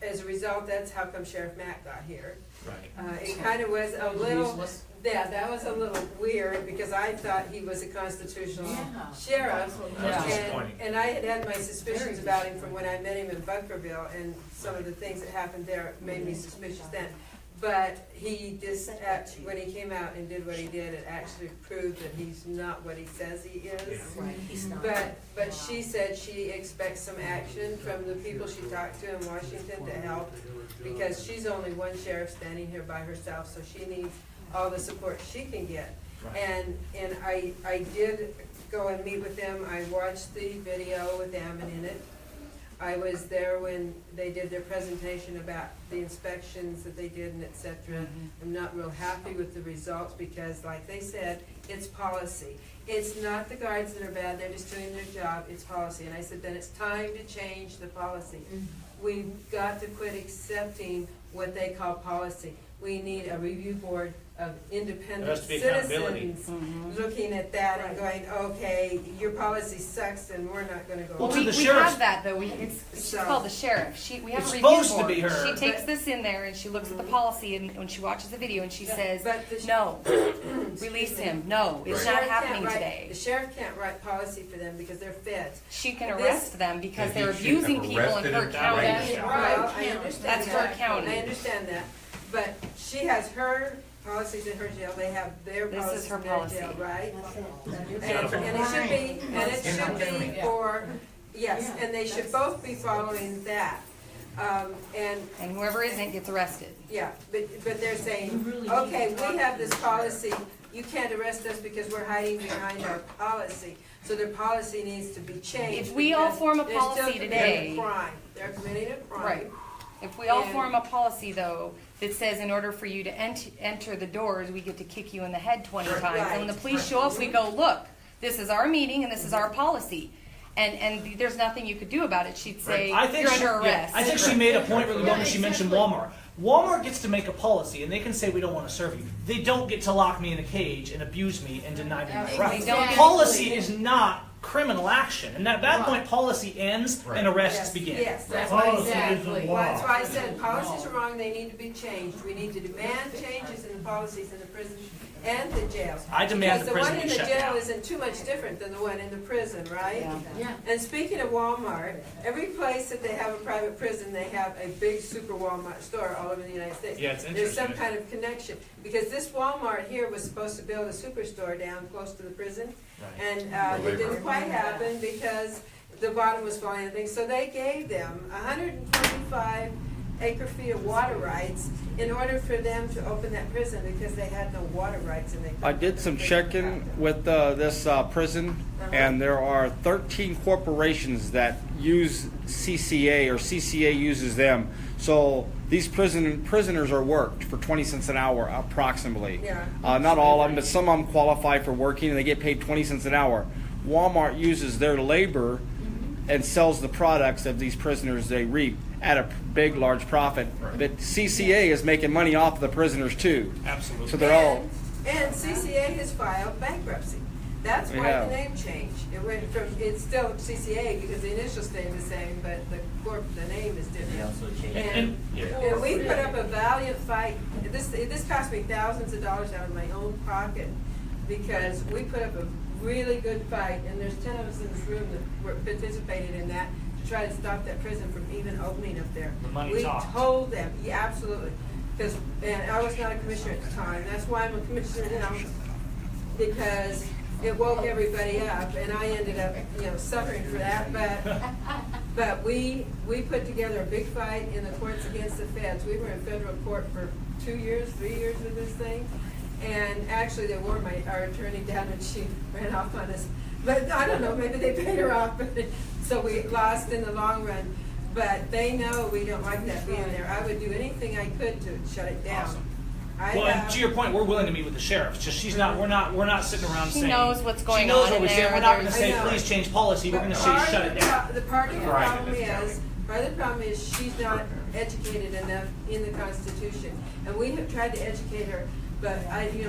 As a result, that's how come Sheriff Mack got here. Right. It kind of was a little, that was a little weird because I thought he was a constitutional sheriff. That was disappointing. And I had my suspicions about him from when I met him in Bunkerville, and some of the things that happened there made me suspicious then. But he just, when he came out and did what he did, it actually proved that he's not what he says he is. Right, he's not. But she said she expects some action from the people she talked to in Washington to help, because she's only one sheriff standing here by herself, so she needs all the support she can get. Right. And I did go and meet with them. I watched the video with Ammon in it. I was there when they did their presentation about the inspections that they did and et cetera. I'm not real happy with the results because, like they said, it's policy. It's not the guards that are bad, they're just doing their job, it's policy. And I said, then it's time to change the policy. We've got to quit accepting what they call policy. We need a review board of independent There has to be accountability. citizens looking at that and going, okay, your policy sucks and we're not gonna go. Well, We to the we sheriff's- have that though. It's So- called the sheriff. We have It's a review supposed to board. be her. She takes this in there and she looks at the policy and when she watches the video and she says, But the- no, release him. No, it's The not sheriff can't happening write- today. The sheriff can't write policy for them because they're feds. She can This- arrest them because If they're you should abusing have people in arrested her him, that county. way you Well, I understand That's that. her county. I understand that, but she has her policies in her jail, they have their This is policies her in their policy. jail, right? And it Right. should be for, yes, and they should both be following that. And whoever isn't gets arrested. Yeah, but they're saying, okay, we have this policy, you can't arrest us because we're hiding behind our policy. So their policy needs to be changed. If we all because form a they're still policy committing today- a crime. They're committing a crime. Right. If we all And- form a policy though, that says in order for you to enter the doors, we get to kick you in the head 20 times. And when the police show up, we go, look, this is our meeting and this is our policy. And there's nothing you could do about it. She'd say, I think you're she, under yeah, arrest. I think she made a point really well when she mentioned Walmart. Walmart gets to make a policy, and they can say we don't want to serve you. They don't get to lock me in a cage and abuse me and deny me my rights. don't- Policy is not criminal action, and at that point, policy ends and arrests begin. Yes, that's why I Policy said, is the well, law. that's why I said policies are wrong, they need to be changed. We need to demand changes in the policies in the prison and the jails. I demand the prison Because be the shut one in the down. jail isn't too much different than the one in the prison, right? Yeah. And speaking of Walmart, every place that they have a private prison, they have a big super Walmart store all over the United States. Yeah, it's There's some interesting. kind of connection, because this Walmart here was supposed to build a superstore down close to the prison. Right. And it didn't quite happen because the bottom was falling and things, so they gave them 125 acre-feet of water rights in order for them to open that prison because they had no water rights and they. I did some checking with this prison, and there are 13 corporations that use CCA, or CCA uses them. So these prisoners are worked for 20 cents an hour approximately. Yeah. Not all of them, but some of them qualify for working and they get paid 20 cents an hour. Walmart uses their labor and sells the products of these prisoners they reap at a big, large profit. But CCA is making money off of the prisoners too. Absolutely. So they're all. And CCA has filed bankruptcy. That's why Yeah. the name changed. It went from, it's still CCA because the initials stayed the same, but the name is They different. also changed. And we put up a valiant fight. This cost me thousands of dollars out of my own pocket because we put up a really good fight, and there's 10 of us in this room that participated in that to try to stop that prison from even opening up there. The money We talked. told them, yeah, absolutely, and I was not a commissioner at the time. That's why I'm a commissioner now, because it woke everybody up, and I ended up, suffering for that. But we put together a big fight in the courts against the feds. We were in federal court for 2 years, 3 years with this thing. And actually, they wore our attorney down, and she ran off on us. But I don't know, maybe they paid her off. So we lost in the long run. But they know we don't like that being there. I would do anything I could to shut it down. Awesome. Well, and to your point, we're willing to meet with the sheriff. It's just we're not sitting around She saying. knows what's going She knows on what in we're saying. there. We're not going to There's- say, I know. please change policy. We're going to say, shut it down. The part of the Right. problem is she's not educated enough in the Constitution. And we have tried to educate her, but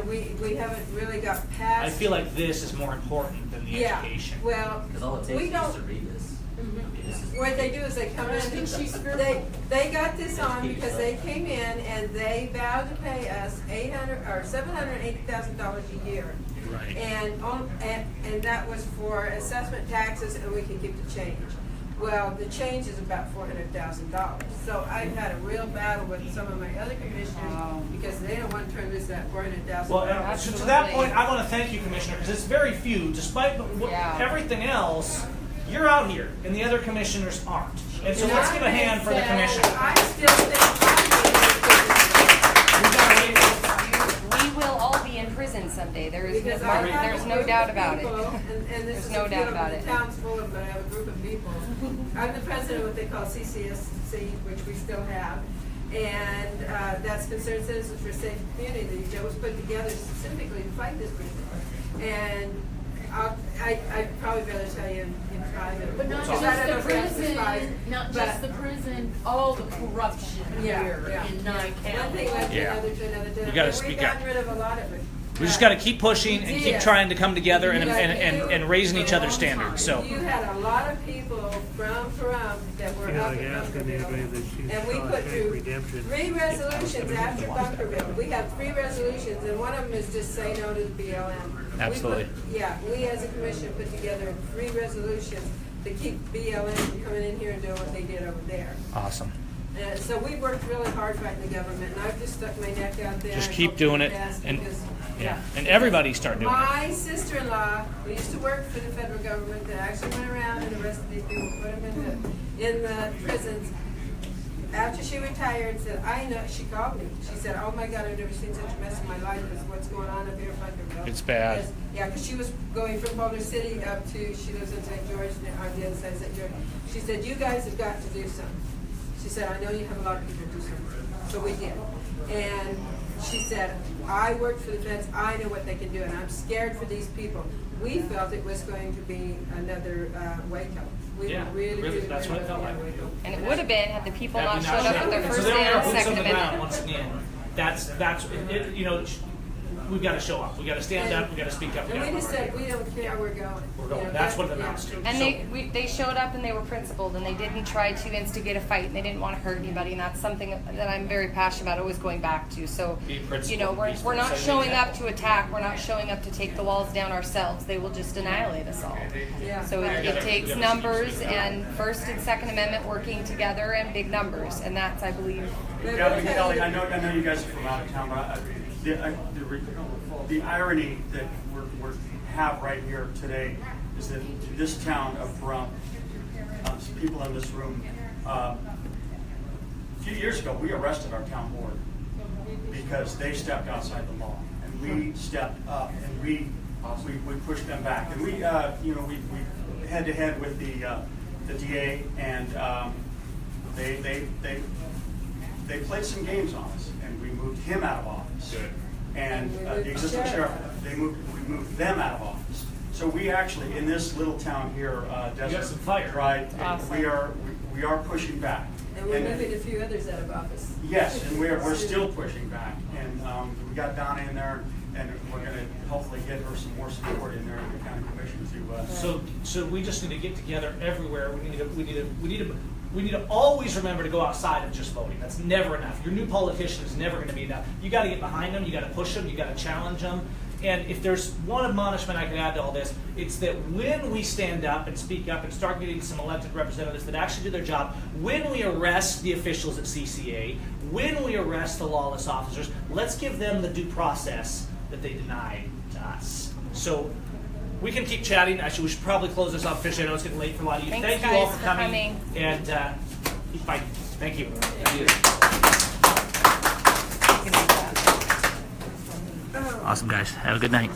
we haven't really got past. I feel like this is more important than the Yeah, education. well, Because all it takes we is just to don't, read this. I mean, this is- what they do is they come in, they got this on because they came in and they vowed to pay us $780,000 a year. Right. And that was for assessment taxes, and we could keep the change. Well, the change is about $400,000. So I've had a real battle with some of my other commissioners because they don't want to turn this at $400,000. Well, and to that point, I want to thank you, Commissioner, because it's very few, despite everything else, you're out here, and the other commissioners aren't. And so let's give a hand for the commissioner. I still think We will all be in prison someday. There's because I have there's a no group doubt of about it. people, and this There's is no a doubt field, about the it. town's full of, but I have a group of people. I'm the president of what they call CCSC, which we still have, and that's Concerned Citizens for a Safe Community that was put together specifically to fight this prison. And I'd probably better tell you in private. But not because just I don't know the if that's prison, despised, not but- just the prison, all the corruption here in Nye One thing County. led to another to another to You another. gotta And speak we've up. gotten rid of a lot of it. We just got to keep pushing and keep trying to come together and raising each other's standards. So. You had a lot of people from Pahrump that were Yeah, up like at asking Bunkerville. anybody that she's And we trying put to through take redemption. 3 resolutions after Bunkerville. We have 3 resolutions, and one of them is just say no to the BLM. Absolutely. We as a commission put together 3 resolutions to keep BLM from coming in here and doing what they did over there. Awesome. So we worked really hard fighting the government, and I've just stuck my neck out there. Just and keep hope doing for it, the best and because- and everybody start doing it. My sister-in-law, who used to work for the federal government, that actually went around and arrested these people, put them in the prisons. After she retired, said, she called me. She said, oh my God, I've never seen such a mess in my life as what's going on up here in Bunkerville. It's bad. Because she was going from Boulder City up to, she lives in St. George, on the other side of St. George. She said, you guys have got to do something. She said, I know you have a lot of people to do something. So we did. And she said, I work for the feds, I know what they can do, and I'm scared for these people. We felt it was going to be another Waco. We Yeah, were really that's what it felt like. And it would have been had the people not Had we showed up with their and first so there we day are, on boots on Second the ground Amendment. once again. That's we've got to show up. We got to stand up. We got to speak up. And we just said, we don't care, we're going. We're going. That's what it amounts to. And So- they showed up and they were principled and they didn't try to instigate a fight and they didn't want to hurt anybody, and that's something that I'm very passionate about, always going back to. So, Be principled, you know, peaceful, we're not set an showing up example. to attack. We're not showing up to take the walls down ourselves. They will just annihilate us all. Yeah. So it takes numbers and First and Second Amendment working together and big numbers, and that's, I believe. Gavin, Kelli, I know you guys are from out of town, but the irony that we have right here today is that this town of Pahrump, some people in this room, a few years ago, we arrested our town board because they stepped outside the law, and we stepped up and we pushed them back, and we head to head with the DA, and they they played some games on us, and we moved him out of office. Good. And the existing sheriff, we moved them out of office. So we actually, in this little town here, Desert, some fire. right, Awesome. we are pushing back. And we're moving a few others out of office. Yes, and we're still pushing back, and we got Donna in there, and we're gonna hopefully get her some more support in there in the county commission to. So we just need to get together everywhere. We need to always remember to go outside of just voting. That's never enough. Your new politician is never going to be enough. You got to get behind them. You got to push them. You got to challenge them. And if there's one admonishment I could add to all this, it's that when we stand up and speak up and start getting some elected representatives that actually do their job, when we arrest the officials at CCA, when we arrest the lawless officers, let's give them the due process that they denied to us. So we can keep chatting. Actually, we should probably close this off officially. I know it's getting late for a lot of you. Thanks, Thank you all guys, for for coming. coming. And keep fighting. Thank you. You can do that. Awesome, guys. Have a good night.